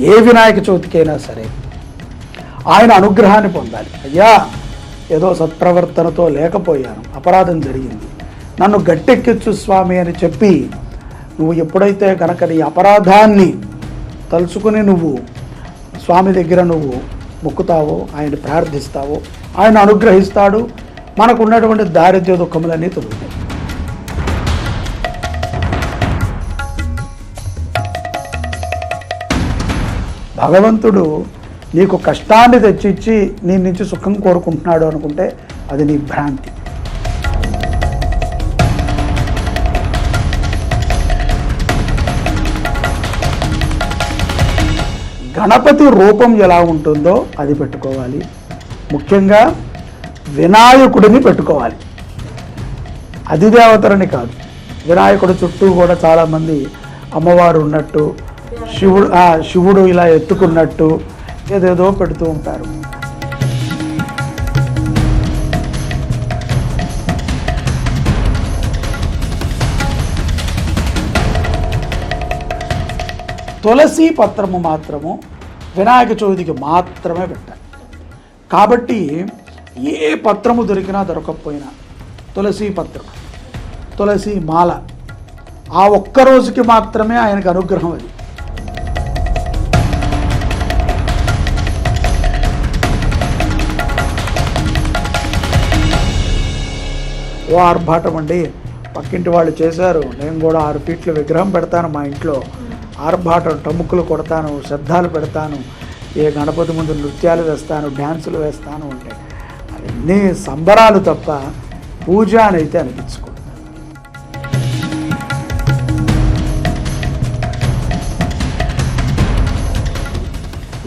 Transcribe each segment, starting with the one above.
ఏ వినాయక చవితికైనా సరే ఆయన అనుగ్రహాన్ని పొందాలి. అయ్యా, ఏదో సత్ప్రవర్తనతో లేకపోయాను, అపరాధం జరిగింది, నన్ను గట్టెక్కించు స్వామి అని చెప్పి నువ్వు ఎప్పుడైతే కనుక నీ అపరాధాన్ని తలుచుకుని నువ్వు స్వామి దగ్గర నువ్వు మొక్కుతావో, ఆయన ప్రార్థిస్తావో, ఆయన అనుగ్రహిస్తాడు. మనకు ఉన్నటువంటి దారిద్ర్య దుఃఖములన్నీ తొలుగుతాయి. భగవంతుడు నీకు కష్టాన్ని తెచ్చిచ్చి నీ నుంచి సుఖం కోరుకుంటున్నాడు అనుకుంటే అది నీ భ్రాంతి. గణపతి రూపం ఎలా ఉంటుందో అది పెట్టుకోవాలి. ముఖ్యంగా వినాయకుడిని పెట్టుకోవాలి, అధిదేవతలని కాదు. వినాయకుడి చుట్టూ కూడా చాలామంది అమ్మవారు ఉన్నట్టు, శివుడు ఇలా ఎత్తుకున్నట్టు ఏదేదో పెడుతూ ఉంటారు. తులసి పత్రము మాత్రము వినాయక చవితికి మాత్రమే పెట్టాలి. కాబట్టి ఏ పత్రము దొరికినా దొరకకపోయినా తులసి పత్రం, తులసి మాల ఆ ఒక్క రోజుకి మాత్రమే ఆయనకు అనుగ్రహం. అది ఓ ఆర్భాటం అండి, పక్కింటి వాళ్ళు చేశారు, నేను కూడా 6 ఫీట్ల విగ్రహం పెడతాను మా ఇంట్లో, ఆర్భాటం, టముక్కులు కొడతాను, శబ్దాలు పెడతాను, ఏ గణపతి ముందు నృత్యాలు వేస్తాను, డ్యాన్సులు వేస్తాను అంటే అవన్నీ సంబరాలు తప్ప పూజ అని అయితే అనిపించుకో.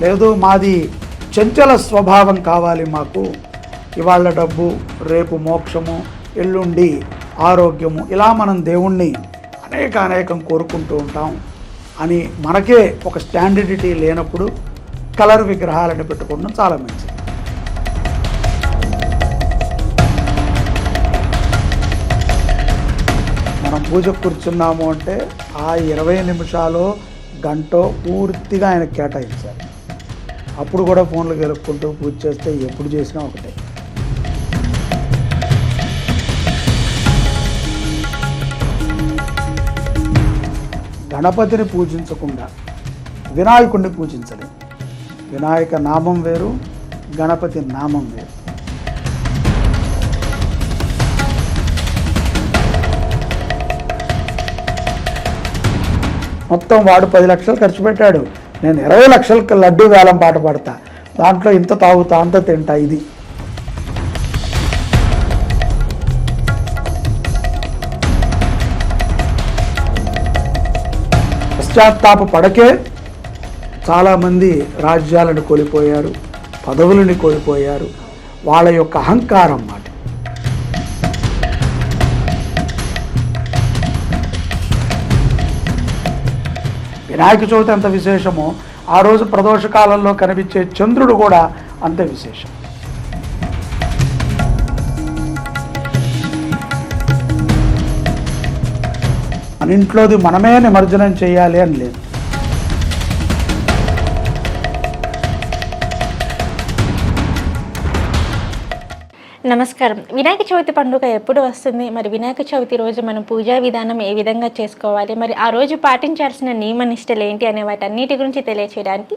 లేదు మాది చంచల స్వభావం కావాలి మాకు, ఇవాళ డబ్బు రేపు మోక్షము ఎల్లుండి ఆరోగ్యము, ఇలా మనం దేవుణ్ణి అనేకం కోరుకుంటూ ఉంటాం అని మనకే ఒక స్టాండర్డిటీ లేనప్పుడు కలర్ విగ్రహాలను పెట్టుకోవడం చాలా మంచిది. మనం పూజకు కూర్చున్నాము అంటే ఆ 20 నిమిషాలు గంటో పూర్తిగా ఆయన కేటాయించాలి. అప్పుడు కూడా ఫోన్లు గెలుపుకుంటూ పూజ చేస్తే ఎప్పుడు చేసినా ఒకటే. గణపతిని పూజించకుండా వినాయకుడిని పూజించలేం. వినాయక నామం వేరు, గణపతి నామం వేరు. మొత్తం వాడు 10 లక్షలు ఖర్చు పెట్టాడు, నేను 20 లక్షలకు లడ్డూ వేలం పాట పాడతా, దాంట్లో ఇంత తాగుతా అంత తింటా. ఇది పశ్చాత్తాప పడకే చాలామంది రాజ్యాలను కోల్పోయారు, పదవులని కోల్పోయారు, వాళ్ళ యొక్క అహంకారం మాట. వినాయక చవితి అంత విశేషమో ఆ రోజు ప్రదోష కాలంలో కనిపించే చంద్రుడు కూడా అంత విశేషం. మన ఇంట్లోది మనమే నిమజ్జనం చేయాలి అని లేదు. నమస్కారం. వినాయక చవితి పండుగ ఎప్పుడు వస్తుంది? మరి వినాయక చవితి రోజు మనం పూజా విధానం ఏ విధంగా చేసుకోవాలి, మరి ఆ రోజు పాటించాల్సిన నియమ నిష్టలు ఏంటి అనే వాటన్నిటి గురించి తెలియచేయడానికి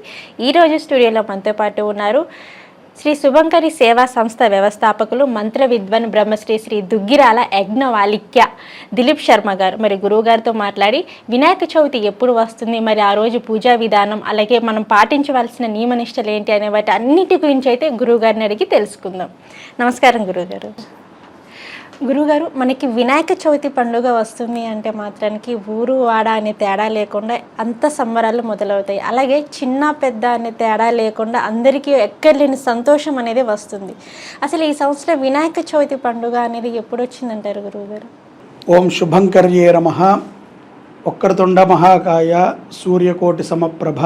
ఈరోజు స్టూడియోలో మనతో పాటు ఉన్నారు శ్రీ శుభంకరి సేవా సంస్థ వ్యవస్థాపకులు, మంత్ర విద్వాన్, బ్రహ్మశ్రీ శ్రీ దుగ్గిరాల యజ్ఞవాలిక్య దిలీప్ శర్మ గారు. మరి గురువుగారితో మాట్లాడి వినాయక చవితి ఎప్పుడు వస్తుంది, మరి ఆ రోజు పూజా విధానం, అలాగే మనం పాటించవలసిన నియమనిష్టలు ఏంటి అనే వాటి అన్నిటి గురించి అయితే గురువుగారిని అడిగి తెలుసుకుందాం. నమస్కారం గురువుగారు. గురుగారు, మనకి వినాయక చవితి పండుగ వస్తుంది అంటే మాత్రానికి ఊరు వాడ అనే తేడా లేకుండా అంత సంబరాలు మొదలవుతాయి. అలాగే చిన్న పెద్ద అనే తేడా లేకుండా అందరికీ ఎక్కడలేని సంతోషం అనేది వస్తుంది. అసలు ఈ సంవత్సరం వినాయక చవితి పండుగ అనేది ఎప్పుడు వచ్చిందంటారు గురువుగారు? ఓం శుభంకర్యే నమః. వక్రతుండ మహాకాయ సూర్యకోటి సమప్రభ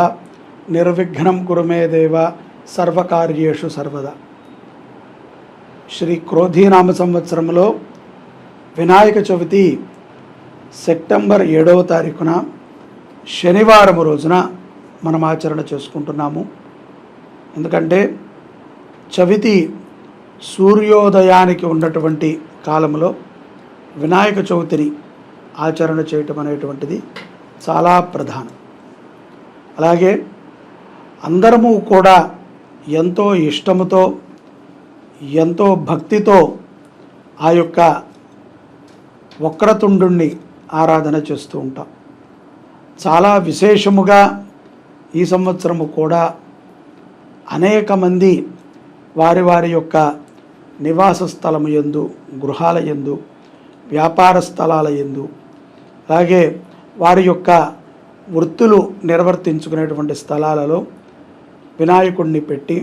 నిర్విఘ్నం కురుమే దేవ సర్వకార్యేషు సర్వదా. శ్రీ క్రోధీనామ సంవత్సరంలో వినాయక చవితి సెప్టెంబర్ 7వ తారీఖున శనివారం రోజున మనం ఆచరణ చేసుకుంటున్నాము. ఎందుకంటే చవితి సూర్యోదయానికి ఉన్నటువంటి కాలంలో వినాయక చవితిని ఆచరణ చేయటం అనేటువంటిది చాలా ప్రధానం. అలాగే అందరము కూడా ఎంతో ఇష్టముతో ఎంతో భక్తితో ఆ యొక్క వక్రతుండుణ్ణి ఆరాధన చేస్తూ ఉంటాం. చాలా విశేషముగా ఈ సంవత్సరము కూడా అనేక మంది వారి వారి యొక్క నివాస స్థలము యందు, గృహాల యందు, వ్యాపార స్థలాల యందు, అలాగే వారి యొక్క వృత్తులు నిర్వర్తించుకునేటువంటి స్థలాలలో వినాయకుడిని పెట్టి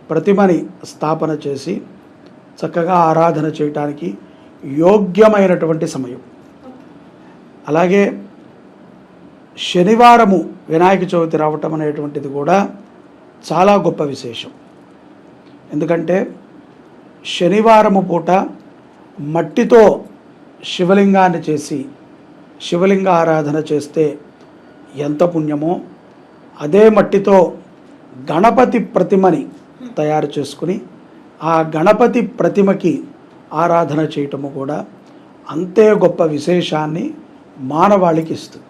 ప్రతిమని స్థాపన చేసి చక్కగా ఆరాధన చేయటానికి యోగ్యమైనటువంటి సమయం. అలాగే శనివారము వినాయక చవితి రావటం అనేటువంటిది కూడా చాలా గొప్ప విశేషం. ఎందుకంటే శనివారము పూట మట్టితో శివలింగాన్ని చేసి శివలింగ ఆరాధన చేస్తే ఎంత పుణ్యమో, అదే మట్టితో గణపతి ప్రతిమని తయారు చేసుకుని ఆ గణపతి ప్రతిమకి ఆరాధన చేయటము కూడా అంతే గొప్ప విశేషాన్ని మానవాళికి ఇస్తుంది.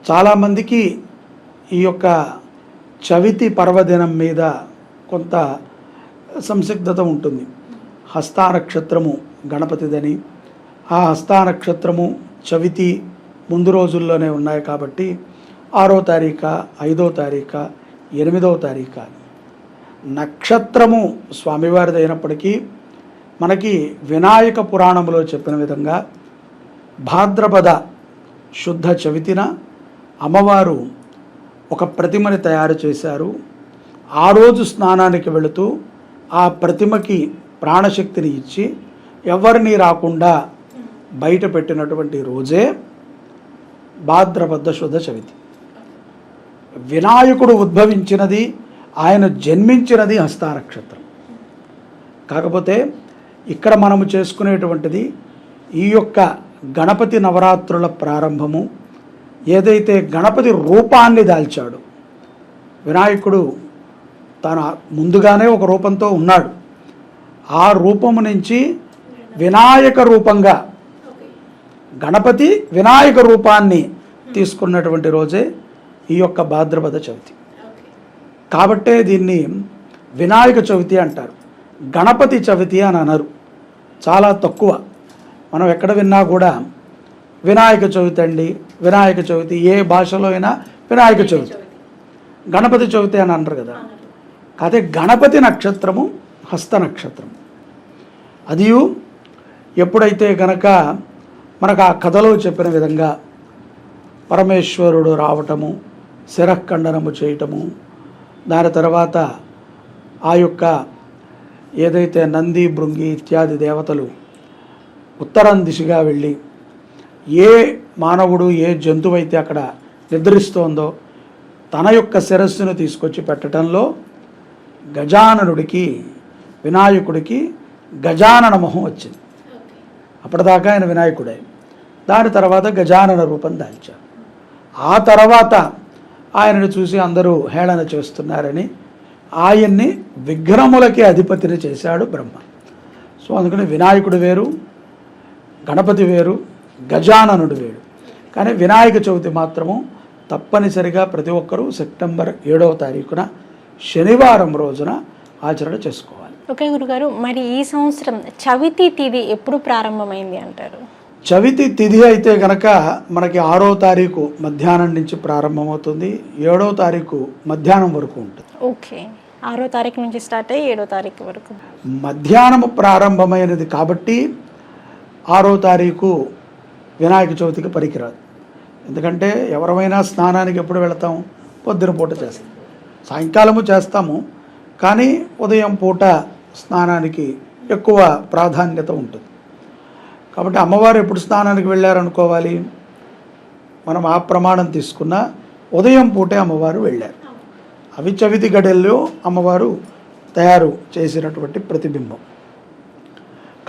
చాలామందికి ఈ యొక్క చవితి పర్వదినం మీద కొంత సంసిగ్ధత ఉంటుంది. హస్తా నక్షత్రము గణపతిదని, ఆ హస్తా నక్షత్రము చవితి ముందు రోజుల్లోనే ఉన్నాయి కాబట్టి 6వ తారీఖు, 5వ తారీఖు, 8వ తారీఖు నక్షత్రము స్వామివారిది అయినప్పటికీ మనకి వినాయక పురాణంలో చెప్పిన విధంగా భాద్రపద శుద్ధ చవితిన అమ్మవారు ఒక ప్రతిమని తయారు చేశారు. ఆ రోజు స్నానానికి వెళుతూ ఆ ప్రతిమకి ప్రాణశక్తిని ఇచ్చి ఎవరిని రాకుండా బయట పెట్టినటువంటి రోజే భాద్రపద శుద్ధ చవితి. వినాయకుడు ఉద్భవించినది, ఆయన జన్మించినది హస్తా నక్షత్రం. కాకపోతే ఇక్కడ మనము చేసుకునేటువంటిది ఈ యొక్క గణపతి నవరాత్రుల ప్రారంభము. ఏదైతే గణపతి రూపాన్ని దాల్చాడు, వినాయకుడు తన ముందుగానే ఒక రూపంతో ఉన్నాడు. ఆ రూపము నుంచి వినాయక రూపంగా గణపతి వినాయక రూపాన్ని తీసుకున్నటువంటి రోజే ఈ యొక్క భాద్రపద చవితి. కాబట్టే దీన్ని వినాయక చవితి అంటారు, గణపతి చవితి అని అనరు. చాలా తక్కువ మనం ఎక్కడ విన్నా కూడా వినాయక చవితి అండి, వినాయక చవితి, ఏ భాషలో అయినా వినాయక చవితి, గణపతి చవితి అని అంటారు కదా. అదే గణపతి నక్షత్రము హస్త నక్షత్రం. అది ఎప్పుడైతే గనక మనకు ఆ కథలో చెప్పిన విధంగా పరమేశ్వరుడు రావటము, శిరఖండనము చేయటము, దాని తర్వాత ఆ యొక్క ఏదైతే నంది, భృంగి ఇత్యాది దేవతలు ఉత్తరం దిశగా వెళ్ళి ఏ మానవుడు ఏ జంతువు అయితే అక్కడ నిద్రిస్తోందో తన యొక్క శిరస్సును తీసుకొచ్చి పెట్టడంలో గజాననుడికి, వినాయకుడికి గజానన మొహం వచ్చింది. అప్పటిదాకా ఆయన వినాయకుడే. దాని తర్వాత గజానన రూపం దాల్చారు. ఆ తర్వాత ఆయనను చూసి అందరూ హేళన చేస్తున్నారని ఆయన్ని విఘ్నములకి అధిపతిని చేశాడు బ్రహ్మ. సో అందుకని వినాయకుడు వేరు, గణపతి వేరు, గజాననుడు వేరు. కానీ వినాయక చవితి మాత్రము తప్పనిసరిగా ప్రతి ఒక్కరూ సెప్టెంబర్ 7వ తారీఖున శనివారం రోజున ఆచరణ చేసుకోవాలి. ఓకే గురుగారు, మరి ఈ సంవత్సరం చవితి తిథి ఎప్పుడు ప్రారంభమైంది అంటారు? చవితి తిథి అయితే కనుక మనకి 6వ తారీఖు మధ్యాహ్నం నుంచి ప్రారంభమవుతుంది, 7వ తారీఖు మధ్యాహ్నం వరకు ఉంటుంది. ఓకే, 6వ తారీఖు నుంచి స్టార్ట్ అయ్యి 7వ తారీఖు వరకు మధ్యాహ్నం ప్రారంభమైనది కాబట్టి 6వ తారీఖు వినాయక చవితికి పనికిరాదు. ఎందుకంటే ఎవరమైనా స్నానానికి ఎప్పుడు వెళతాం? పొద్దున పూట చేస్తాం, సాయంకాలము చేస్తాము, కానీ ఉదయం పూట స్నానానికి ఎక్కువ ప్రాధాన్యత ఉంటుంది. కాబట్టి అమ్మవారు ఎప్పుడు స్నానానికి వెళ్ళారనుకోవాలి? మనం ఆ ప్రమాణం తీసుకున్న ఉదయం పూటే అమ్మవారు వెళ్ళారు. అవి చవితి గడెల్లో అమ్మవారు తయారు చేసినటువంటి ప్రతిబింబం.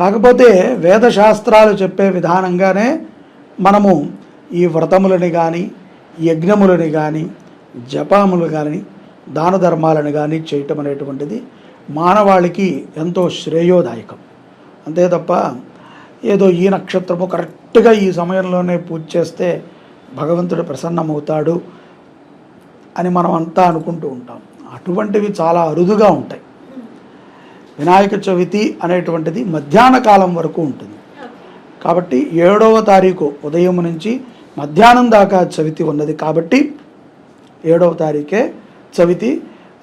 కాకపోతే వేదశాస్త్రాలు చెప్పే విధానంగానే మనము ఈ వ్రతములని కానీ యజ్ఞములని కానీ జపములు కానీ దాన ధర్మాలను కానీ చేయటం అనేటువంటిది మానవాళికి ఎంతో శ్రేయోదాయకం. అంతే తప్ప ఏదో ఈ నక్షత్రము కరెక్ట్గా ఈ సమయంలోనే పూజ చేస్తే భగవంతుడు ప్రసన్నమవుతాడు అని మనం అంతా అనుకుంటూ ఉంటాం. అటువంటివి చాలా అరుదుగా ఉంటాయి. వినాయక చవితి అనేటువంటిది మధ్యాహ్న కాలం వరకు ఉంటుంది. కాబట్టి 7వ తారీఖు ఉదయం నుంచి మధ్యాహ్నం దాకా చవితి ఉన్నది. కాబట్టి 7వ తారీఖే చవితి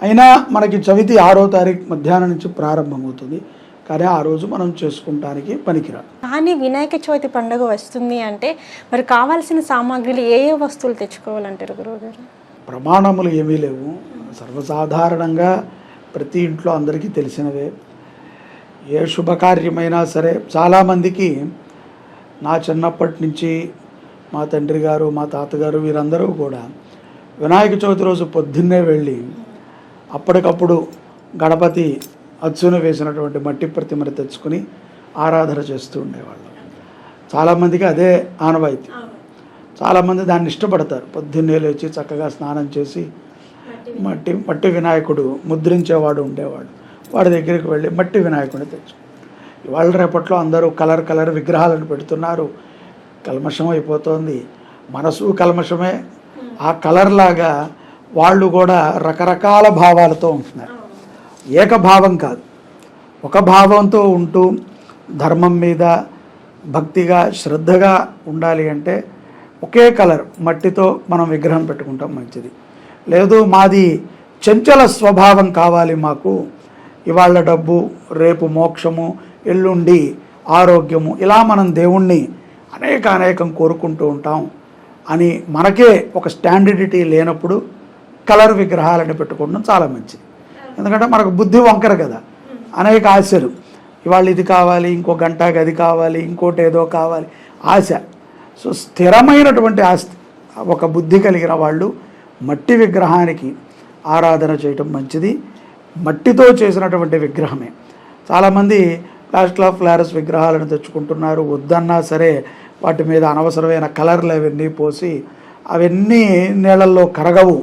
అయినా మనకి చవితి 6వ తారీఖు మధ్యాహ్నం నుంచి ప్రారంభమవుతుంది. కానీ ఆ రోజు మనం చేసుకుంటానికి పనికిరాదు. కానీ వినాయక చవితి పండుగ వస్తుంది అంటే మరి కావాల్సిన సామాగ్రిలు ఏ ఏ వస్తువులు తెచ్చుకోవాలంటారు గురువుగారు? ప్రమాణములు ఏమీ లేవు. సర్వసాధారణంగా ప్రతి ఇంట్లో అందరికీ తెలిసినవే. ఏ శుభకార్యమైనా సరే చాలామందికి నా చిన్నప్పటి నుంచి మా తండ్రి గారు మా తాతగారు వీరందరూ కూడా వినాయక చవితి రోజు పొద్దున్నే వెళ్ళి అప్పటికప్పుడు గణపతి అచ్చును వేసినటువంటి మట్టి ప్రతిమను తెచ్చుకొని ఆరాధన చేస్తూ ఉండేవాళ్ళు. చాలామందికి అదే ఆనవాయితీ. చాలామంది దాన్ని ఇష్టపడతారు. పొద్దున్నే లేచి చక్కగా స్నానం చేసి మట్టి వినాయకుడు ముద్రించేవాడు ఉండేవాడు. వాడి దగ్గరికి వెళ్ళి మట్టి వినాయకుడిని తెచ్చు. ఇవాళ రేపట్లో అందరూ కలర్ విగ్రహాలను పెడుతున్నారు. కల్మషం అయిపోతుంది. మనసు కల్మషమే. ఆ కలర్ లాగా వాళ్ళు కూడా రకరకాల భావాలతో ఉంటున్నారు. ఏకభావం కాదు, ఒక భావంతో ఉంటూ ధర్మం మీద భక్తిగా శ్రద్ధగా ఉండాలి అంటే ఒకే కలర్ మట్టితో మనం విగ్రహం పెట్టుకుంటాం మంచిది. లేదు మాది చంచల స్వభావం కావాలి, మాకు ఇవాళ డబ్బు రేపు మోక్షము ఎల్లుండి ఆరోగ్యము, ఇలా మనం దేవుణ్ణి అనేకం కోరుకుంటూ ఉంటాం అని మనకే ఒక స్టాండర్డిటీ లేనప్పుడు కలర్ విగ్రహాలని పెట్టుకోవడం చాలా మంచిది. ఎందుకంటే మనకు బుద్ధి వంకర కదా, అనేక ఆశలు. ఇవాళ ఇది కావాలి, ఇంకో గంటకి అది కావాలి, ఇంకోటి ఏదో కావాలి, ఆశ. సో స్థిరమైనటువంటి ఆస్తి ఒక బుద్ధి కలిగిన వాళ్ళు మట్టి విగ్రహానికి ఆరాధన చేయటం మంచిది. మట్టితో చేసినటువంటి విగ్రహమే. చాలామంది ప్లాస్టర్ ఆఫ్ ప్యారిస్ విగ్రహాలను తెచ్చుకుంటున్నారు. వద్దన్నా సరే వాటి మీద అనవసరమైన కలర్లు అవన్నీ పోసి అవన్నీ నీళ్ళల్లో కరగవు.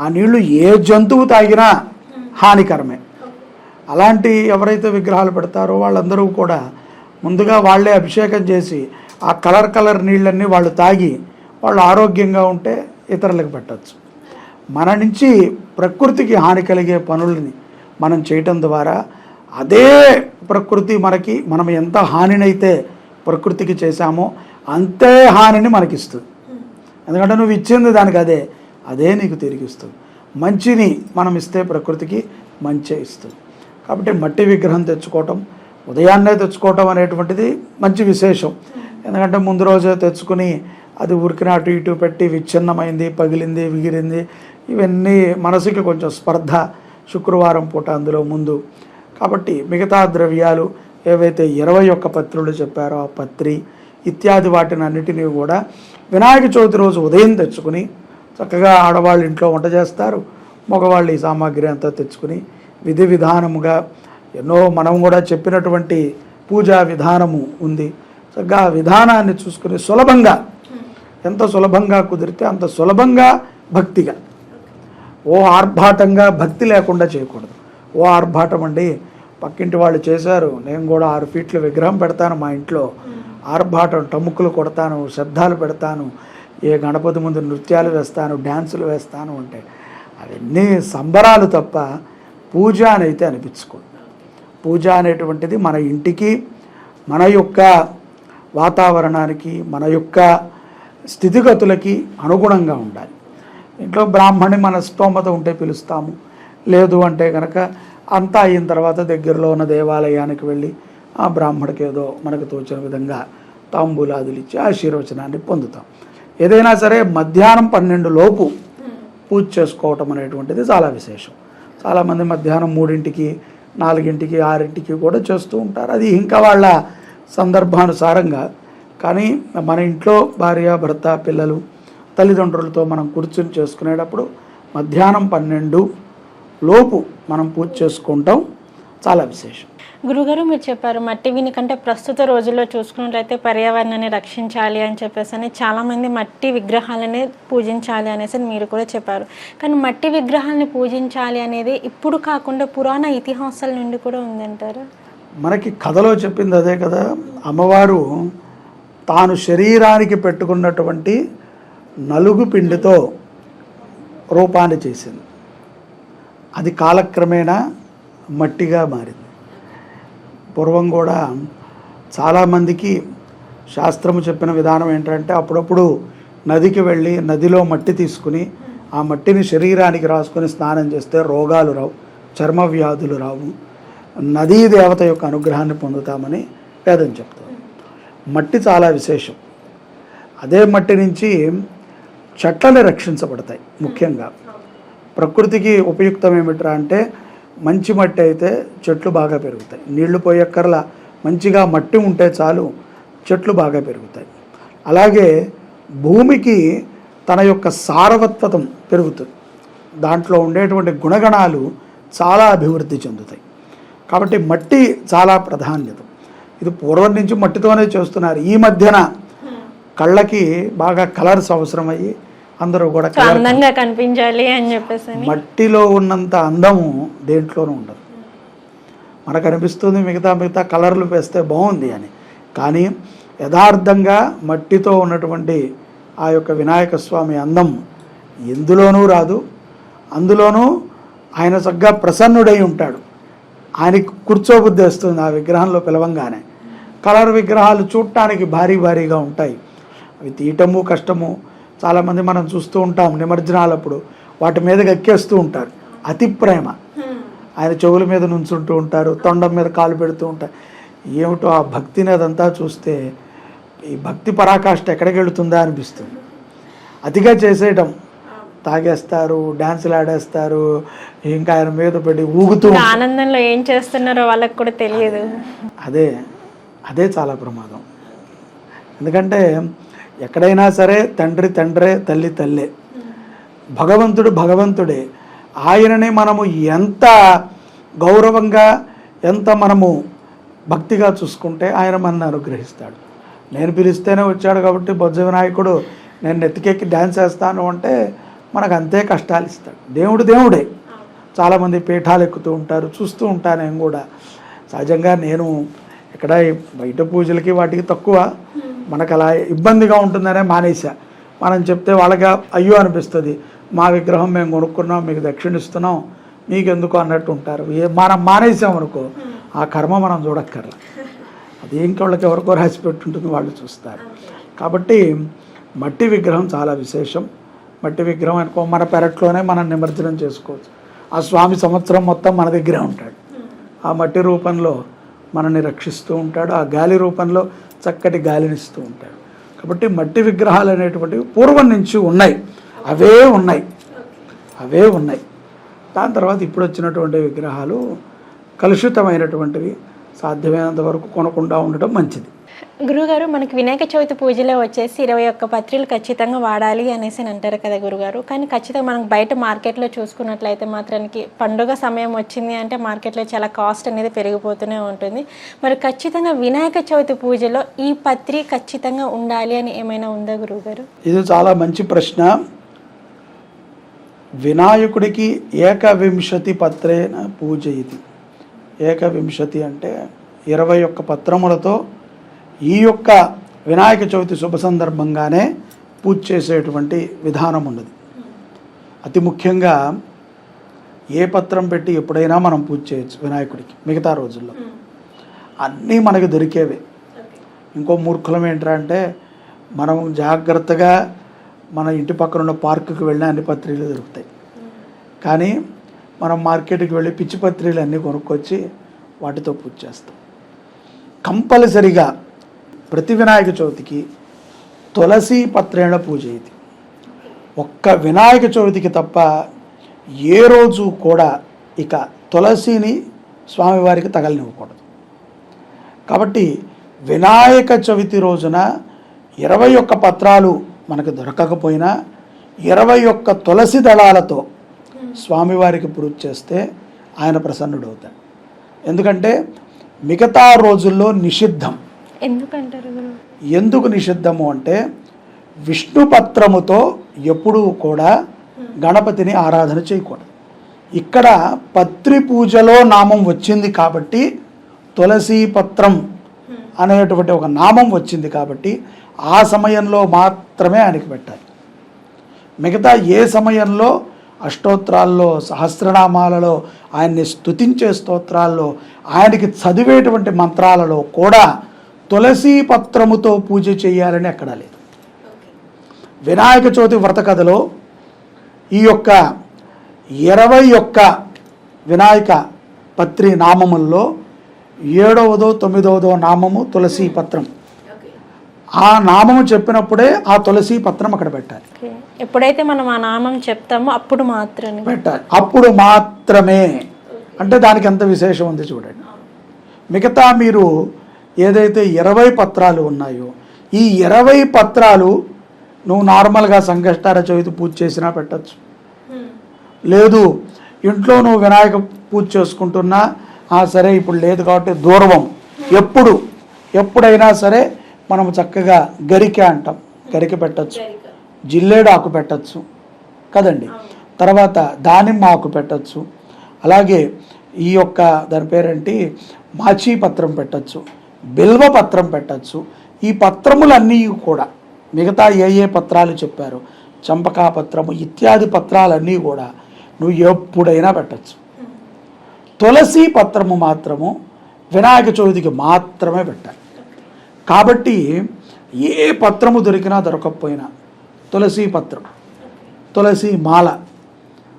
ఆ నీళ్లు ఏ జంతువు తాగినా హానికరమే. అలాంటి ఎవరైతే విగ్రహాలు పెడతారో వాళ్ళందరూ కూడా ముందుగా వాళ్ళే అభిషేకం చేసి ఆ కలర్ నీళ్ళన్నీ వాళ్ళు తాగి వాళ్ళు ఆరోగ్యంగా ఉంటే ఇతరులకు పెట్టచ్చు. మన నుంచి ప్రకృతికి హాని కలిగే పనులని మనం చేయటం ద్వారా అదే ప్రకృతి మనకి, మనం ఎంత హానినైతే ప్రకృతికి చేశామో అంతే హానిని మనకిస్తుంది. ఎందుకంటే నువ్వు ఇచ్చింది దానికి అదే నీకు తిరిగిస్తుంది. మంచిని మనం ఇస్తే ప్రకృతికి మంచి ఇస్తుంది. కాబట్టి మట్టి విగ్రహం తెచ్చుకోవటం, ఉదయాన్నే తెచ్చుకోవటం అనేటువంటిది మంచి విశేషం. ఎందుకంటే ముందు రోజే తెచ్చుకుని అది ఉరికిన అటు ఇటు పెట్టి విచ్ఛిన్నమైంది, పగిలింది, విగిరింది, ఇవన్నీ మనసుకి కొంచెం స్పర్ధ శుక్రవారం పూట అందులో ముందు. కాబట్టి మిగతా ద్రవ్యాలు ఏవైతే 21 పత్రులు చెప్పారో ఆ పత్రి ఇత్యాది వాటిని అన్నిటినీ కూడా వినాయక చవితి రోజు ఉదయం తెచ్చుకుని చక్కగా ఆడవాళ్ళు ఇంట్లో వంట చేస్తారు, మగవాళ్ళు ఈ సామాగ్రి అంతా తెచ్చుకుని విధి విధానముగా ఎన్నో మనం కూడా చెప్పినటువంటి పూజా విధానము ఉంది. చక్కగా ఆ విధానాన్ని చూసుకుని సులభంగా, ఎంత సులభంగా కుదిరితే అంత సులభంగా భక్తిగా, ఓ ఆర్భాటంగా భక్తి లేకుండా చేయకూడదు. ఓ ఆర్భాటం అండి పక్కింటి వాళ్ళు చేశారు, నేను కూడా 6 ఫీట్ల విగ్రహం పెడతాను మా ఇంట్లో, ఆర్భాటం టముక్కులు కొడతాను, శబ్దాలు పెడతాను, ఏ గణపతి ముందు నృత్యాలు వేస్తాను, డ్యాన్సులు వేస్తాను అంటే అవన్నీ సంబరాలు తప్ప పూజ అని అయితే అనిపించుకోండి. పూజ అనేటువంటిది మన ఇంటికి, మన యొక్క వాతావరణానికి, మన యొక్క స్థితిగతులకి అనుగుణంగా ఉండాలి. ఇంట్లో బ్రాహ్మణి మన స్తోమత ఉంటే పిలుస్తాము, లేదు అంటే కనుక అంతా అయిన తర్వాత దగ్గరలో ఉన్న దేవాలయానికి వెళ్ళి ఆ బ్రాహ్మడికి ఏదో మనకు తోచిన విధంగా తాంబూలాదులు ఇచ్చి ఆశీర్వచనాన్ని పొందుతాం. ఏదైనా సరే మధ్యాహ్నం 12 లోపు పూజ చేసుకోవటం అనేటువంటిది చాలా విశేషం. చాలామంది మధ్యాహ్నం 3ంటికి 4ంటికి 6ంటికి కూడా చేస్తూ ఉంటారు. అది ఇంకా వాళ్ళ సందర్భానుసారంగా. కానీ మన ఇంట్లో భార్య భర్త పిల్లలు తల్లిదండ్రులతో మనం కూర్చుని చేసుకునేటప్పుడు మధ్యాహ్నం 12 లోపు మనం పూజ చేసుకుంటాం చాలా విశేషం. గురుగారు మీరు చెప్పారు మట్టి కంటే ప్రస్తుత రోజుల్లో చూసుకున్నట్లయితే పర్యావరణాన్ని రక్షించాలి అని చెప్పేసి అని చాలామంది మట్టి విగ్రహాలనే పూజించాలి అనేసి మీరు కూడా చెప్పారు. కానీ మట్టి విగ్రహాలని పూజించాలి అనేది ఇప్పుడు కాకుండా పురాణ ఇతిహాసాల నుండి కూడా ఉందంటారా? మనకి కథలో చెప్పింది అదే కదా. అమ్మవారు తాను శరీరానికి పెట్టుకున్నటువంటి నలుగు పిండితో రూపాన్ని చేసింది. అది కాలక్రమేణా మట్టిగా మారింది. పూర్వం కూడా చాలామందికి శాస్త్రము చెప్పిన విధానం ఏంటంటే అప్పుడప్పుడు నదికి వెళ్ళి నదిలో మట్టి తీసుకుని ఆ మట్టిని శరీరానికి రాసుకొని స్నానం చేస్తే రోగాలు రావు, చర్మ వ్యాధులు రావు, నదీ దేవత యొక్క అనుగ్రహాన్ని పొందుతామని వేదం చెప్తారు. మట్టి చాలా విశేషం. అదే మట్టి నుంచి చెట్లని రక్షించబడతాయి. ముఖ్యంగా ప్రకృతికి ఉపయుక్తం ఏమిట్రా అంటే మంచి మట్టి అయితే చెట్లు బాగా పెరుగుతాయి. నీళ్లు పోయక్కర్లా, మంచిగా మట్టి ఉంటే చాలు చెట్లు బాగా పెరుగుతాయి. అలాగే భూమికి తన యొక్క సారవత్వం పెరుగుతుంది. దాంట్లో ఉండేటువంటి గుణగణాలు చాలా అభివృద్ధి చెందుతాయి. కాబట్టి మట్టి చాలా ప్రాధాన్యత. ఇది పూర్వం నుంచి మట్టితోనే చేస్తున్నారు. ఈ మధ్యన కళ్ళకి బాగా కలర్స్ అవసరమయ్యి అందరూ కూడా అందంగా కనిపించాలి అని చెప్పేసి మట్టిలో ఉన్నంత అందము దేంట్లోనూ ఉండదు. మనకు అనిపిస్తుంది మిగతా కలర్లు వేస్తే బాగుంది అని, కానీ యథార్థంగా మట్టితో ఉన్నటువంటి ఆ యొక్క వినాయక స్వామి అందం ఎందులోనూ రాదు. అందులోనూ ఆయన చక్కగా ప్రసన్నుడై ఉంటాడు. ఆయనకి కూర్చోబుద్ధి వస్తుంది ఆ విగ్రహంలో పిలవంగానే. కలర్ విగ్రహాలు చూడటానికి భారీ భారీగా ఉంటాయి. అవి తీయటము కష్టము. చాలామంది మనం చూస్తూ ఉంటాం నిమజ్జనాలప్పుడు వాటి మీదకి ఎక్కేస్తూ ఉంటారు. అతి ప్రేమ. ఆయన చెవుల మీద నుంచుంటూ ఉంటారు, తొండం మీద కాలు పెడుతూ ఉంటారు. ఏమిటో ఆ భక్తిని అదంతా చూస్తే ఈ భక్తి పరాకాష్ఠ ఎక్కడికి వెళుతుందా అనిపిస్తుంది. అతిగా చేసేయటం, తాగేస్తారు, డ్యాన్సులు ఆడేస్తారు, ఇంకా ఆయన మీద పెట్టి ఊగుతూ ఆనందంలో ఏం చేస్తున్నారో వాళ్ళకి కూడా తెలియదు. అదే చాలా ప్రమాదం. ఎందుకంటే ఎక్కడైనా సరే తండ్రి తండ్రే, తల్లి తల్లే, భగవంతుడు భగవంతుడే. ఆయనని మనము ఎంత గౌరవంగా, ఎంత మనము భక్తిగా చూసుకుంటే ఆయన మనల్ని అనుగ్రహిస్తాడు. నేను పిలిస్తేనే వచ్చాడు కాబట్టి బొజ్జ వినాయకుడు నేను నెత్తికెక్కి డ్యాన్స్ వేస్తాను అంటే మనకు అంతే కష్టాలు ఇస్తాడు. దేవుడే. చాలామంది పీఠాలు ఎక్కుతూ ఉంటారు, చూస్తూ ఉంటాను నేను కూడా. సహజంగా నేను ఇక్కడ బయట పూజలకి వాటికి తక్కువ. మనకు అలా ఇబ్బందిగా ఉంటుందనే మానేసా. మనం చెప్తే వాళ్ళకి అయ్యో అనిపిస్తుంది, మా విగ్రహం మేము కొనుక్కున్నాం, మీకు దక్షిణ ఇస్తున్నాం, మీకెందుకు అన్నట్టు ఉంటారు. మనం మానేసామనుకో ఆ కర్మ మనం చూడక్కర్లా. అది ఇంకోళ్ళకి ఎవరికో రాసి పెట్టుంటుంది, వాళ్ళు చూస్తారు. కాబట్టి మట్టి విగ్రహం చాలా విశేషం. మట్టి విగ్రహం అనుకో మన పెరట్లోనే మనం నిమజ్జనం చేసుకోవచ్చు. ఆ స్వామి సంవత్సరం మొత్తం మన దగ్గరే ఉంటాడు. ఆ మట్టి రూపంలో మనల్ని రక్షిస్తూ ఉంటాడు. ఆ గాలి రూపంలో చక్కటి గాలినిస్తూ ఉంటాడు. కాబట్టి మట్టి విగ్రహాలు అనేటువంటివి పూర్వం నుంచి ఉన్నాయి. అవే ఉన్నాయి. దాని తర్వాత ఇప్పుడు వచ్చినటువంటి విగ్రహాలు కలుషితమైనటువంటివి. సాధ్యమైనంత వరకు కొనకుండా ఉండటం మంచిది. గురుగారు, మనకి వినాయక చవితి పూజలో వచ్చేసి 21 పత్రులు ఖచ్చితంగా వాడాలి అనేసి అంటారు కదా గురుగారు. కానీ ఖచ్చితంగా మనకు బయట మార్కెట్లో చూసుకున్నట్లయితే మాత్రానికి పండుగ సమయం వచ్చింది అంటే మార్కెట్లో చాలా కాస్ట్ అనేది పెరిగిపోతూనే ఉంటుంది. మరి ఖచ్చితంగా వినాయక చవితి పూజలో ఈ పత్రి ఖచ్చితంగా ఉండాలి అని ఏమైనా ఉందా గురుగారు? ఇది చాలా మంచి ప్రశ్న. వినాయకుడికి 21 పత్రేన పూజ. ఇది 21 అంటే 21 పత్రములతో ఈ యొక్క వినాయక చవితి శుభ సందర్భంగానే పూజ చేసేటువంటి విధానం ఉన్నది. అతి ముఖ్యంగా ఏ పత్రం పెట్టి ఎప్పుడైనా మనం పూజ చేయొచ్చు వినాయకుడికి. మిగతా రోజుల్లో అన్నీ మనకి దొరికేవే. ఇంకో మూర్ఖులం ఏంటంటే మనం జాగ్రత్తగా మన ఇంటి పక్కన ఉన్న పార్కుకి వెళ్ళిన అన్ని పత్రికలు దొరుకుతాయి. కానీ మనం మార్కెట్కి వెళ్ళి పిచ్చి పత్రికలు అన్నీ కొనుక్కొచ్చి వాటితో పూజ చేస్తాం. కంపల్సరిగా ప్రతి వినాయక చవితికి తులసి పత్రేణ పూజ. ఇది ఒక్క వినాయక చవితికి తప్ప ఏ రోజు కూడా ఇక తులసిని స్వామివారికి తగలనివ్వకూడదు. కాబట్టి వినాయక చవితి రోజున 21 పత్రాలు మనకు దొరకకపోయినా 21 తులసి దళాలతో స్వామివారికి పూజ చేస్తే ఆయన ప్రసన్నుడవుతాడు. ఎందుకంటే మిగతా రోజుల్లో నిషిద్ధం. ఎందుకంటారు గురువు? ఎందుకు నిషిద్ధము అంటే విష్ణుపత్రముతో ఎప్పుడూ కూడా గణపతిని ఆరాధన చేయకూడదు. ఇక్కడ పత్రి పూజలో నామం వచ్చింది కాబట్టి, తులసి పత్రం అనేటువంటి ఒక నామం వచ్చింది కాబట్టి ఆ సమయంలో మాత్రమే ఆయనకి పెట్టాలి. మిగతా ఏ సమయంలో అష్టోత్తరాల్లో, సహస్రనామాలలో, ఆయన్ని స్తుతించే స్తోత్రాల్లో, ఆయనకి చదివేటువంటి మంత్రాలలో కూడా తులసి పత్రముతో పూజ చేయాలని ఎక్కడా లేదు. వినాయక చవితి వ్రత కథలో ఈ యొక్క 21 వినాయక పత్రి నామముల్లో 7వదో 9వదో నామము తులసి పత్రం. ఆ నామము చెప్పినప్పుడే ఆ తులసి పత్రం అక్కడ పెట్టాలి. ఎప్పుడైతే మనం ఆ నామం చెప్తామో అప్పుడు మాత్రమే పెట్టాలి. అప్పుడు మాత్రమే. అంటే దానికి ఎంత విశేషం ఉంది చూడండి. మిగతా మీరు ఏదైతే 20 పత్రాలు ఉన్నాయో ఈ 20 పత్రాలు నువ్వు నార్మల్గా సంకష్టార చవితి పూజ చేసినా పెట్టచ్చు. లేదు ఇంట్లో నువ్వు వినాయక పూజ చేసుకుంటున్నా సరే, ఇప్పుడు లేదు కాబట్టి దూర్వం ఎప్పుడైనా సరే మనం చక్కగా గరిక అంటాం, గరిక పెట్టచ్చు, జిల్లేడు ఆకు పెట్టచ్చు కదండి, తర్వాత దానిమ్మ ఆకు పెట్టచ్చు, అలాగే ఈ యొక్క దాని పేరేంటి మాచి పత్రం పెట్టచ్చు, బిల్వ పత్రం పెట్టచ్చు. ఈ పత్రములన్నీ కూడా మిగతా ఏ పత్రాలు చెప్పారో చంపకా పత్రము ఇత్యాది పత్రాలన్నీ కూడా నువ్వు ఎప్పుడైనా పెట్టచ్చు. తులసి పత్రము మాత్రము వినాయక చవితికి మాత్రమే పెట్టాలి. కాబట్టి ఏ పత్రము దొరికినా దొరకకపోయినా తులసి పత్రం, తులసి మాల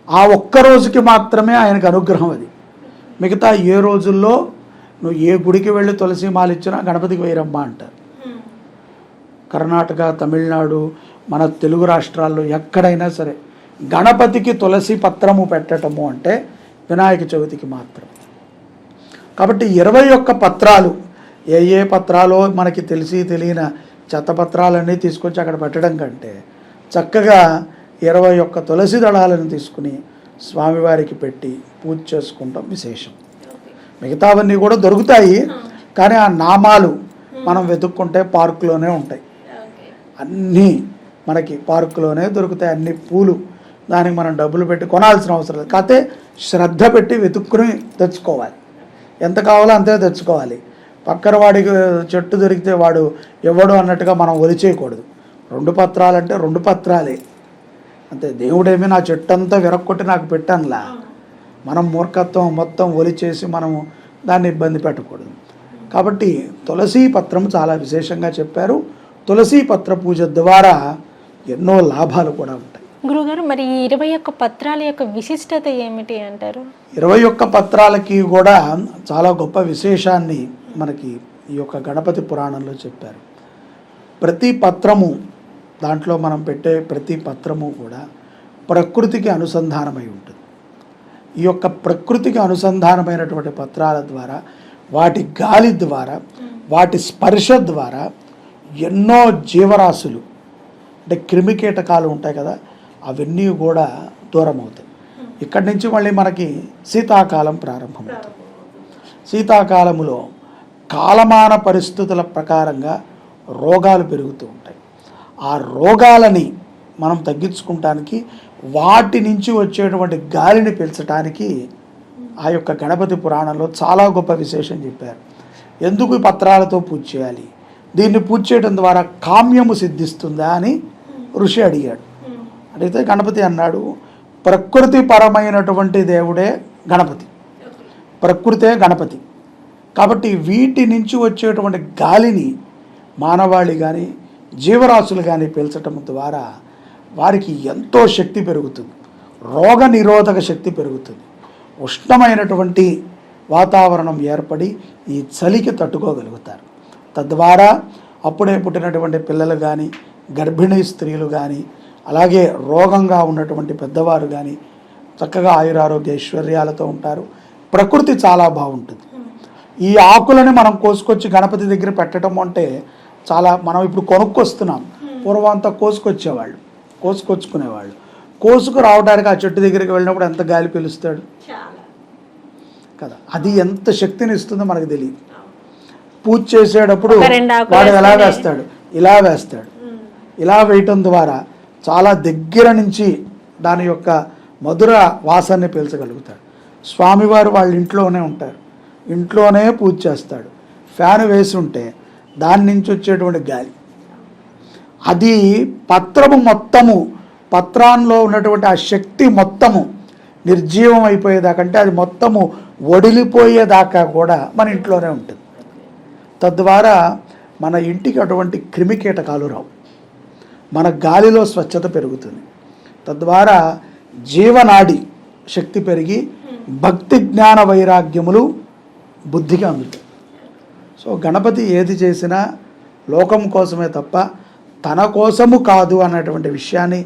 ఆ ఒక్క రోజుకి మాత్రమే ఆయనకు అనుగ్రహం. అది మిగతా ఏ రోజుల్లో నువ్వు ఏ గుడికి వెళ్ళి తులసి మాల ఇచ్చినా గణపతికి వేయరమ్మా అంటారు. కర్ణాటక, తమిళనాడు, మన తెలుగు రాష్ట్రాల్లో ఎక్కడైనా సరే గణపతికి తులసి పత్రము పెట్టటము అంటే వినాయక చవితికి మాత్రం. కాబట్టి 21 పత్రాలు ఏ పత్రాలో మనకి తెలియని చెత్త పత్రాలన్నీ తీసుకొచ్చి అక్కడ పెట్టడం కంటే చక్కగా 21 తులసి దళాలను తీసుకుని స్వామివారికి పెట్టి పూజ చేసుకుంటాం విశేషం. మిగతావన్నీ కూడా దొరుకుతాయి, కానీ ఆ నామాలు మనం వెతుక్కుంటే పార్కులోనే ఉంటాయి. అన్నీ మనకి పార్కులోనే దొరుకుతాయి. అన్ని పూలు దానికి మనం డబ్బులు పెట్టి కొనాల్సిన అవసరం లేదు. కాకపోతే శ్రద్ధ పెట్టి వెతుక్కుని తెచ్చుకోవాలి. ఎంత కావాలో అంతే తెచ్చుకోవాలి. పక్కన వాడికి చెట్టు దొరికితే వాడు ఎవడు అన్నట్టుగా మనం ఒలిచేయకూడదు. 2 పత్రాలంటే 2 పత్రాలే అంతే. దేవుడేమీ నా చెట్టు అంతా విరక్కొట్టి నాకు పెట్టానులా, మనం మూర్ఖత్వం మొత్తం ఒలిచేసి మనము దాన్ని ఇబ్బంది పెట్టకూడదు. కాబట్టి తులసి పత్రం చాలా విశేషంగా చెప్పారు. తులసి పత్ర పూజ ద్వారా ఎన్నో లాభాలు కూడా ఉంటాయి. గురుగారు, మరి ఈ 21 పత్రాల యొక్క విశిష్టత ఏమిటి అంటారు? 21 పత్రాలకి కూడా చాలా గొప్ప విశేషాన్ని మనకి ఈ యొక్క గణపతి పురాణంలో చెప్పారు. ప్రతి పత్రము, దాంట్లో మనం పెట్టే ప్రతి పత్రము కూడా ప్రకృతికి అనుసంధానమై ఉంటుంది. ఈ యొక్క ప్రకృతికి అనుసంధానమైనటువంటి పత్రాల ద్వారా, వాటి గాలి ద్వారా, వాటి స్పర్శ ద్వారా ఎన్నో జీవరాశులు అంటే క్రిమికీటకాలు ఉంటాయి కదా, అవన్నీ కూడా దూరం అవుతాయి. ఇక్కడి నుంచి మళ్ళీ మనకి శీతాకాలం ప్రారంభమవుతుంది. శీతాకాలములో కాలమాన పరిస్థితుల ప్రకారంగా రోగాలు పెరుగుతూ ఉంటాయి. ఆ రోగాలని మనం తగ్గించుకుంటానికి, వాటి నుంచి వచ్చేటువంటి గాలిని పీల్చడానికి ఆ యొక్క గణపతి పురాణంలో చాలా గొప్ప విశేషం చెప్పారు. ఎందుకు ఈ పత్రాలతో పూజ చేయాలి, దీన్ని పూజ చేయడం ద్వారా కామ్యము సిద్ధిస్తుందా అని ఋషి అడిగాడు. అడిగితే గణపతి అన్నాడు, ప్రకృతి పరమైనటువంటి దేవుడే గణపతి, ప్రకృతే గణపతి. కాబట్టి వీటి నుంచి వచ్చేటువంటి గాలిని మానవాళి కానీ జీవరాశులు కానీ పీల్చటం ద్వారా వారికి ఎంతో శక్తి పెరుగుతుంది, రోగ నిరోధక శక్తి పెరుగుతుంది, ఉష్ణమైనటువంటి వాతావరణం ఏర్పడి ఈ చలికి తట్టుకోగలుగుతారు. తద్వారా అప్పుడే పుట్టినటువంటి పిల్లలు కానీ, గర్భిణీ స్త్రీలు కానీ, అలాగే రోగంగా ఉన్నటువంటి పెద్దవారు కానీ చక్కగా ఆయురారోగ్య ఐశ్వర్యాలతో ఉంటారు. ప్రకృతి చాలా బాగుంటుంది. ఈ ఆకులని మనం కోసుకొచ్చి గణపతి దగ్గర పెట్టడం అంటే చాలా, మనం ఇప్పుడు కొనుక్కొస్తున్నాం, పూర్వం అంతా కోసుకొచ్చేవాళ్ళు, కోసుకొచ్చుకునేవాళ్ళు. కోసుకు రావడానికి ఆ చెట్టు దగ్గరికి వెళ్ళినప్పుడు ఎంత గాలి పీలుస్తాడు, కదా. అది ఎంత శక్తిని ఇస్తుందో మనకు తెలియదు. పూజ చేసేటప్పుడు ఒక రెండు ఆకులు వాడు ఎలా వేస్తేనే. వేస్తాడు, ఇలా వేస్తాడు. ఇలా వేయటం ద్వారా చాలా దగ్గర నుంచి దాని యొక్క మధుర వాసనని పీల్చగలుగుతాడు. స్వామివారు వాళ్ళ ఇంట్లోనే ఉంటారు, ఇంట్లోనే పూజ చేస్తాడు. ఫ్యాన్ వేసి ఉంటే దాని నుంచి వచ్చేటువంటి గాలి, అది పత్రము మొత్తము, పత్రాల్లో ఉన్నటువంటి ఆ శక్తి మొత్తము నిర్జీవం అయిపోయేదాకంటే అది మొత్తము వడిలిపోయేదాకా కూడా మన ఇంట్లోనే ఉంటుంది. తద్వారా మన ఇంటికి అటువంటి క్రిమికీటకాలు రావు, మన గాలిలో స్వచ్ఛత పెరుగుతుంది. తద్వారా జీవనాడి శక్తి పెరిగి భక్తి జ్ఞాన వైరాగ్యములు బుద్ధికి అందుతాయి. సో గణపతి ఏది చేసినా లోకం కోసమే తప్ప తన కోసము కాదు అన్నటువంటి విషయాన్ని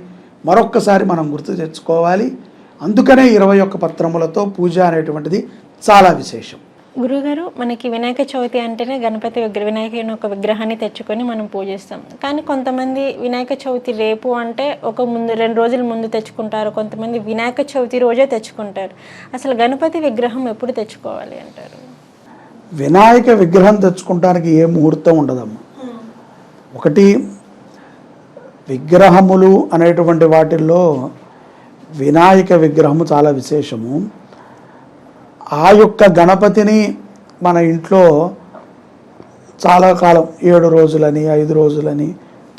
మరొక్కసారి మనం గుర్తు తెచ్చుకోవాలి. అందుకనే 21 పత్రములతో పూజ అనేటువంటిది చాలా విశేషం. గురుగారు, మనకి వినాయక చవితి అంటేనే గణపతి వినాయకుని ఒక విగ్రహాన్ని తెచ్చుకొని మనం పూజిస్తాం. కానీ కొంతమంది వినాయక చవితి రేపు అంటే ఒక ముందు 2 రోజుల ముందు తెచ్చుకుంటారు, కొంతమంది వినాయక చవితి రోజే తెచ్చుకుంటారు. అసలు గణపతి విగ్రహం ఎప్పుడు తెచ్చుకోవాలి అంటారు? వినాయక విగ్రహం తెచ్చుకోవడానికి ఏ ముహూర్తం ఉండదమ్మా. ఒకటి, విగ్రహములు అనేటువంటి వాటిల్లో వినాయక విగ్రహము చాలా విశేషము. ఆ యొక్క గణపతిని మన ఇంట్లో చాలా కాలం 7 రోజులని, 5 రోజులని,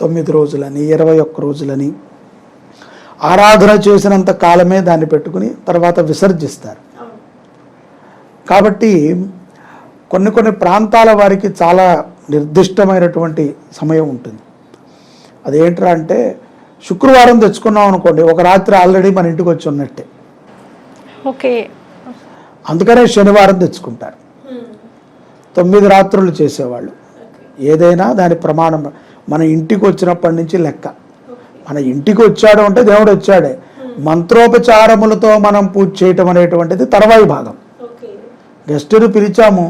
9 రోజులని, 21 రోజులని ఆరాధన చేసినంత కాలమే దాన్ని పెట్టుకుని తర్వాత విసర్జిస్తారు. కాబట్టి కొన్ని ప్రాంతాల వారికి చాలా నిర్దిష్టమైనటువంటి సమయం ఉంటుంది. అదేంట్రా అంటే, శుక్రవారం తెచ్చుకున్నాం అనుకోండి, ఒక రాత్రి ఆల్రెడీ మన ఇంటికి వచ్చి ఉన్నట్టే. ఓకే. అందుకనే శనివారం తెచ్చుకుంటారు. 9 రాత్రులు చేసేవాళ్ళు. ఏదైనా దాని ప్రమాణం మన ఇంటికి వచ్చినప్పటి నుంచి లెక్క. మన ఇంటికి వచ్చాడు అంటే దేవుడు వచ్చాడే. మంత్రోపచారములతో మనం పూజ చేయటం అనేటువంటిది తర్వాయి భాగం. గెస్టును పిలిచాము,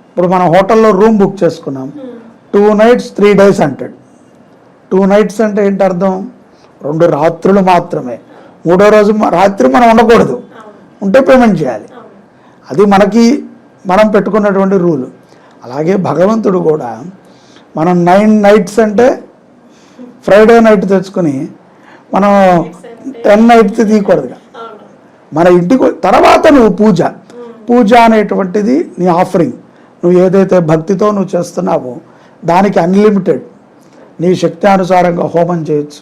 ఇప్పుడు మనం హోటల్లో రూమ్ బుక్ చేసుకున్నాం, 2 nights 3 days అంటాడు. 2 nights అంటే ఏంటి అర్థం? 2 రాత్రులు మాత్రమే. 3వ రోజు రాత్రి మనం ఉండకూడదు, ఉంటే పేమెంట్ చేయాలి. అది మనం పెట్టుకున్నటువంటి రూలు. అలాగే భగవంతుడు కూడా మనం 9 nights అంటే ఫ్రైడే నైట్ తెచ్చుకొని మనం 10 nights తీయకూడదుగా. మన ఇంటికి తర్వాత నువ్వు పూజ అనేటువంటిది నీ ఆఫరింగ్. నువ్వు ఏదైతే భక్తితో నువ్వు చేస్తున్నావో దానికి అన్లిమిటెడ్ నీ శక్తి అనుసారంగా హోమం చేయొచ్చు,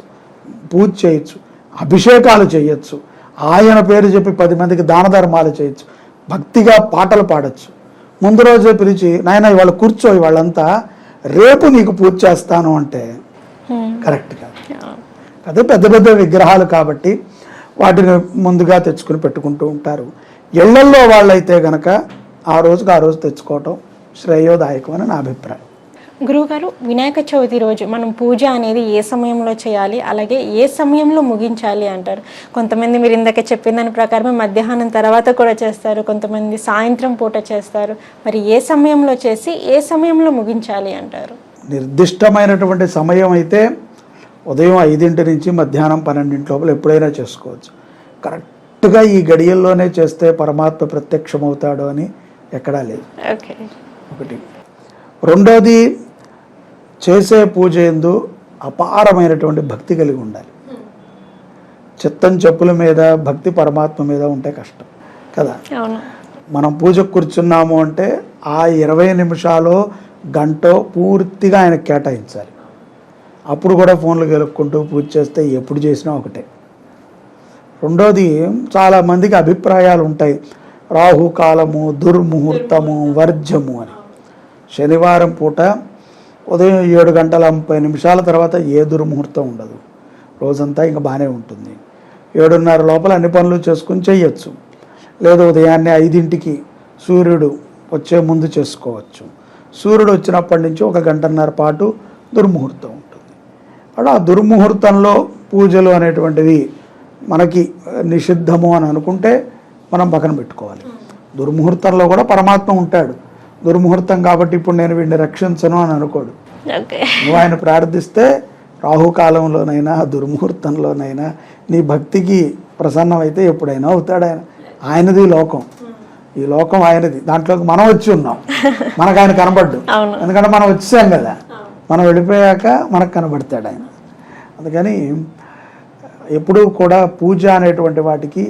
పూజ చేయొచ్చు, అభిషేకాలు చేయొచ్చు, ఆయన పేరు చెప్పి 10 మందికి దాన ధర్మాలు చేయొచ్చు, భక్తిగా పాటలు పాడచ్చు. ముందు రోజే పిలిచి, నాయన ఇవాళ కూర్చో, వాళ్ళంతా రేపు నీకు పూజ చేస్తాను అంటే కరెక్ట్ కాదు. అదే పెద్ద పెద్ద విగ్రహాలు కాబట్టి వాటిని ముందుగా తెచ్చుకుని పెట్టుకుంటూ ఉంటారు. ఇళ్లల్లో వాళ్ళైతే గనక ఆ రోజు తెచ్చుకోవటం శ్రేయోదాయకం అని నా అభిప్రాయం. గురువుగారు, వినాయక చవితి రోజు మనం పూజ అనేది ఏ సమయంలో చేయాలి, అలాగే ఏ సమయంలో ముగించాలి అంటారు? కొంతమంది మీరు ఇందాక చెప్పిన దాని ప్రకారమే మధ్యాహ్నం తర్వాత కూడా చేస్తారు, కొంతమంది సాయంత్రం పూట చేస్తారు. మరి ఏ సమయంలో చేసి ఏ సమయంలో ముగించాలి అంటారు? నిర్దిష్టమైనటువంటి సమయం అయితే ఉదయం 5 నుంచి మధ్యాహ్నం 12 లోపల ఎప్పుడైనా చేసుకోవచ్చు. కరెక్ట్గా ఈ గడియల్లోనే చేస్తే పరమాత్మ ప్రత్యక్షమవుతాడు అని ఎక్కడా లేదు. ఒకటి. రెండోది, చేసే పూజ యందు అపారమైనటువంటి భక్తి కలిగి ఉండాలి. చిత్తం చెప్పుల మీద భక్తి పరమాత్మ మీద ఉంటే కష్టం కదా. మనం పూజకు కూర్చున్నాము అంటే ఆ 20 నిమిషాలు గంట పూర్తిగా ఆయనకు కేటాయించాలి. అప్పుడు కూడా ఫోన్లు గెలుక్కుంటూ పూజ చేస్తే ఎప్పుడు చేసినా ఒకటే. రెండోది, చాలామందికి అభిప్రాయాలు ఉంటాయి, రాహుకాలము, దుర్ముహూర్తము, వర్జము అని. శనివారం పూట ఉదయం 7:30 తర్వాత ఏ దుర్ముహూర్తం ఉండదు, రోజంతా ఇంకా బాగానే ఉంటుంది. 7:30 లోపల అన్ని పనులు చేసుకుని చేయొచ్చు. లేదా ఉదయాన్నే 5ంటికి సూర్యుడు వచ్చే ముందు చేసుకోవచ్చు. సూర్యుడు వచ్చినప్పటి నుంచి 1 గంటన్నర పాటు దుర్ముహూర్తం ఉంటుంది. అలా దుర్ముహూర్తంలో పూజలు అనేటువంటివి మనకి నిషిద్ధము అని అనుకుంటే మనం పక్కన పెట్టుకోవాలి. దుర్ముహూర్తంలో కూడా పరమాత్మ ఉంటాడు. దుర్ముహూర్తం కాబట్టి ఇప్పుడు నేను వీడిని రక్షించను అని అనుకోడు. నువ్వు ఆయన ప్రార్థిస్తే రాహుకాలంలోనైనా దుర్ముహూర్తంలోనైనా నీ భక్తికి ప్రసన్నమైతే ఎప్పుడైనా అవుతాడు ఆయన. ఆయనది లోకం. ఈ లోకం ఆయనది, దాంట్లోకి మనం వచ్చి ఉన్నాం, మనకు ఆయన కనబడ్డు. ఎందుకంటే మనం వచ్చాం కదా, మనం వెళ్ళిపోయాక మనకు కనబడతాడు ఆయన. అందుకని ఎప్పుడూ కూడా పూజ అనేటువంటి వాటికి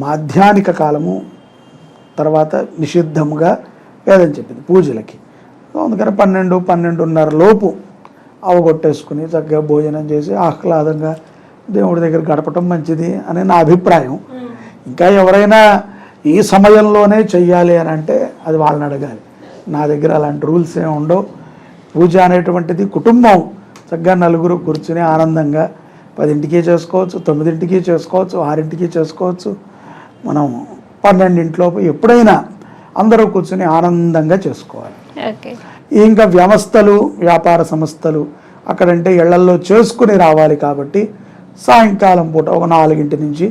మాధ్యానిక కాలము తర్వాత నిషిద్ధముగా వేదం చెప్పింది పూజలకి. అందుకని 12-12:30 లోపు అవగొట్టేసుకుని చక్కగా భోజనం చేసి ఆహ్లాదంగా దేవుడి దగ్గర గడపటం మంచిది అని నా అభిప్రాయం. ఇంకా ఎవరైనా ఈ సమయంలోనే చెయ్యాలి అని అంటే అది వాళ్ళని అడగాలి. నా దగ్గర అలాంటి రూల్స్ ఏమి ఉండవు. పూజ అనేటువంటిది కుటుంబం చక్కగా నలుగురు కూర్చుని ఆనందంగా 10ంటికి చేసుకోవచ్చు, 9ంటికి చేసుకోవచ్చు, 6ంటికి చేసుకోవచ్చు. మనం 12ంటిలోపు ఎప్పుడైనా అందరూ కూర్చుని ఆనందంగా చేసుకోవాలి. ఇంకా వ్యవస్థలు వ్యవహార సంస్థలు అక్కడంటే ఇళ్లల్లో చేసుకుని రావాలి కాబట్టి సాయంకాలం పూట ఒక 4 నుంచి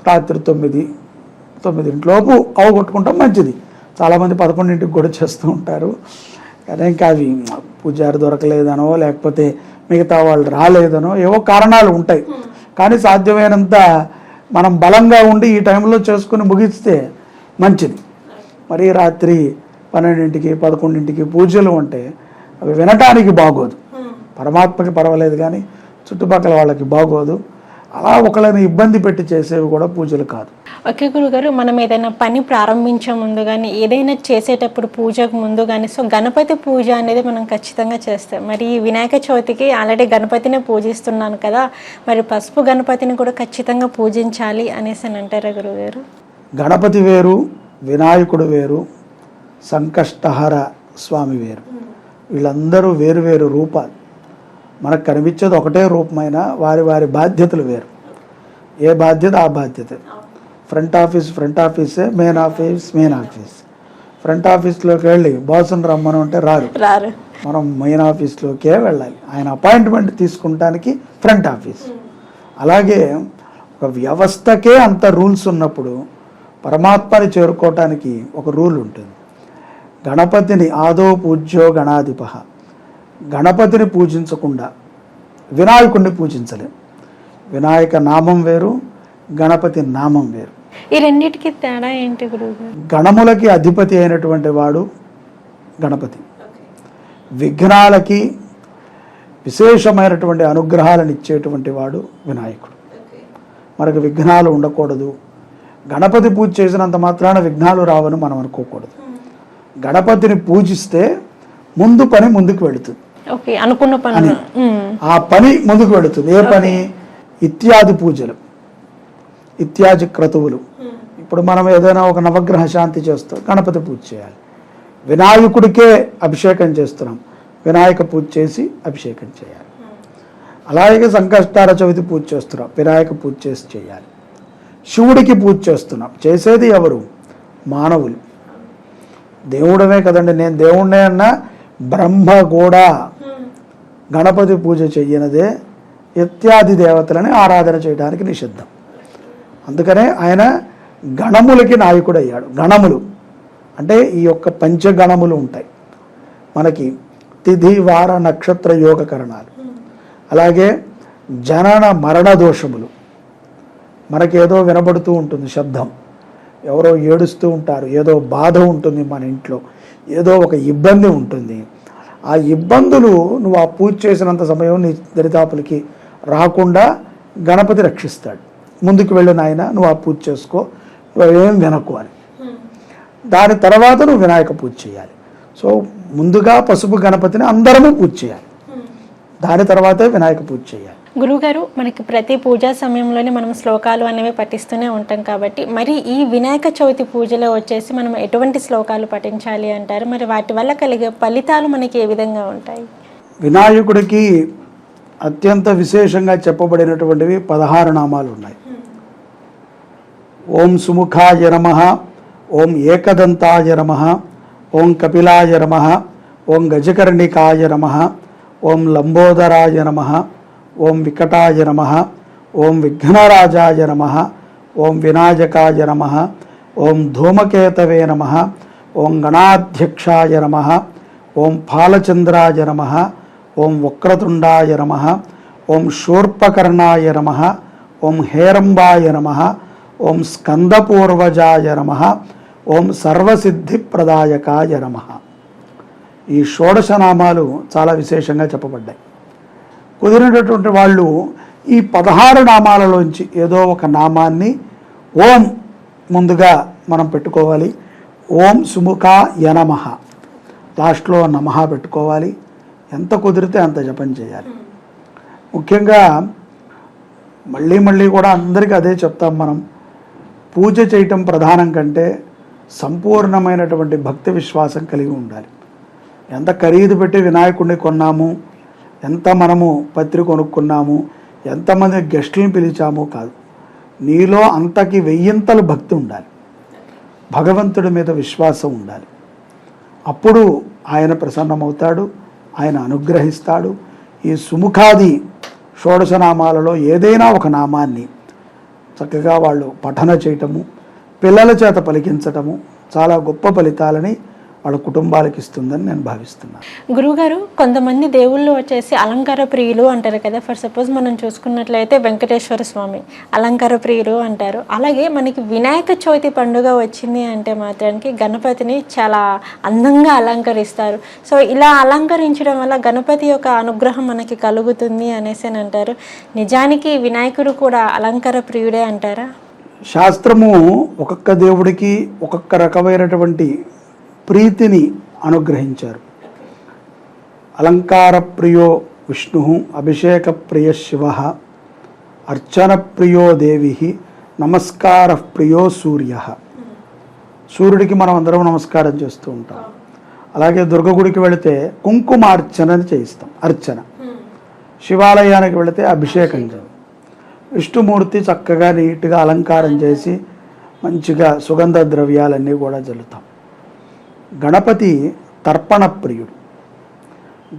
రాత్రి 9 అవగొట్టుకుంటాం మంచిది. చాలామంది 11ంటికి కూడా చేస్తూ ఉంటారు. కానీ ఇంకా అవి పూజారి దొరకలేదనో లేకపోతే మిగతా వాళ్ళు రాలేదనో ఏవో కారణాలు ఉంటాయి. కానీ సాధ్యమైనంత మనం బలంగా ఉండి ఈ టైంలో చేసుకుని ముగిస్తే మంచిది. మరి రాత్రి 12ంటికి 11ంటికి పూజలు అంటే అవి వినటానికి బాగోదు. పరమాత్మకి పర్వాలేదు కానీ చుట్టుపక్కల వాళ్ళకి బాగోదు. అలా ఒకళ్ళని ఇబ్బంది పెట్టి చేసేవి కూడా పూజలు కాదు. ఓకే గురుగారు, మనం ఏదైనా పని ప్రారంభించే ముందు కానీ ఏదైనా చేసేటప్పుడు పూజకు ముందు కానీ గణపతి పూజ అనేది మనం ఖచ్చితంగా చేస్తాం. మరి ఈ వినాయక చవితికి ఆల్రెడీ గణపతిని పూజిస్తున్నాను కదా, మరి పసుపు గణపతిని కూడా ఖచ్చితంగా పూజించాలి అనేసి అని అంటారా గురుగారు? గణపతి వేరు, వినాయకుడు వేరు, సంకష్టహర స్వామి వేరు. వీళ్ళందరూ వేరు వేరు రూపాలు. మనకు కనిపించేది ఒకటే రూపమైన వారి వారి బాధ్యతలు వేరు. ఏ బాధ్యత ఆ బాధ్యత. ఫ్రంట్ ఆఫీసే, మెయిన్ ఆఫీస్. ఫ్రంట్ ఆఫీస్లోకి వెళ్ళి బాసుని రమ్మను అంటే రారు. మనం మెయిన్ ఆఫీస్లోకే వెళ్ళాలి. ఆయన అపాయింట్మెంట్ తీసుకుంటానికి ఫ్రంట్ ఆఫీస్. అలాగే ఒక వ్యవస్థకే అంత రూల్స్ ఉన్నప్పుడు పరమాత్మని చేరుకోవటానికి ఒక రూల్ ఉంటుంది. గణపతిని ఆదో పూజ్యో గణాధిప, గణపతిని పూజించకుండా వినాయకుడిని పూజించలేం. వినాయక నామం వేరు, గణపతి నామం వేరు. ఈ రెండింటికి తేడా ఏంటి గురువు? గణములకి అధిపతి అయినటువంటి వాడు గణపతి, విఘ్నాలకి విశేషమైనటువంటి అనుగ్రహాలను ఇచ్చేటువంటి వాడు వినాయకుడు. మనకు విఘ్నాలు ఉండకూడదు. గణపతి పూజ చేసినంత మాత్రాన విఘ్నాలు రావని మనం అనుకోకూడదు. గణపతిని పూజిస్తే ముందు పని ముందుకు వెళుతుంది. అనుకున్న పని, ఆ పని ముందుకు వెళుతుంది. ఏ పని? ఇత్యాది పూజలు, ఇత్యాది క్రతువులు. ఇప్పుడు మనం ఏదైనా ఒక నవగ్రహ శాంతి చేస్తాం, గణపతి పూజ చేయాలి. వినాయకుడికే అభిషేకం చేస్తున్నాం, వినాయక పూజ చేసి అభిషేకం చేయాలి. అలాగే సంకష్టార చవితి పూజ చేస్తున్నాం, వినాయక పూజ చేసి చేయాలి. శివుడికి పూజ చేస్తున్నాం, చేసేది ఎవరు? మానవులు. దేవుడమే కదండి. నేను దేవుణ్ణే అన్నా బ్రహ్మ కూడా గణపతి పూజ చెయ్యనదే ఇత్యాది దేవతలని ఆరాధన చేయడానికి నిషిద్ధం. అందుకనే ఆయన గణములకి నాయకుడు అయ్యాడు. గణములు అంటే ఈ యొక్క పంచగణములు ఉంటాయి మనకి. తిథి వార నక్షత్ర యోగకరణాలు, అలాగే జనన మరణ దోషములు. మనకేదో వినబడుతూ ఉంటుంది శబ్దం, ఎవరో ఏడుస్తూ ఉంటారు, ఏదో బాధ ఉంటుంది మన ఇంట్లో, ఏదో ఒక ఇబ్బంది ఉంటుంది. ఆ ఇబ్బందులు నువ్వు ఆ పూజ చేసినంత సమయం నీ దరిదాపులకి రాకుండా గణపతి రక్షిస్తాడు. ముందుకు వెళ్ళు నాయన, నువ్వు ఆ పూజ చేసుకో, నువ్వేం వినకు అని. దాని తర్వాత నువ్వు వినాయక పూజ చేయాలి. సో ముందుగా పసుపు గణపతిని అందరము పూజ చేయాలి, దాని తర్వాతే వినాయక పూజ చేయాలి. గురువుగారు, మనకి ప్రతి పూజా సమయంలోనే మనం శ్లోకాలు అనేవి పఠిస్తూనే ఉంటాం కాబట్టి మరి ఈ వినాయక చవితి పూజలో వచ్చేసి మనం ఎటువంటి శ్లోకాలు పఠించాలి అంటారు? మరి వాటి వల్ల కలిగే ఫలితాలు మనకి ఏ విధంగా ఉంటాయి? వినాయకుడికి అత్యంత విశేషంగా చెప్పబడినటువంటివి 16 నామాలు ఉన్నాయి. ఓం సుముఖాయ నమః, ఓం ఏకదంతాయ నమః, ఓం కపిలాయ నమః, ఓం గజకర్ణికాయ నమః, ఓం లంబోదరాయ నమః, ఓం వికటాయ నమః, ఓం విఘ్నరాజాయ నమః, ఓం వినాయకాయ నమః, ఓం ధూమకేతవే నమః, ఓం గణాధ్యక్షాయ నమః, ఓం ఫాలచంద్రాయ నమః, ఓం వక్రతుండాయ నమః, ఓం శూర్పకర్ణాయ నమః, ఓం హేరంబాయ నమః, ఓం స్కందపూర్వజాయ నమః, ఓం సర్వసిద్ధిప్రదాయకాయ నమః. ఈ షోడశ నామాలు చాలా విశేషంగా చెప్పబడ్డాయి. కుదిరినటువంటి వాళ్ళు ఈ 16 నామాలలోంచి ఏదో ఒక నామాన్ని ఓం ముందుగా మనం పెట్టుకోవాలి. ఓం సుముఖాయ నమః, లాస్ట్లో నమః పెట్టుకోవాలి. ఎంత కుదిరితే అంత జపం చేయాలి. ముఖ్యంగా మళ్ళీ కూడా అందరికీ అదే చెప్తాం మనం, పూజ చేయటం ప్రధానం కంటే సంపూర్ణమైనటువంటి భక్తి విశ్వాసం కలిగి ఉండాలి. ఎంత ఖరీదు పెట్టి వినాయకుడిని కొన్నాము, ఎంత మనము పత్రి కొనుక్కున్నాము, ఎంతమంది గెస్టులను పిలిచాము కాదు. నీలో అంతకి 1000 భక్తి ఉండాలి, భగవంతుడి మీద విశ్వాసం ఉండాలి. అప్పుడు ఆయన ప్రసన్నమవుతాడు, ఆయన అనుగ్రహిస్తాడు. ఈ సుముఖాది షోడశనామాలలో ఏదైనా ఒక నామాన్ని చక్కగా వాళ్ళు పఠన చేయటము, పిల్లల చేత పలికించటము చాలా గొప్ప ఫలితాలని వాళ్ళ కుటుంబాలకు ఇస్తుందని నేను భావిస్తున్నాను. గురువుగారు, కొంతమంది దేవుళ్ళు వచ్చేసి అలంకార ప్రియులు అంటారు కదా. ఫర్ సపోజ్ మనం చూసుకున్నట్లయితే వెంకటేశ్వర స్వామి అలంకార ప్రియులు అంటారు. అలాగే మనకి వినాయక చవితి పండుగ వచ్చింది అంటే మాత్రానికి గణపతిని చాలా అందంగా అలంకరిస్తారు. సో ఇలా అలంకరించడం వల్ల గణపతి యొక్క అనుగ్రహం మనకి కలుగుతుంది అనేసి అని అంటారు. నిజానికి వినాయకుడు కూడా అలంకార ప్రియుడే అంటారా? శాస్త్రము ఒక్కొక్క దేవుడికి ఒక్కొక్క రకమైనటువంటి ప్రీతిని అనుగ్రహించారు. అలంకార ప్రియో విష్ణు, అభిషేక ప్రియ శివ, అర్చన ప్రియో దేవి, నమస్కార ప్రియో సూర్య. సూర్యుడికి మనం అందరం నమస్కారం చేస్తూ ఉంటాం. అలాగే దుర్గ గుడికి వెళితే కుంకుమార్చన చేయిస్తాం, అర్చన. శివాలయానికి వెళితే అభిషేకం చేస్తాం. విష్ణుమూర్తి చక్కగా నీట్గా అలంకారం చేసి మంచిగా సుగంధ ద్రవ్యాలన్నీ కూడా జల్లుతాం. గణపతి తర్పణ ప్రియుడు,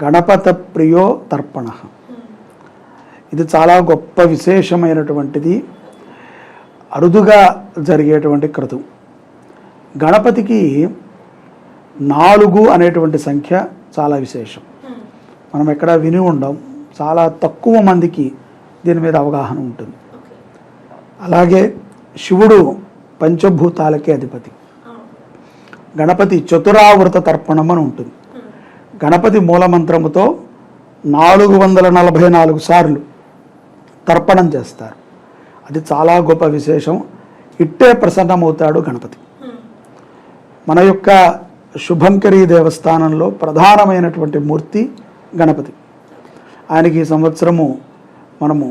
గణపత ప్రియో తర్పణ. ఇది చాలా గొప్ప విశేషమైనటువంటిది, అరుదుగా జరిగేటువంటి క్రతువు. గణపతికి 4 అనేటువంటి సంఖ్య చాలా విశేషం. మనం ఎక్కడ విని ఉండం, చాలా తక్కువ మందికి దీని మీద అవగాహన ఉంటుంది. అలాగే శివుడు పంచభూతాలకే అధిపతి. గణపతి చతురావృత తర్పణం అని ఉంటుంది. గణపతి మూలమంత్రముతో 444 సార్లు తర్పణం చేస్తారు. అది చాలా గొప్ప విశేషం. ఇట్టే ప్రసన్నమవుతాడు గణపతి. మన యొక్క శుభంకరీ దేవస్థానంలో ప్రధానమైనటువంటి మూర్తి గణపతి. ఆయనకి ఈ సంవత్సరము మనము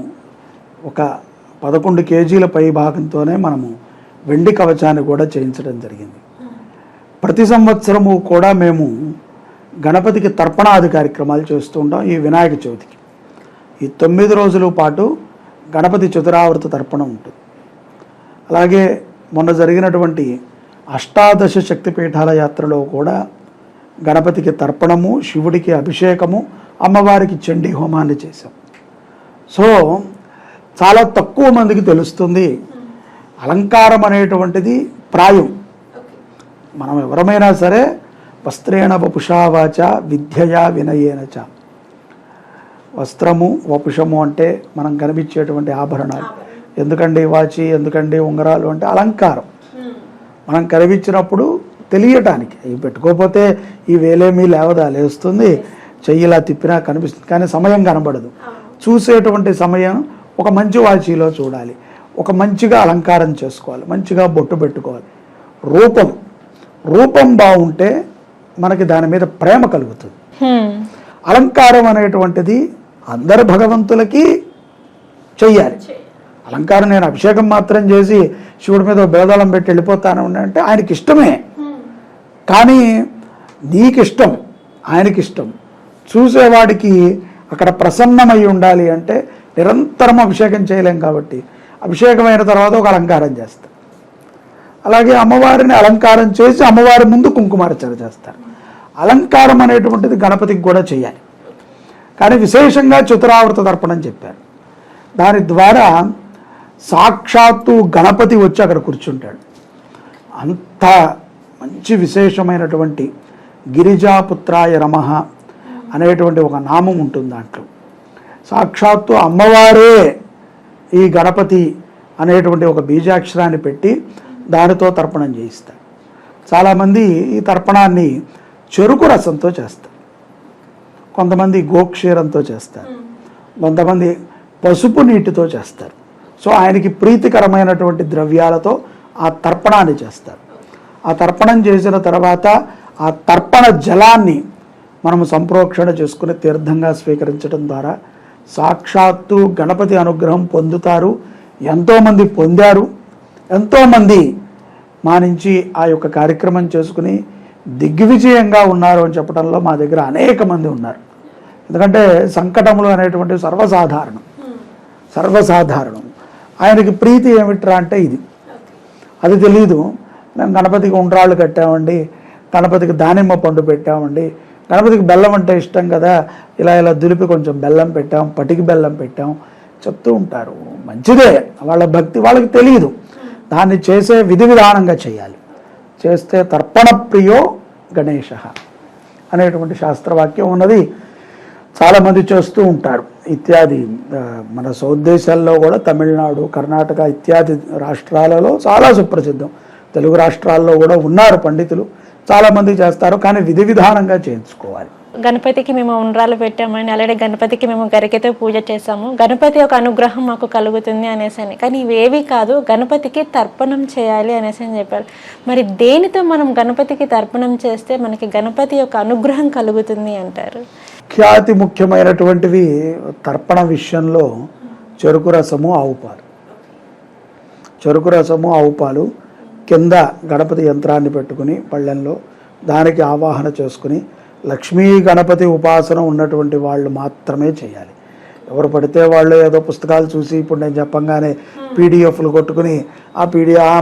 ఒక 11 కేజీల పై భాగంతోనే మనము వెండి కవచాన్ని కూడా చేయించడం జరిగింది. ప్రతి సంవత్సరము కూడా మేము గణపతికి తర్పణాది కార్యక్రమాలు చేస్తూ ఉంటాం. ఈ వినాయక చవితికి ఈ 9 రోజుల పాటు గణపతి చతురావృత తర్పణం ఉంటుంది. అలాగే మొన్న జరిగినటువంటి అష్టాదశ శక్తిపీఠాల యాత్రలో కూడా గణపతికి తర్పణము, శివుడికి అభిషేకము, అమ్మవారికి చండీ హోమాన్ని చేశాం. సో చాలా తక్కువ మందికి తెలుస్తుంది అలంకారం అనేటువంటిది ప్రాయం. మనం ఎవరమైనా సరే వస్త్రేణ వపుషావాచ విద్యయా వినయేన చ. వస్త్రము వపుషము అంటే మనం కనిపించేటువంటి ఆభరణాలు. ఎందుకండి వాచి, ఎందుకండి ఉంగరాలు అంటే అలంకారం. మనం కనిపించినప్పుడు తెలియటానికి. ఇవి పెట్టుకోకపోతే ఈ వేలేమీ లేవదా, లేస్తుంది, చెయ్యిలా తిప్పినా కనిపిస్తుంది, కానీ సమయం కనబడదు. చూసేటువంటి సమయం ఒక మంచి వాచీలో చూడాలి, ఒక మంచిగా అలంకారం చేసుకోవాలి, మంచిగా బొట్టు పెట్టుకోవాలి. రూపం బాగుంటే మనకి దాని మీద ప్రేమ కలుగుతుంది. అలంకారం అనేటువంటిది అందరు భగవంతులకి చెయ్యాలి. అలంకారం నేను అభిషేకం మాత్రం చేసి శివుడి మీద బేదాళం పెట్టి వెళ్ళిపోతాను అంటే ఆయనకి ఇష్టమే, కానీ నీకిష్టం, ఆయనకిష్టం. చూసేవాడికి అక్కడ ప్రసన్నమై ఉండాలి అంటే నిరంతరం అభిషేకం చేయలేం కాబట్టి అభిషేకమైన తర్వాత ఒక అలంకారం చేస్తారు. అలాగే అమ్మవారిని అలంకారం చేసి అమ్మవారి ముందు కుంకుమార్చన చేస్తారు. అలంకారం అనేటువంటిది గణపతికి కూడా చేయాలి, కానీ విశేషంగా చతురావృత తర్పణం చెప్పారు. దాని ద్వారా సాక్షాత్తు గణపతి వచ్చి అక్కడ కూర్చుంటాడు. అంత మంచి విశేషమైనటువంటి గిరిజాపుత్రాయ నమః అనేటువంటి ఒక నామం ఉంటుంది. దాంట్లో సాక్షాత్తు అమ్మవారే ఈ గణపతి అనేటువంటి ఒక బీజాక్షరాన్ని పెట్టి దానితో తర్పణం చేయిస్తాడు. చాలామంది ఈ తర్పణాన్ని చెరుకు రసంతో చేస్తారు, కొంతమంది గోక్షీరంతో చేస్తారు, కొంతమంది పసుపు నీటితో చేస్తారు. సో ఆయనకి ప్రీతికరమైనటువంటి ద్రవ్యాలతో ఆ తర్పణాన్ని చేస్తారు. ఆ తర్పణం చేసిన తర్వాత ఆ తర్పణ జలాన్ని మనము సంప్రోక్షణ చేసుకుని తీర్థంగా స్వీకరించడం ద్వారా సాక్షాత్తు గణపతి అనుగ్రహం పొందుతారు. ఎంతోమంది పొందారు, ఎంతోమంది మా నుంచి ఆ యొక్క కార్యక్రమం చేసుకుని దిగ్విజయంగా ఉన్నారు అని చెప్పడంలో మా దగ్గర అనేక మంది ఉన్నారు. ఎందుకంటే సంకటములు అనేటువంటివి సర్వసాధారణం. ఆయనకి ప్రీతి ఏమిట్రా అంటే ఇది, అది తెలీదు. మేము గణపతికి ఉండ్రాళ్ళు కట్టామండి, గణపతికి దానిమ్మ పండు పెట్టామండి, గణపతికి బెల్లం అంటే ఇష్టం కదా, ఇలా దులిపి కొంచెం బెల్లం పెట్టాం, పటికి బెల్లం పెట్టాం చెప్తూ ఉంటారు. మంచిదే, వాళ్ళ భక్తి వాళ్ళకి తెలియదు. దాన్ని చేసే విధి విధానంగా చేయాలి. చేస్తే తర్పణ ప్రియో గణేశ అనేటువంటి శాస్త్రవాక్యం ఉన్నది. చాలామంది చేస్తూ ఉంటారు. ఇత్యాది మన సౌత్ దేశాల్లో కూడా తమిళనాడు, కర్ణాటక ఇత్యాది రాష్ట్రాలలో చాలా సుప్రసిద్ధం. తెలుగు రాష్ట్రాల్లో కూడా ఉన్నారు పండితులు, చాలామంది చేస్తారు. కానీ విధి విధానంగా చేయించుకోవాలి. గణపతికి మేము ఉండ్రాలు పెట్టామని, అలాగే గణపతికి మేము గరికెతో పూజ చేసాము, గణపతి యొక్క అనుగ్రహం మాకు కలుగుతుంది అనేసి అని. కానీ ఇవేవి కాదు, గణపతికి తర్పణం చేయాలి అనేసి అని చెప్పారు. మరి దేనితో మనం గణపతికి తర్పణం చేస్తే మనకి గణపతి యొక్క అనుగ్రహం కలుగుతుంది అంటారు? ఖ్యాతి ముఖ్యమైనటువంటివి తర్పణ విషయంలో చెరుకు రసము, ఆవుపాలు. చెరుకు రసము, ఆవుపాలు కింద గణపతి యంత్రాన్ని పెట్టుకుని పళ్ళెంలో దానికి ఆవాహన చేసుకుని లక్ష్మీ గణపతి ఉపాసన ఉన్నటువంటి వాళ్ళు మాత్రమే చేయాలి. ఎవరు పడితే వాళ్ళు ఏదో పుస్తకాలు చూసి ఇప్పుడు నేను చెప్పంగానే పీడిఎఫ్లు కొట్టుకుని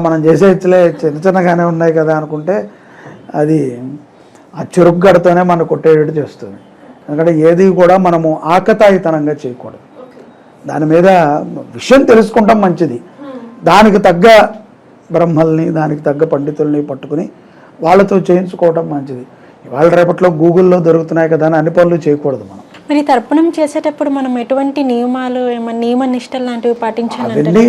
మనం చేసేయచ్చులే చిన్నగానే ఉన్నాయి కదా అనుకుంటే అది ఆ చెరుకు గడతోనే మనం కొట్టేటట్టు చేస్తుంది. ఎందుకంటే ఏది కూడా మనము ఆకతాయితనంగా చేయకూడదు. దాని మీద విషయం తెలుసుకుంటాం మంచిది. దానికి తగ్గ బ్రహ్మల్ని, దానికి తగ్గ పండితుల్ని పట్టుకుని వాళ్ళతో చేయించుకోవడం మంచిది. ఇవాళ రేపట్లో గూగుల్లో దొరుకుతున్నాయి కదా అని అన్ని పనులు చేయకూడదు మనం. మరి తర్పణం చేసేటప్పుడు మనం ఎటువంటి నియమాలు, నియమ నిష్టలు లాంటివి పాటించాలి?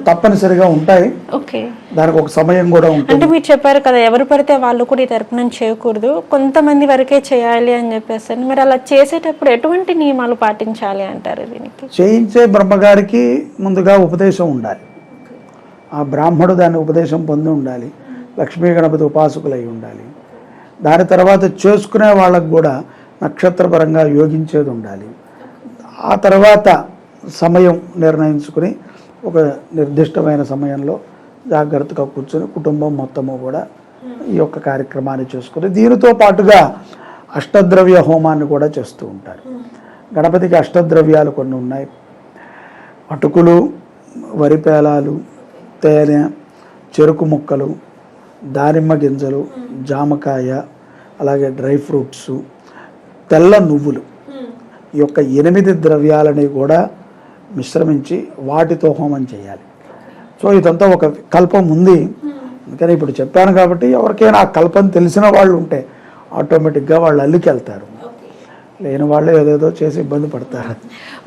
తప్పనిసరిగా ఉంటాయి. ఓకే, దానికి ఒక సమయం కూడా ఉంటుంది. అంటే మీరు చెప్పారు కదా, ఎవరు పడితే వాళ్ళు కూడా ఈ తర్పణం చేయకూడదు, కొంతమంది వరకే చేయాలి అని చెప్పేసి. మరి అలా చేసేటప్పుడు ఎటువంటి నియమాలు పాటించాలి అంటారు? దీనికి చేయించే బ్రహ్మగారికి ముందుగా ఉపదేశం ఉండాలి. ఆ బ్రాహ్మడు దాన్ని ఉపదేశం పొంది ఉండాలి. లక్ష్మీ గణపతి ఉపాసకులై ఉండాలి. దాని తర్వాత చేసుకునే వాళ్ళకు కూడా నక్షత్రపరంగా యోగించేది ఉండాలి. ఆ తర్వాత సమయం నిర్ణయించుకుని ఒక నిర్దిష్టమైన సమయంలో జాగ్రత్తగా కూర్చొని కుటుంబం మొత్తము కూడా ఈ యొక్క కార్యక్రమాన్ని చేసుకుని దీనితో పాటుగా అష్టద్రవ్య హోమాన్ని కూడా చేస్తూ ఉంటారు. గణపతికి అష్టద్రవ్యాలు కొన్ని ఉన్నాయి. అటుకులు, వరిపేలాలు, తేనె, చెరుకు ముక్కలు, దానిమ్మ గింజలు, జామకాయ, అలాగే డ్రై ఫ్రూట్స్, తెల్ల నువ్వులు, ఈ యొక్క 8 ద్రవ్యాలని కూడా మిశ్రమించి వాటితో హోమం చేయాలి. సో ఇదంతా ఒక కల్పం ఉంది. అందుకని ఇప్పుడు చెప్పాను కాబట్టి ఎవరికైనా ఆ కల్పం తెలిసిన వాళ్ళు ఉంటే ఆటోమేటిక్గా వాళ్ళు అల్లికెళ్తారు. లేని వాళ్ళు ఏదేదో చేసి ఇబ్బంది పడతారు.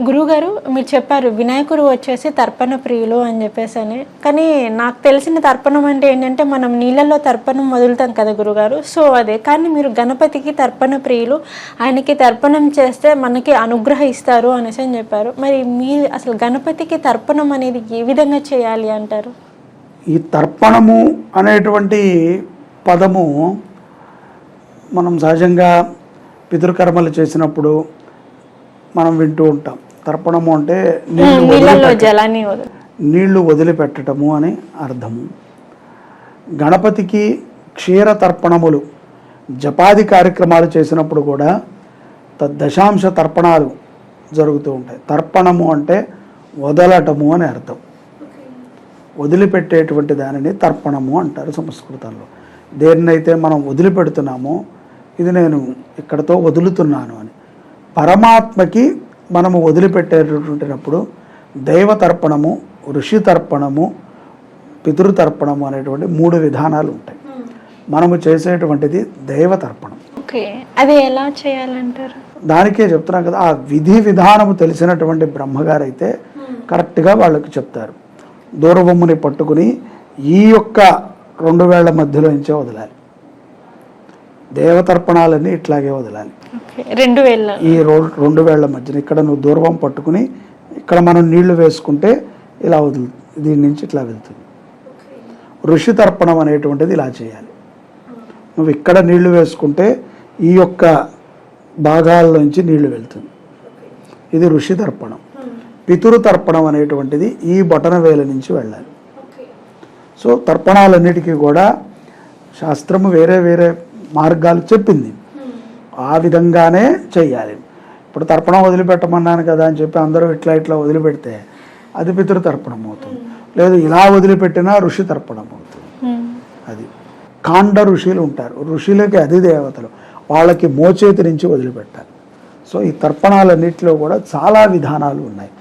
గురువుగారు, మీరు చెప్పారు వినాయకుడు వచ్చేసి తర్పణ ప్రియులు అని చెప్పేసి అని. కానీ నాకు తెలిసిన తర్పణం అంటే ఏంటంటే మనం నీళ్ళల్లో తర్పణం వదులుతాం కదా గురుగారు, సో అదే. కానీ మీరు గణపతికి తర్పణ ప్రియులు, ఆయనకి తర్పణం చేస్తే మనకి అనుగ్రహిస్తారు అనేసి అని చెప్పారు. మరి మీరు అసలు గణపతికి తర్పణం అనేది ఏ విధంగా చేయాలి అంటారు? ఈ తర్పణము అనేటువంటి పదము మనం సహజంగా పితృకర్మలు చేసినప్పుడు మనం వింటూ ఉంటాం. తర్పణము అంటే నీళ్లు వదిలిపెట్టడము అని అర్థము. గణపతికి క్షీర తర్పణములు, జపాది కార్యక్రమాలు చేసినప్పుడు కూడా దశాంశ తర్పణాలు జరుగుతూ ఉంటాయి. తర్పణము అంటే వదలటము అని అర్థం. వదిలిపెట్టేటువంటి దానిని తర్పణము అంటారు సంస్కృతంలో. దేన్నైతే మనం వదిలిపెడుతున్నామో ఇది నేను ఇక్కడతో వదులుతున్నాను అని. పరమాత్మకి మనము వదిలిపెట్టేటటువంటినప్పుడు దైవ తర్పణము, ఋషి తర్పణము, పితృతర్పణము అనేటువంటి 3 విధానాలు ఉంటాయి. మనము చేసేటువంటిది దైవ తర్పణం. అది ఎలా చేయాలంటారు? దానికే చెప్తున్నాం కదా, ఆ విధి విధానము తెలిసినటువంటి బ్రహ్మగారైతే కరెక్ట్గా వాళ్ళకి చెప్తారు. దూరబొమ్మని పట్టుకుని ఈ యొక్క 2 వేళ్ల మధ్యలో నుంచే వదలాలి. దేవతర్పణాలన్నీ ఇట్లాగే వదలాలి. ఈ రెండు వేళ్ల మధ్యన ఇక్కడ నువ్వు దూర్వం పట్టుకుని ఇక్కడ మనం నీళ్లు వేసుకుంటే ఇలా వదులు, దీని నుంచి ఇట్లా వెళ్తుంది. ఋషి తర్పణం అనేటువంటిది ఇలా చేయాలి. నువ్వు ఇక్కడ నీళ్లు వేసుకుంటే ఈ యొక్క భాగాల్లోంచి నీళ్లు వెళ్తుంది. ఇది ఋషి తర్పణం. పితృ తర్పణం అనేటువంటిది ఈ బొటన వేల నుంచి వెళ్ళాలి. సో తర్పణాలన్నిటికీ కూడా శాస్త్రము వేరే వేరే మార్గాలు చెప్పింది, ఆ విధంగానే చెయ్యాలి. ఇప్పుడు తర్పణం వదిలిపెట్టమన్నాను కదా అని చెప్పి అందరూ ఇట్లా ఇట్లా వదిలిపెడితే అది పితృతర్పణం అవుతుంది. లేదు ఇలా వదిలిపెట్టినా ఋషి తర్పణం అవుతుంది. అది కాండ ఋషులు ఉంటారు, ఋషులకి అది దేవతలు, వాళ్ళకి మోచేతి నుంచి వదిలిపెట్టాలి. సో ఈ తర్పణాలన్నింటిలో కూడా చాలా విధానాలు ఉన్నాయి.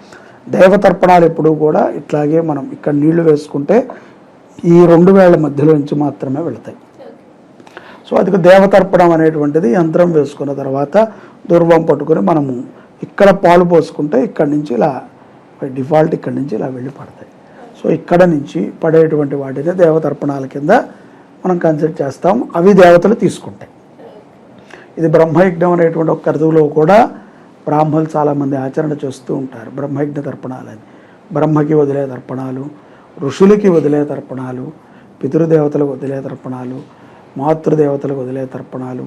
దేవతర్పణాలు ఎప్పుడూ కూడా ఇట్లాగే మనం ఇక్కడ నీళ్లు వేసుకుంటే ఈ రెండు వేళ్ల మధ్యలో నుంచి మాత్రమే వెళతాయి. సో అది దేవతర్పణం అనేటువంటిది యంత్రం వేసుకున్న తర్వాత దుర్వం పట్టుకొని మనము ఇక్కడ పాలు పోసుకుంటే ఇక్కడి నుంచి ఇలా డిఫాల్ట్ ఇక్కడి నుంచి ఇలా వెళ్ళి పడతాయి. సో ఇక్కడ నుంచి పడేటువంటి వాటిని దేవతర్పణాల కింద మనం కన్సిడర్ చేస్తాం, అవి దేవతలు తీసుకుంటాయి. ఇది బ్రహ్మయజ్ఞం అనేటువంటి ఒక కరుదులో కూడా బ్రాహ్మణులు చాలామంది ఆచరణ చేస్తూ ఉంటారు. బ్రహ్మయజ్ఞ తర్పణాలని, బ్రహ్మకి వదిలే తర్పణాలు, ఋషులకి వదిలే తర్పణాలు, పితృదేవతలకు వదిలే తర్పణాలు, మాతృదేవతలకు వదిలే తర్పణాలు,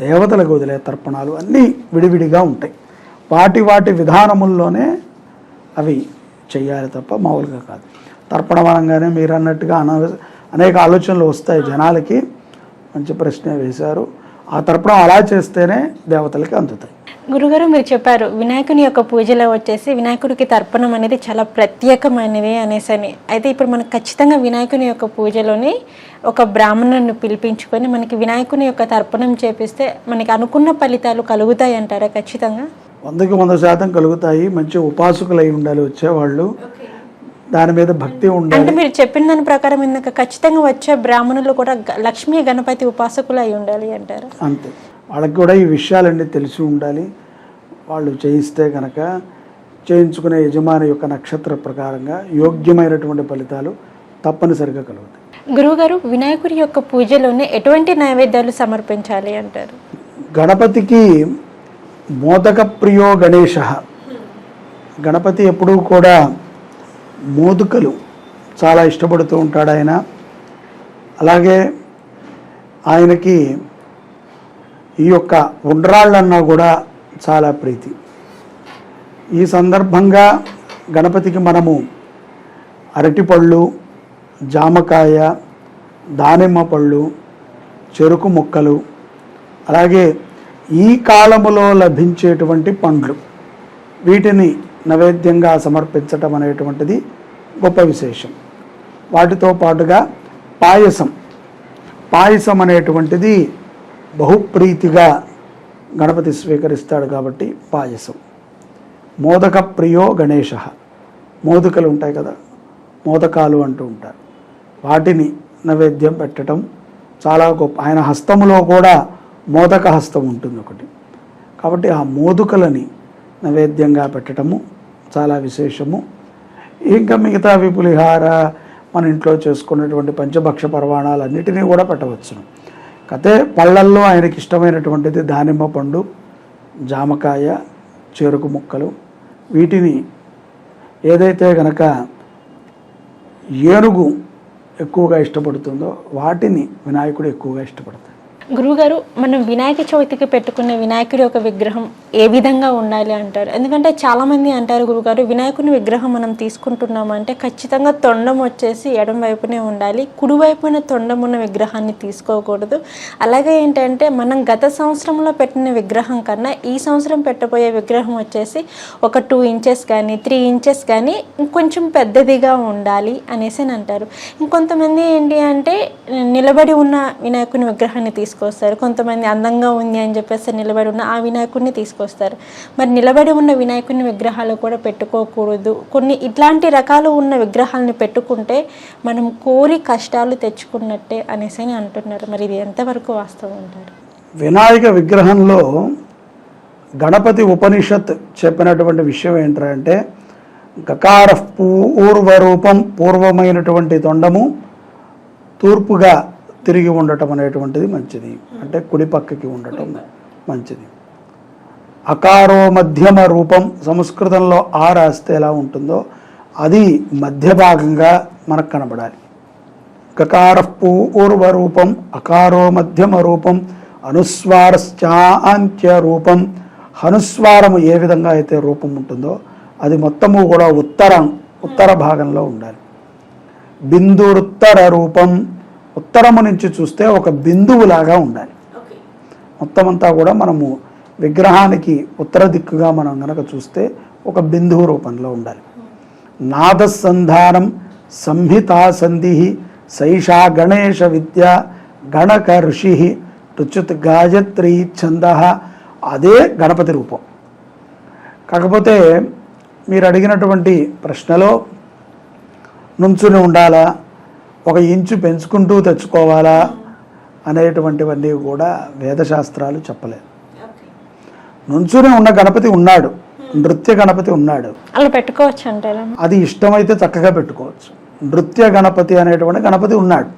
దేవతలకు వదిలే తర్పణాలు అన్నీ విడివిడిగా ఉంటాయి. వాటి వాటి విధానముల్లోనే అవి చెయ్యాలి తప్ప మామూలుగా కాదు. తర్పణం అనగానే మీరు అన్నట్టుగా అనేక ఆలోచనలు వస్తాయి జనాలకి. మంచి ప్రశ్న వేశారు. ఆ తర్పణం అలా చేస్తేనే దేవతలకి అందుతాయి. గురుగారు మీరు చెప్పారు వినాయకుని యొక్క పూజలో వచ్చేసి వినాయకుడికి తర్పణం అనేది చాలా ప్రత్యేకమైనది అనేసని. అయితే ఇప్పుడు మనకు ఖచ్చితంగా వినాయకుని యొక్క పూజలోని ఒక బ్రాహ్మణుని పిలిపించుకొని మనకి వినాయకుని యొక్క తర్పణం చేపిస్తే మనకి అనుకున్న ఫలితాలు కలుగుతాయి అంటారా? ఖచ్చితంగా 100% కలుగుతాయి. మంచి ఉపాసకులు అయి ఉండాలి వచ్చేవాళ్ళు, దాని మీద భక్తి ఉండాలి. అంటే మీరు చెప్పిన దాని ప్రకారం ఇందాక ఖచ్చితంగా వచ్చే బ్రాహ్మణులు కూడా లక్ష్మీ గణపతి ఉపాసకులు అయి ఉండాలి అంటారు. అంతే, వాళ్ళకి కూడా ఈ విషయాలన్నీ తెలిసి ఉండాలి. వాళ్ళు చేయిస్తే కనుక చేయించుకునే యజమాని యొక్క నక్షత్ర ప్రకారంగా యోగ్యమైనటువంటి ఫలితాలు తప్పనిసరిగా కలుగుతాయి. గురువుగారు వినాయకుడి యొక్క పూజలోనే ఎటువంటి నైవేద్యాలు సమర్పించాలి అంటారు? గణపతికి మోదక ప్రియో గణేశ. గణపతి ఎప్పుడూ కూడా మోదుకలు చాలా ఇష్టపడుతూ ఉంటాడు ఆయన. అలాగే ఆయనకి ఈ యొక్క ఉండ్రాళ్ళన్నా కూడా చాలా ప్రీతి. ఈ సందర్భంగా గణపతికి మనము అరటిపళ్ళు, జామకాయ, దానిమ్మ పళ్ళు, చెరుకు ముక్కలు, అలాగే ఈ కాలములో లభించేటువంటి పండ్లు, వీటిని నైవేద్యంగా సమర్పించటం అనేటువంటిది గొప్ప విశేషం. వాటితో పాటుగా పాయసం అనేటువంటిది బహుప్రీతిగా గణపతి స్వీకరిస్తాడు కాబట్టి పాయసం. మోదక ప్రియో గణేశ. మోదకలు ఉంటాయి కదా, మోదకాలు అంటూ ఉంటారు, వాటిని నైవేద్యం పెట్టడం చాలా గొప్ప. ఆయన హస్తములో కూడా మోదక హస్తం ఉంటుంది ఒకటి, కాబట్టి ఆ మోదుకలని నైవేద్యంగా పెట్టడము చాలా విశేషము. ఇంకా మిగతా పులిహార, మన ఇంట్లో చేసుకున్నటువంటి పంచభక్ష పరమాణాలన్నిటినీ కూడా పెట్టవచ్చును. కతే పళ్ళల్లో ఆయనకి ఇష్టమైనటువంటిది దానిమ్మ పండు, జామకాయ, చెరుకు ముక్కలు. వీటిని ఏదైతే గనక ఏనుగు ఎక్కువగా ఇష్టపడుతుందో వాటిని వినాయకుడు ఎక్కువగా ఇష్టపడతాడు. గురువుగారు మనం వినాయక చవితికి పెట్టుకునే వినాయకుడి యొక్క విగ్రహం ఏ విధంగా ఉండాలి అంటారు? ఎందుకంటే చాలామంది అంటారు గురుగారు వినాయకుని విగ్రహం మనం తీసుకుంటున్నామంటే ఖచ్చితంగా తొండం వచ్చేసి ఎడం వైపునే ఉండాలి, కుడివైపున తొండం ఉన్న విగ్రహాన్ని తీసుకోకూడదు. అలాగే ఏంటంటే మనం గత సంవత్సరంలో పెట్టిన విగ్రహం కన్నా ఈ సంవత్సరం పెట్టబోయే విగ్రహం వచ్చేసి ఒక 2 ఇంచెస్ కానీ 3 ఇంచెస్ కానీ ఇంకొంచెం పెద్దదిగా ఉండాలి అనేసి అంటారు. ఇంకొంతమంది ఏంటి అంటే నిలబడి ఉన్న వినాయకుని విగ్రహాన్ని తీసుకొస్తారు, కొంతమంది అందంగా ఉంది అని చెప్పేసి నిలబడి ఉన్న ఆ వినాయకుడిని తీసుకొస్తారు. మరి నిలబడి ఉన్న వినాయకుని విగ్రహాలు కూడా పెట్టుకోకూడదు. కొన్ని ఇట్లాంటి రకాలు ఉన్న విగ్రహాలని పెట్టుకుంటే మనం కోరి కష్టాలు తెచ్చుకున్నట్టే అనేసి అంటున్నారు. మరి ఇది ఎంతవరకు వాస్తవం అంటారు? వినాయక విగ్రహంలో గణపతి ఉపనిషత్ చెప్పినటువంటి విషయం ఏంటంటే గకార పూర్వరూపం, పూర్వమైనటువంటి తొండము, తూర్పుగా తిరిగి ఉండటం అనేటువంటిది మంచిది, అంటే కుడి పక్కకి ఉండటం మంచిది. అకారో మధ్యమ రూపం, సంస్కృతంలో ఆ రాస్తే ఎలా ఉంటుందో అది మధ్య భాగంగా మనకు కనబడాలి. కకార పూర్వ రూపం, అకారో మధ్యమ రూపం, అనుస్వారశ్చాంత్య రూపం. హనుస్వారము ఏ విధంగా అయితే రూపం ఉంటుందో అది మొత్తము కూడా ఉత్తర భాగంలో ఉండాలి. బిందురుత్తర రూపం, ఉత్తరము నుంచి చూస్తే ఒక బిందువులాగా ఉండాలి. మొత్తం అంతా కూడా మనము విగ్రహానికి ఉత్తర దిక్కుగా మనం గనక చూస్తే ఒక బిందువు రూపంలో ఉండాలి. నాదసంధానం సంహితా సంధి సైషా గణేశ విద్య గణక ఋషి రుచుత్ గాయత్రి ఛంద, అదే గణపతి రూపం. కాకపోతే మీరు అడిగినటువంటి ప్రశ్నలో నుంచుని ఉండాలా, 1 ఇంచు పెంచుకుంటూ తెచ్చుకోవాలా అనేటువంటివన్నీ కూడా వేదశాస్త్రాలు చెప్పలేదు. నుంచుని ఉన్న గణపతి ఉన్నాడు, నృత్య గణపతి ఉన్నాడు, అలా పెట్టుకోవచ్చు అంటారా? అది ఇష్టమైతే చక్కగా పెట్టుకోవచ్చు. నృత్య గణపతి అనేటువంటి గణపతి ఉన్నాడు.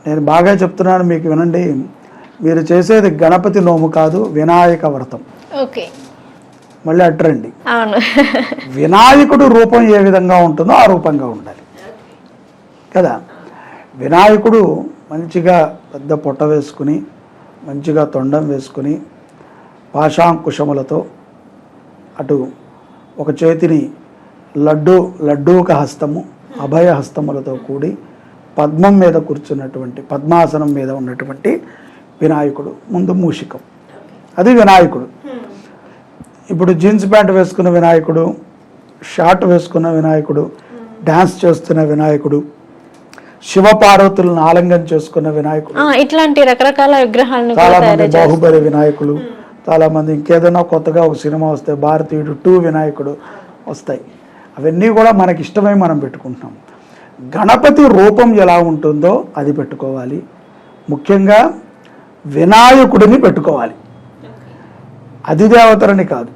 నేను బాగా చెప్తున్నాను మీకు, వినండి. మీరు చేసేది గణపతి నోము కాదు, వినాయక వ్రతం. ఓకే, మళ్ళీ అట్రండి. అవును, వినాయకుడు రూపం ఏ విధంగా ఉంటుందో ఆ రూపంగా ఉండాలి కదా. వినాయకుడు మంచిగా పెద్ద పొట్ట వేసుకుని, మంచిగా తొండం వేసుకుని, పాశాంకుశములతో, అటు ఒక చేతిని లడ్డూక హస్తము, అభయ హస్తములతో కూడి పద్మం మీద కూర్చున్నటువంటి, పద్మాసనం మీద ఉన్నటువంటి వినాయకుడు. ముందు మూషికం, అది వినాయకుడు. ఇప్పుడు జీన్స్ ప్యాంట్ వేసుకున్న వినాయకుడు, షార్ట్ వేసుకున్న వినాయకుడు, డ్యాన్స్ చేస్తున్న వినాయకుడు, శివపార్వతులను ఆలింగనం చేసుకున్న వినాయకుడు, ఇట్లాంటి రకరకాల విగ్రహాలను చాలా మంది బాహుబలి వినాయకులు, చాలా మంది ఇంకేదైనా కొత్తగా ఒక సినిమా వస్తే భారతీయుడు 2 వినాయకుడు వస్తాయి. అవన్నీ కూడా మనకి ఇష్టమై మనం పెట్టుకుంటున్నాం. గణపతి రూపం ఎలా ఉంటుందో అది పెట్టుకోవాలి. ముఖ్యంగా వినాయకుడిని పెట్టుకోవాలి, అధిదేవతలని కాదు.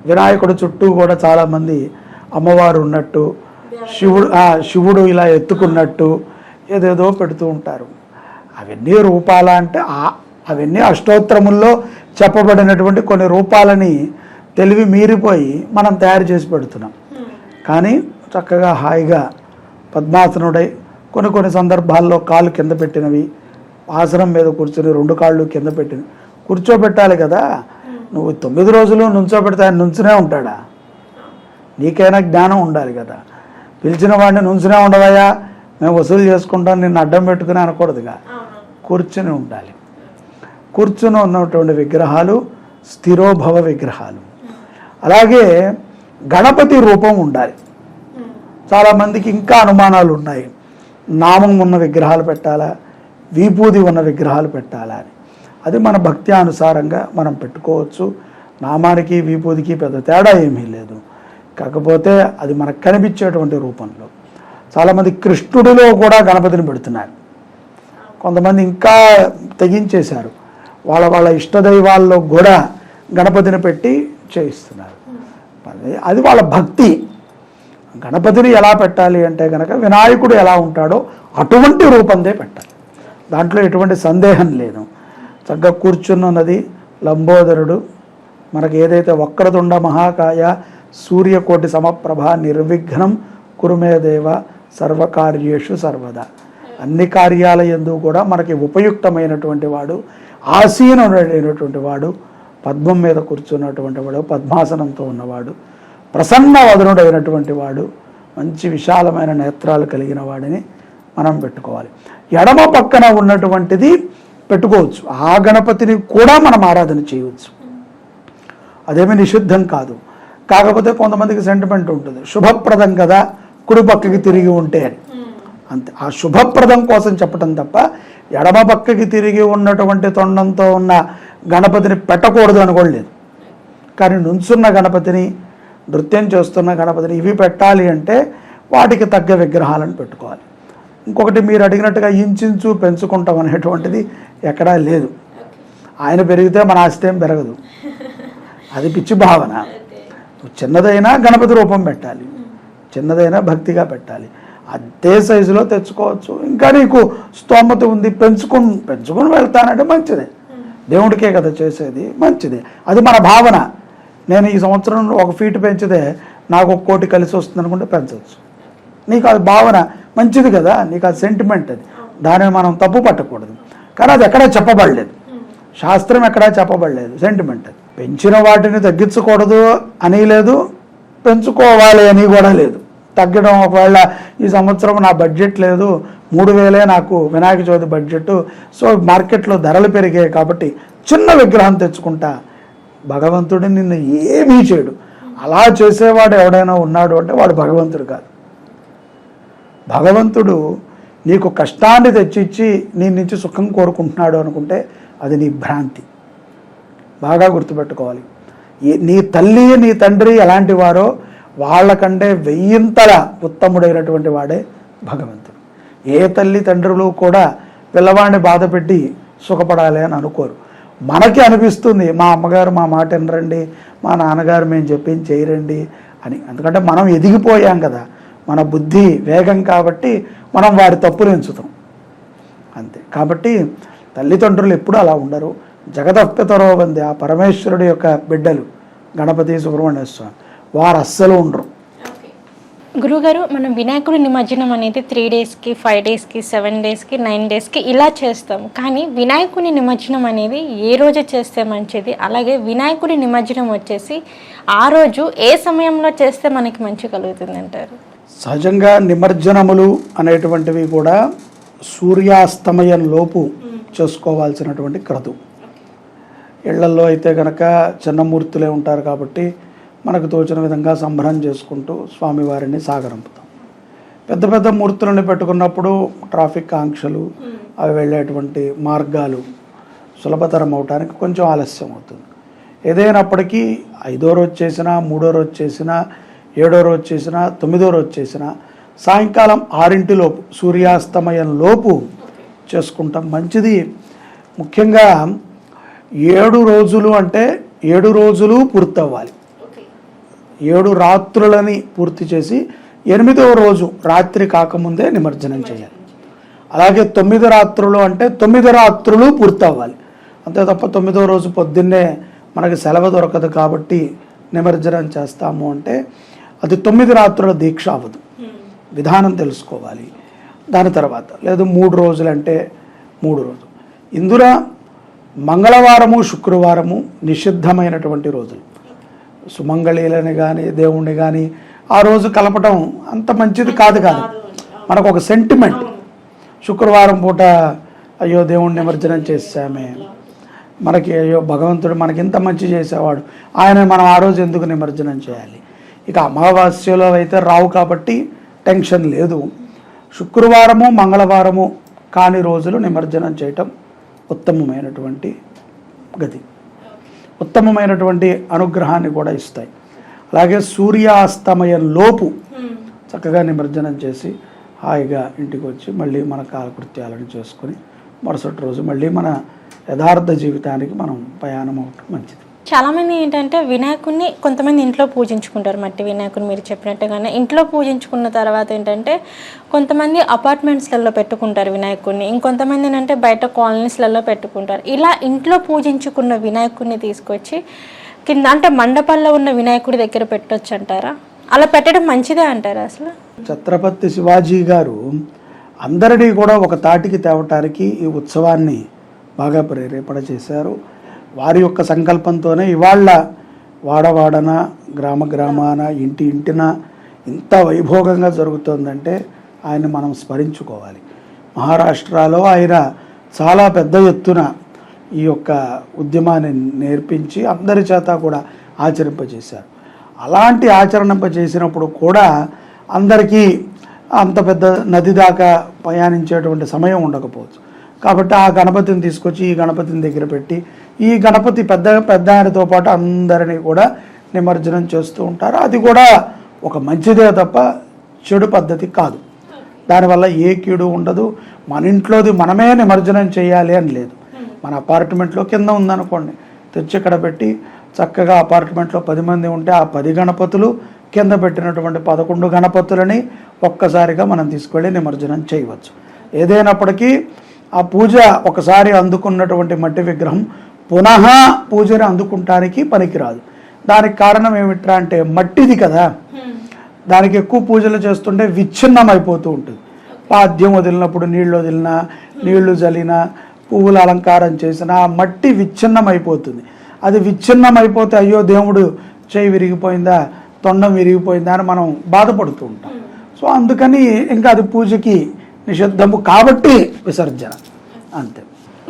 వినాయకుడు చుట్టూ కూడా చాలామంది అమ్మవారు ఉన్నట్టు, శివుడు ఇలా ఎత్తుకున్నట్టు ఏదేదో పెడుతూ ఉంటారు. అవన్నీ రూపాల అంటే అవన్నీ అష్టోత్తరముల్లో చెప్పబడినటువంటి కొన్ని రూపాలని తెలివి మీరిపోయి మనం తయారు చేసి పెడుతున్నాం. కానీ చక్కగా హాయిగా పద్మాసనుడై, కొన్ని సందర్భాల్లో కాళ్ళు కింద పెట్టినవి, ఆసనం మీద కూర్చొని 2 కాళ్ళు కింద పెట్టినవి కూర్చోబెట్టాలి కదా. నువ్వు 9 రోజులు నుంచోబెడితే ఆయన నుంచునే ఉంటాడా? నీకైనా జ్ఞానం ఉండాలి కదా. పిలిచిన వాడిని నుంచునే ఉండవయ్యా, మేము వసూలు చేసుకుంటాం, నిన్ను అడ్డం పెట్టుకుని అనకూడదుగా. కూర్చుని ఉండాలి. కూర్చుని ఉన్నటువంటి విగ్రహాలు స్థిరోభవ విగ్రహాలు. అలాగే గణపతి రూపం ఉండాలి. చాలామందికి ఇంకా అనుమానాలు ఉన్నాయి, నామం ఉన్న విగ్రహాలు పెట్టాలా, విభూది ఉన్న విగ్రహాలు పెట్టాలా అని. అది మన భక్తి అనుసారంగా మనం పెట్టుకోవచ్చు. నామానికి విభూదికి పెద్ద తేడా ఏమీ లేదు. కాకపోతే అది మనకు కనిపించేటువంటి రూపంలో. చాలామంది కృష్ణుడిలో కూడా గణపతిని పెడుతున్నారు. కొంతమంది ఇంకా తెగించేశారు, వాళ్ళ ఇష్టదైవాల్లో కూడా గణపతిని పెట్టి చేయిస్తున్నారు. అది వాళ్ళ భక్తి. గణపతిని ఎలా పెట్టాలి అంటే కనుక వినాయకుడు ఎలా ఉంటాడో అటువంటి రూపందే పెట్టాలి, దాంట్లో ఎటువంటి సందేహం లేదు. చక్కగా కూర్చున్నది లంబోదరుడు, మనకి ఏదైతే వక్రతుండ మహాకాయ సూర్యకోటి సమప్రభ నిర్విఘ్నం కురుమే దేవ సర్వకార్యేషు సర్వదా, అన్ని కార్యాల యందు కూడా మనకి ఉపయుక్తమైనటువంటి వాడు, ఆసీనుడైనటువంటి వాడు, పద్మం మీద కూర్చున్నటువంటి వాడు, పద్మాసనంతో ఉన్నవాడు, ప్రసన్న వదనుడైనటువంటి వాడు, మంచి విశాలమైన నేత్రాలు కలిగిన వాడిని మనం పెట్టుకోవాలి. ఎడమ పక్కన ఉన్నటువంటిది పెట్టుకోవచ్చు, ఆ గణపతిని కూడా మనం ఆరాధన చేయవచ్చు, అదేమీ నిషిద్ధం కాదు. కాకపోతే కొంతమందికి సెంటిమెంట్ ఉంటుంది, శుభప్రదం కదా కుడి పక్కకి తిరిగి ఉంటే అని, అంతే. ఆ శుభప్రదం కోసం చెప్పటం తప్ప ఎడమ పక్కకి తిరిగి ఉన్నటువంటి తొండంతో ఉన్న గణపతిని పెట్టకూడదు అనుకోలేదు. కానీ నుంచున్న గణపతిని, నృత్యం చేస్తున్న గణపతిని ఇవి పెట్టాలి అంటే వాటికి తగ్గ విగ్రహాలను పెట్టుకోవాలి. ఇంకొకటి మీరు అడిగినట్టుగా ఇంచుంచు పెంచుకుంటాం అనేటువంటిది ఎక్కడా లేదు. ఆయన పెరిగితే మన ఆస్తి ఏం పెరగదు, అది పిచ్చి భావన. చిన్నదైనా గణపతి రూపం పెట్టాలి, చిన్నదైనా భక్తిగా పెట్టాలి. అదే సైజులో తెచ్చుకోవచ్చు. ఇంకా నీకు స్తోమత ఉంది, పెంచుకుని వెళ్తానంటే మంచిదే, దేవుడికే కదా చేసేది, మంచిదే. అది మన భావన. నేను ఈ సంవత్సరం 1 ఫీట్ పెంచితే నాకు 1 కోటి కలిసి వస్తుంది అనుకుంటే పెంచవచ్చు. నీకు అది భావన మంచిది కదా, నీకు అది సెంటిమెంట్, అది దానిని మనం తప్పు పట్టకూడదు. కానీ అది ఎక్కడా చెప్పబడలేదు, శాస్త్రం ఎక్కడా చెప్పబడలేదు, సెంటిమెంట్. అది పెంచిన వాటిని తగ్గించకూడదు అని లేదు, పెంచుకోవాలి అని కూడా లేదు. తగ్గడం, ఒకవేళ ఈ సంవత్సరం నా బడ్జెట్ లేదు, 3,000 నాకు వినాయక చవితి బడ్జెట్, సో మార్కెట్లో ధరలు పెరిగాయి కాబట్టి చిన్న విగ్రహం తెచ్చుకుంటా, భగవంతుడు నిన్ను ఏమీ చేయడు. అలా చేసేవాడు ఎవడైనా ఉన్నాడు అంటే వాడు భగవంతుడు కాదు. భగవంతుడు నీకు కష్టాన్ని తెచ్చిచ్చి నీ నుంచి సుఖం కోరుకుంటున్నాడు అనుకుంటే అది నీ భ్రాంతి. బాగా గుర్తుపెట్టుకోవాలి. నీ తల్లి నీ తండ్రి ఎలాంటి వారో వాళ్ళకంటే 1000 ఉత్తముడైనటువంటి వాడే భగవంతుడు. ఏ తల్లి తండ్రులు కూడా పిల్లవాడిని బాధ పెట్టి సుఖపడాలి అని అనుకోరు. మనకి అనిపిస్తుంది మా అమ్మగారు మా మాట వినరండి, మా నాన్నగారు మేము చెప్పింది చేయరండి అని. ఎందుకంటే మనం ఎదిగిపోయాం కదా, మన బుద్ధి వేగం కాబట్టి మనం వారి తప్పులు ఎంచుతాం అంతే. కాబట్టి తల్లిదండ్రులు ఎప్పుడూ అలా ఉండరు. జగదప్పితరో వంది, ఆ పరమేశ్వరుడి యొక్క బిడ్డలు గణపతి సుబ్రహ్మణ్య స్వామి, వారు అస్సలు ఉండరు. గురుగారు, మనం వినాయకుడి నిమజ్జనం అనేది 3 డేస్కి, 5 డేస్కి, 7 డేస్కి, 9 డేస్కి ఇలా చేస్తాం. కానీ వినాయకుడి నిమజ్జనం అనేది ఏ రోజు చేస్తే మంచిది? అలాగే వినాయకుడి నిమజ్జనం వచ్చేసి ఆ రోజు ఏ సమయంలో చేస్తే మనకి మంచి కలుగుతుంది అంటారు? సహజంగా నిమజ్జనములు అనేటువంటివి కూడా సూర్యాస్తమయం లోపు చేసుకోవాల్సినటువంటి క్రతు. ఇళ్లల్లో అయితే కనుక చిన్న మూర్తులే ఉంటారు కాబట్టి మనకు తోచిన విధంగా సంబరం చేసుకుంటూ స్వామివారిని సాగరంపుతాం. పెద్ద పెద్ద మూర్తులను పెట్టుకున్నప్పుడు ట్రాఫిక్ ఆంక్షలు, అవి వెళ్ళేటువంటి మార్గాలు సులభతరం అవడానికి కొంచెం ఆలస్యం అవుతుంది. ఏదైనప్పటికీ 5వ రోజు చేసినా, 3వ రోజు చేసినా, 7వ రోజు చేసినా, 9వ రోజు చేసినా సాయంకాలం 6 సూర్యాస్తమయం లోపు చేసుకుంటాం మంచిది. ముఖ్యంగా 7 రోజులు అంటే 7 రోజులు పూర్తవ్వాలి. 7 రాత్రులని పూర్తి చేసి 8వ రోజు రాత్రి కాకముందే నిమజ్జనం చేయాలి. అలాగే 9 రాత్రులు అంటే 9 రాత్రులు పూర్తవ్వాలి. అంతే తప్ప 9వ రోజు పొద్దున్నే మనకి సెలవు దొరకదు కాబట్టి నిమజ్జనం చేస్తాము అంటే అది 9 రాత్రుల దీక్ష అవ్వదు. విధానం తెలుసుకోవాలి. దాని తర్వాత లేదు 3 రోజులు అంటే 3 రోజులు. ఇందులో మంగళవారము, శుక్రవారము నిషిద్ధమైనటువంటి రోజులు. సుమంగళీలని కానీ దేవుణ్ణి కానీ ఆ రోజు కలపటం అంత మంచిది కాదు. మనకు ఒక సెంటిమెంట్. శుక్రవారం పూట అయ్యో దేవుణ్ణి నిమజ్జనం చేసామే, మనకి అయ్యో భగవంతుడు మనకి ఇంత మంచి చేసేవాడు, ఆయన మనం ఆ రోజు ఎందుకు నిమజ్జనం చేయాలి? ఇక అమావాస్యలో అయితే రావు కాబట్టి టెన్షన్ లేదు. శుక్రవారము, మంగళవారము కాని రోజులు నిమజ్జనం చేయటం ఉత్తమమైనటువంటి గతి, ఉత్తమమైనటువంటి అనుగ్రహాన్ని కూడా ఇస్తాయి. అలాగే సూర్యాస్తమయం లోపు చక్కగా నిమజ్జనం చేసి హాయిగా ఇంటికి వచ్చి మళ్ళీ మన కాలకృత్యాలను చేసుకొని మరుసటి రోజు మళ్ళీ మన యథార్థ జీవితానికి మనం ప్రయాణం అవటం మంచిది. చాలామంది ఏంటంటే వినాయకుడిని కొంతమంది ఇంట్లో పూజించుకుంటారు, మట్టి వినాయకుని మీరు చెప్పినట్టుగానే. ఇంట్లో పూజించుకున్న తర్వాత ఏంటంటే కొంతమంది అపార్ట్మెంట్స్లలో పెట్టుకుంటారు వినాయకుడిని, ఇంకొంతమంది ఏంటంటే బయట కాలనీస్లలో పెట్టుకుంటారు. ఇలా ఇంట్లో పూజించుకున్న వినాయకుడిని తీసుకొచ్చి కింద అంటే మండపాల్లో ఉన్న వినాయకుడి దగ్గర పెట్టొచ్చు అంటారా? అలా పెట్టడం మంచిదే అంటారా అసలు? ఛత్రపతి శివాజీ గారు అందరినీ కూడా ఒక తాటికి తేవటానికి ఈ ఉత్సవాన్ని బాగా ప్రేరేపణ చేశారు. వారి యొక్క సంకల్పంతోనే ఇవాళ వాడవాడన, గ్రామ గ్రామాన, ఇంటి ఇంటిన ఇంత వైభోగంగా జరుగుతుందంటే ఆయన మనం స్మరించుకోవాలి. మహారాష్ట్రలో ఆయన చాలా పెద్ద ఎత్తున ఈ యొక్క ఉద్యమాన్ని నేర్పించి అందరి చేత కూడా ఆచరింపజేశారు. అలాంటి ఆచరింపజేసినప్పుడు కూడా అందరికీ అంత పెద్ద నది దాకా ప్రయాణించేటువంటి సమయం ఉండకపోవచ్చు. కాబట్టి ఆ గణపతిని తీసుకొచ్చి ఈ గణపతిని దగ్గర పెట్టి ఈ గణపతి పెద్ద ఆయనతో పాటు అందరినీ కూడా నిమజ్జనం చేస్తూ ఉంటారు. అది కూడా ఒక మంచిదే తప్ప చెడు పద్ధతి కాదు. దానివల్ల ఏ కీడు ఉండదు. మన ఇంట్లోది మనమే నిమజ్జనం చేయాలి అని లేదు. మన అపార్ట్మెంట్లో కింద ఉందనుకోండి, తెచ్చి ఇక్కడ పెట్టి చక్కగా అపార్ట్మెంట్లో 10 మంది ఉంటే ఆ 10 గణపతులు కింద పెట్టినటువంటి 11 గణపతులని ఒక్కసారిగా మనం తీసుకెళ్ళి నిమజ్జనం చేయవచ్చు. ఏదైనప్పటికీ ఆ పూజ ఒకసారి అందుకున్నటువంటి మట్టి విగ్రహం పునః పూజని అందుకుంటానికి పనికిరాదు. దానికి కారణం ఏమిట్రా అంటే మట్టిది కదా, దానికి ఎక్కువ పూజలు చేస్తుంటే విచ్ఛిన్నం అయిపోతూ ఉంటుంది. పాద్యం వదిలినప్పుడు నీళ్లు జల్లినా పువ్వుల అలంకారం చేసినా ఆ మట్టి విచ్ఛిన్నం అయిపోతుంది. అది విచ్ఛిన్నం అయిపోతే అయ్యో దేవుడు చేయి విరిగిపోయిందా, తొండం విరిగిపోయిందా అని మనం బాధపడుతూ ఉంటాం. సో అందుకని ఇంకా అది పూజకి నిషిద్ధము కాబట్టి విసర్జన, అంతే.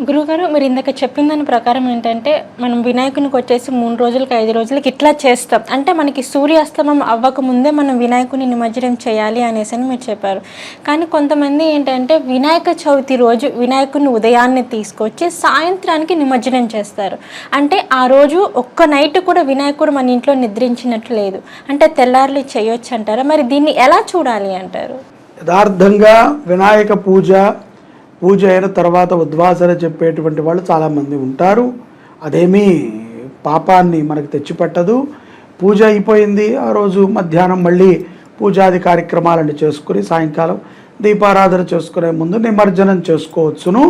గురుగారు, మీరు ఇందాక చెప్పిన దాని ప్రకారం ఏంటంటే మనం వినాయకునికి వచ్చేసి 3 రోజులకి 5 రోజులకి ఇట్లా చేస్తాం. అంటే మనకి సూర్యాస్తమం అవ్వకముందే మనం వినాయకుని నిమజ్జనం చేయాలి అనేసి అని మీరు చెప్పారు. కానీ కొంతమంది ఏంటంటే వినాయక చవితి రోజు వినాయకుని ఉదయాన్నే తీసుకొచ్చి సాయంత్రానికి నిమజ్జనం చేస్తారు. అంటే ఆ రోజు ఒక్క నైట్ కూడా వినాయకుడు మన ఇంట్లో నిద్రించినట్లు లేదు. అంటే తెల్లారులు చేయొచ్చు అంటారా? మరి దీన్ని ఎలా చూడాలి అంటారు? యథార్థంగా వినాయక పూజ అయిన తర్వాత ఉద్వాసన చెప్పేటువంటి వాళ్ళు చాలామంది ఉంటారు. అదేమీ పాపాన్ని మనకు తెచ్చిపెట్టదు. పూజ అయిపోయింది, ఆ రోజు మధ్యాహ్నం మళ్ళీ పూజాది కార్యక్రమాలను చేసుకుని సాయంకాలం దీపారాధన చేసుకునే ముందు నిమజ్జనం చేసుకోవచ్చును.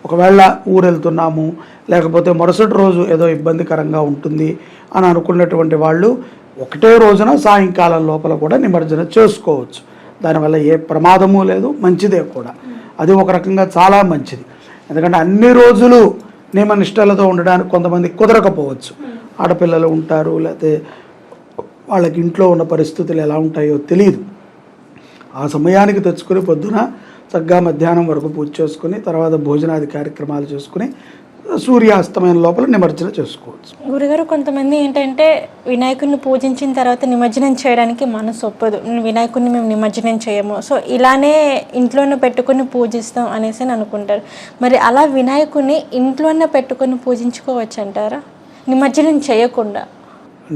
ఒకవేళ ఊరెళ్తున్నాము, లేకపోతే మరుసటి రోజు ఏదో ఇబ్బందికరంగా ఉంటుంది అని అనుకున్నటువంటి వాళ్ళు ఒకటే రోజున సాయంకాలం లోపల కూడా నిమజ్జనం చేసుకోవచ్చు. దానివల్ల ఏ ప్రమాదము లేదు, మంచిదే కూడా. అది ఒక రకంగా చాలా మంచిది. ఎందుకంటే అన్ని రోజులు నియమనిష్టలతో ఉండడానికి కొంతమంది కుదరకపోవచ్చు. ఆడపిల్లలు ఉంటారు, లేకపోతే వాళ్ళకి ఇంట్లో ఉన్న పరిస్థితులు ఎలా ఉంటాయో తెలియదు. ఆ సమయానికి తెచ్చుకొని పొద్దున చక్కగా మధ్యాహ్నం వరకు పూజ చేసుకుని తర్వాత భోజనాది కార్యక్రమాలు చేసుకుని సూర్యాస్తమయం లోపల నిమజ్జనం చేసుకోవచ్చు. గురుగారు, కొంతమంది ఏంటంటే వినాయకుడిని పూజించిన తర్వాత నిమజ్జనం చేయడానికి మనసు ఒప్పదు. వినాయకుడిని మేము నిమజ్జనం చేయము, సో ఇలానే ఇంట్లోనే పెట్టుకుని పూజిస్తాం అనేసి అని అనుకుంటారు. మరి అలా వినాయకుడిని ఇంట్లోనే పెట్టుకొని పూజించుకోవచ్చు అంటారా? నిమజ్జనం చేయకుండా?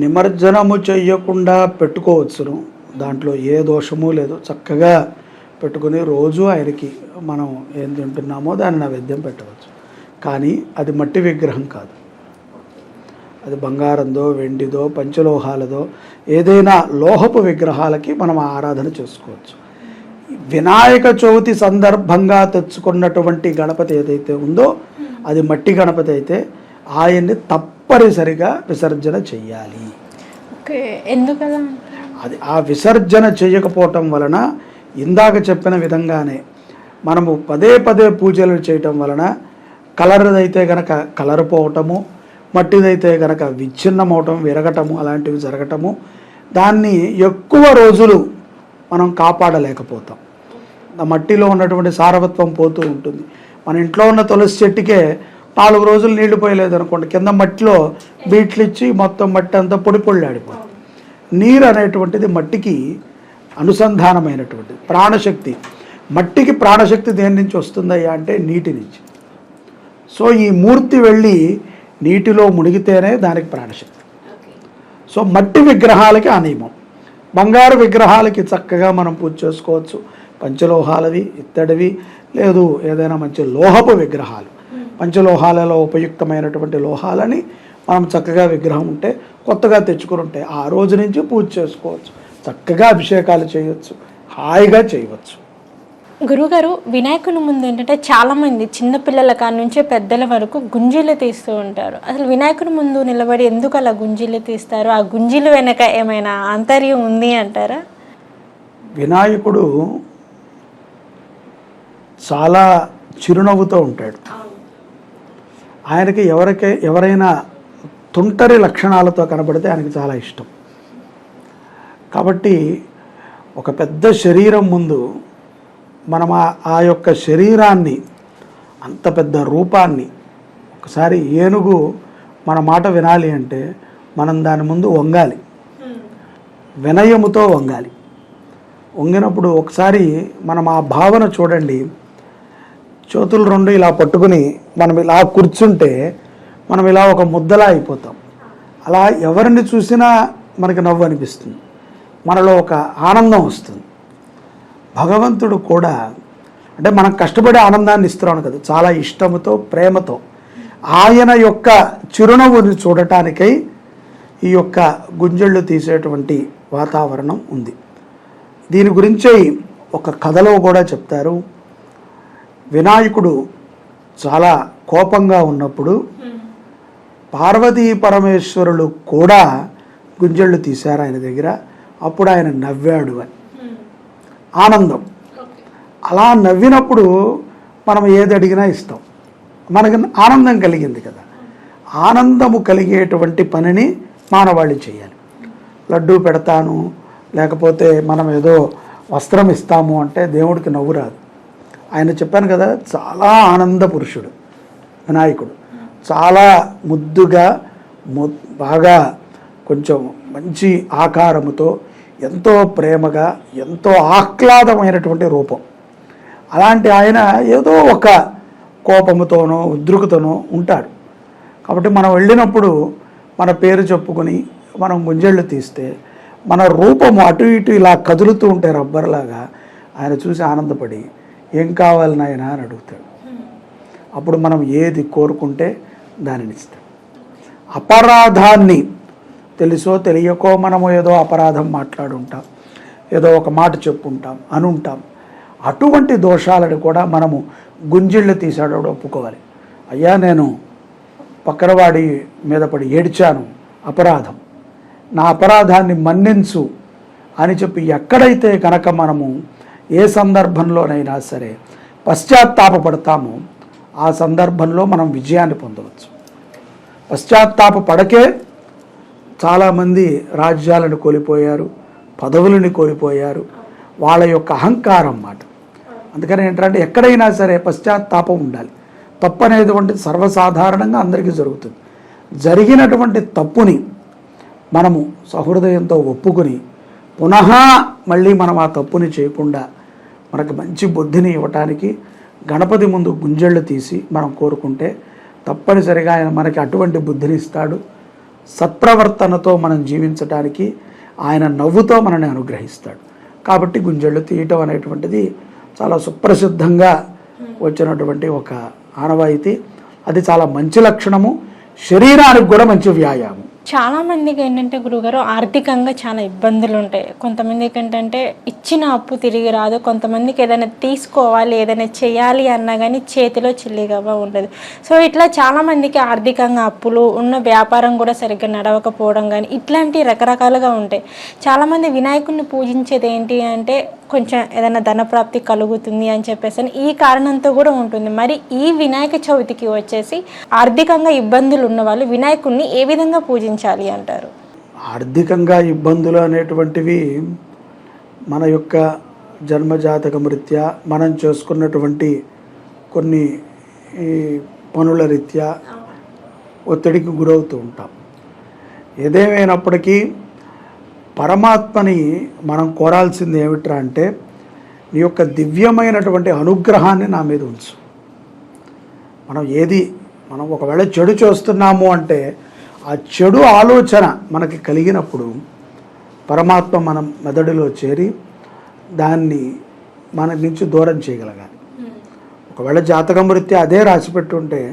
నిమజ్జనము చేయకుండా పెట్టుకోవచ్చును, దాంట్లో ఏ దోషము లేదు. చక్కగా పెట్టుకుని రోజు ఆయనకి మనం ఏం తింటున్నామో దాన్ని నైవేద్యం పెట్టవచ్చు. కానీ అది మట్టి విగ్రహం కాదు, అది బంగారందో వెండిదో పంచలోహాలదో ఏదైనా లోహపు విగ్రహాలకి మనం ఆరాధన చేసుకోవచ్చు. వినాయక చవితి సందర్భంగా తెచ్చుకున్నటువంటి గణపతి ఏదైతే ఉందో అది మట్టి గణపతి అయితే ఆయన్ని తప్పనిసరిగా విసర్జన చెయ్యాలి. ఎందుకలా? అది ఆ విసర్జన చేయకపోవటం వలన ఇందాక చెప్పిన విధంగానే మనము పదే పూజలు చేయటం వలన కలర్దైతే గనక కలర్ పోవటము, మట్టిదైతే గనక విచ్ఛిన్నమవటం, విరగటము అలాంటివి జరగటము, దాన్ని ఎక్కువ రోజులు మనం కాపాడలేకపోతాం. ఆ మట్టిలో ఉన్నటువంటి సారవత్వం పోతూ ఉంటుంది. మన ఇంట్లో ఉన్న తులసి చెట్టుకే 4 రోజులు నీళ్లు పోయలేదు అనుకోండి, కింద మట్టిలో బీట్లు ఇచ్చి మొత్తం మట్టి అంతా పొడి ఆడిపోతుంది. నీరు అనేటువంటిది మట్టికి అనుసంధానమైనటువంటిది, ప్రాణశక్తి. మట్టికి ప్రాణశక్తి దేని నుంచి వస్తుందయ్యా అంటే నీటి నుంచి. సో ఈ మూర్తి వెళ్ళి నీటిలో మునిగితేనే దానికి ప్రాణశక్తి. సో మట్టి విగ్రహాలకి ఆ నియమం. బంగారు విగ్రహాలకి చక్కగా మనం పూజ చేసుకోవచ్చు. పంచలోహాలవి, ఇత్తడివి, లేదు ఏదైనా మంచి లోహపు విగ్రహాలు, పంచలోహాలలో ఉపయుక్తమైనటువంటి లోహాలని మనం చక్కగా విగ్రహం ఉంటే కొత్తగా తెచ్చుకుని ఉంటే ఆ రోజు నుంచి పూజ చేసుకోవచ్చు. చక్కగా అభిషేకాలు చేయవచ్చు, హాయిగా చేయవచ్చు. గురుగారు, వినాయకుని ముందు ఏంటంటే చాలామంది చిన్నపిల్లల కాడ నుంచే పెద్దల వరకు గుంజీలు తీస్తూ ఉంటారు. అసలు వినాయకుని ముందు నిలబడి ఎందుకు అలా గుంజీలు తీస్తారు? ఆ గుంజీలు వెనక ఏమైనా ఆంతర్యం ఉంది అంటారా? వినాయకుడు చాలా చిరునవ్వుతో ఉంటాడు. ఆయనకి ఎవరైనా తుంటరి లక్షణాలతో కనబడితే ఆయనకి చాలా ఇష్టం. కాబట్టి ఒక పెద్ద శరీరం ముందు మనం ఆ యొక్క శరీరాన్ని, అంత పెద్ద రూపాన్ని, ఒకసారి ఏనుగు మన మాట వినాలి అంటే మనం దాని ముందు వంగాలి, వినయముతో వంగాలి. వంగినప్పుడు ఒకసారి మనం ఆ భావన చూడండి. చేతులు 2 ఇలా పట్టుకుని మనం ఇలా కూర్చుంటే మనం ఇలా ఒక ముద్దలా అయిపోతాం. అలా ఎవరిని చూసినా మనకి నవ్వు అనిపిస్తుంది, మనలో ఒక ఆనందం వస్తుంది. భగవంతుడు కూడా అంటే మనం కష్టపడే ఆనందాన్ని ఇస్తున్నాను కదా, చాలా ఇష్టముతో ప్రేమతో ఆయన యొక్క చిరునవ్వుని చూడటానికై ఈ యొక్క గుంజళ్ళు తీసేటువంటి వాతావరణం ఉంది. దీని గురించి ఒక కథలో కూడా చెప్తారు. వినాయకుడు చాలా కోపంగా ఉన్నప్పుడు పార్వతీ పరమేశ్వరులు కూడా గుంజళ్ళు తీశారు ఆయన దగ్గర. అప్పుడు ఆయన నవ్వాడు అని ఆనందం. అలా నవ్వినప్పుడు మనం ఏది అడిగినా ఇస్తాం, మనకు ఆనందం కలిగింది కదా. ఆనందము కలిగేటువంటి పనిని మానవాళి చేయాలి. లడ్డూ పెడతాను, లేకపోతే మనం ఏదో వస్త్రం ఇస్తాము అంటే దేవుడికి నవ్వు రాదు. ఆయన చెప్పాను కదా, చాలా ఆనంద పురుషుడు వినాయకుడు. చాలా ముద్దుగా బాగా కొంచెం మంచి ఆకారముతో, ఎంతో ప్రేమగా, ఎంతో ఆహ్లాదమైనటువంటి రూపం. అలాంటి ఆయన ఏదో ఒక కోపముతోనో ఉద్రిక్తతోనో ఉంటాడు. కాబట్టి మనం వెళ్ళినప్పుడు మన పేరు చెప్పుకొని మనం గుంజళ్ళు తీస్తే మన రూపము అటు ఇటు ఇలా కదులుతూ ఉంటే రబ్బర్లాగా, ఆయన చూసి ఆనందపడి ఏం కావాలి నాయనా అని అడుగుతాడు. అప్పుడు మనం ఏది కోరుకుంటే దానిని ఇస్తాం. అపరాధాన్ని తెలుసో తెలియకో మనము ఏదో అపరాధం మాట్లాడుంటాం, ఏదో ఒక మాట చెప్పుంటాం, అనుంటాం. అటువంటి దోషాలను కూడా మనము గుంజిళ్ళు తీసాడు ఒప్పుకోవాలి. అయ్యా నేను పక్కనవాడి మీద పడి ఏడ్చాను, అపరాధం, నా అపరాధాన్ని మన్నించు అని చెప్పి ఎక్కడైతే కనుక మనము ఏ సందర్భంలోనైనా సరే పశ్చాత్తాపపడతామో ఆ సందర్భంలో మనం విజయాన్ని పొందవచ్చు. పశ్చాత్తాపపడకే చాలామంది రాజ్యాలను కోల్పోయారు, పదవులను కోల్పోయారు, వాళ్ళ యొక్క అహంకారం మాట. అందుకని ఏంటంటే ఎక్కడైనా సరే పశ్చాత్తాపం ఉండాలి. తప్పు అనేటువంటిది సర్వసాధారణంగా అందరికీ జరుగుతుంది. జరిగినటువంటి తప్పుని మనము సహృదయంతో ఒప్పుకొని పునః మళ్ళీ మనం ఆ తప్పుని చేయకుండా మనకు మంచి బుద్ధిని ఇవ్వటానికి గణపతి ముందు గుంజళ్ళు తీసి మనం కోరుకుంటే తప్పనిసరిగా ఆయన మనకి అటువంటి బుద్ధిని ఇస్తాడు. సత్ప్రవర్తనతో మనం జీవించడానికి ఆయన నవ్వుతో మనల్ని అనుగ్రహిస్తాడు. కాబట్టి గుంజళ్ళు తీయటం అనేటువంటిది చాలా సుప్రసిద్ధంగా వచ్చినటువంటి ఒక ఆనవాయితీ. అది చాలా మంచి లక్షణము, శరీరానికి కూడా మంచి వ్యాయామం. చాలా మందికి ఏంటంటే గురుగారు ఆర్థికంగా చాలా ఇబ్బందులు ఉంటాయి. కొంతమందికి ఏంటంటే ఇచ్చిన అప్పు తిరిగి రాదు. కొంతమందికి ఏదైనా తీసుకోవాలి, ఏదైనా చేయాలి అన్నా కానీ చేతిలో చిల్లిగవ్వ ఉండదు. సో ఇట్లా చాలామందికి ఆర్థికంగా అప్పులు, ఉన్న వ్యాపారం కూడా సరిగ్గా నడవకపోవడం కానీ ఇట్లాంటి రకరకాలుగా ఉంటాయి. చాలామంది వినాయకుడిని పూజించేది ఏంటి అంటే కొంచెం ఏదైనా ధనప్రాప్తి కలుగుతుంది అని చెప్పేసి ఈ కారణంతో కూడా ఉంటుంది. మరి ఈ వినాయక చవితికి వచ్చేసి ఆర్థికంగా ఇబ్బందులు ఉన్న వాళ్ళు వినాయకుడిని ఏ విధంగా పూజించాలి అంటారు? ఆర్థికంగా ఇబ్బందులు అనేటువంటివి మన యొక్క జన్మజాతకం రీత్యా మనం చేసుకున్నటువంటి కొన్ని పనుల రీత్యా ఒత్తిడికి గురవుతూ ఉంటాం. ఏదేమైనప్పటికీ పరమాత్మని మనం కోరాల్సింది ఏమిట్రా అంటే నీ యొక్క దివ్యమైనటువంటి అనుగ్రహాన్ని నా మీద ఉంచు. మనం ఒకవేళ చెడు చేస్తున్నాము అంటే ఆ చెడు ఆలోచన మనకి కలిగినప్పుడు పరమాత్మ మనం మెదడులో చేరి దాన్ని మన నుంచి దూరం చేయగలగాలి. ఒకవేళ జాతకం రీత్యా అదే రాసిపెట్టుంటే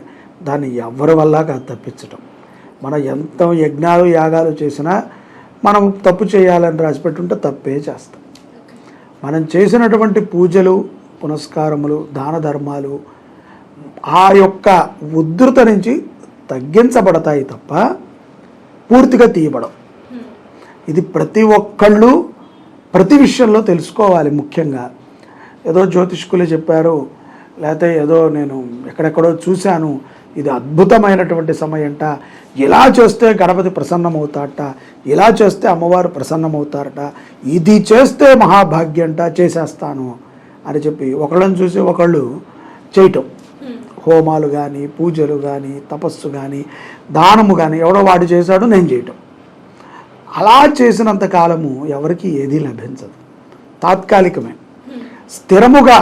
దాన్ని ఎవరి వల్ల కాదు తప్పించటం. మనం ఎంత యజ్ఞాలు యాగాలు చేసినా మనం తప్పు చేయాలని రాసిపెట్టుంటే తప్పే చేస్తాం. మనం చేసినటువంటి పూజలు, పునస్కారములు, దాన ధర్మాలు ఆ యొక్క ఉద్ధృత నుంచి తగ్గించబడతాయి తప్ప పూర్తిగా తీయబడం. ఇది ప్రతి ఒక్కళ్ళు ప్రతి విషయంలో తెలుసుకోవాలి. ముఖ్యంగా ఏదో జ్యోతిష్కులే చెప్పారు, లేకపోతే ఏదో నేను ఎక్కడెక్కడో చూశాను, ఇది అద్భుతమైనటువంటి సమయంట, ఇలా చేస్తే గణపతి ప్రసన్నమవుతారట, ఇలా చేస్తే అమ్మవారు ప్రసన్నమవుతారట, ఇది చేస్తే మహాభాగ్యంట, చేసేస్తాను అని చెప్పి ఒకళ్ళని చూసి ఒకళ్ళు చేయటం. హోమాలు కానీ, పూజలు కానీ, తపస్సు కానీ, దానము కానీ ఎవడో వాడు చేశాడు, నేను చేయటం. అలా చేసినంత కాలము ఎవరికి ఏదీ లభించదు, తాత్కాలికమే. స్థిరముగా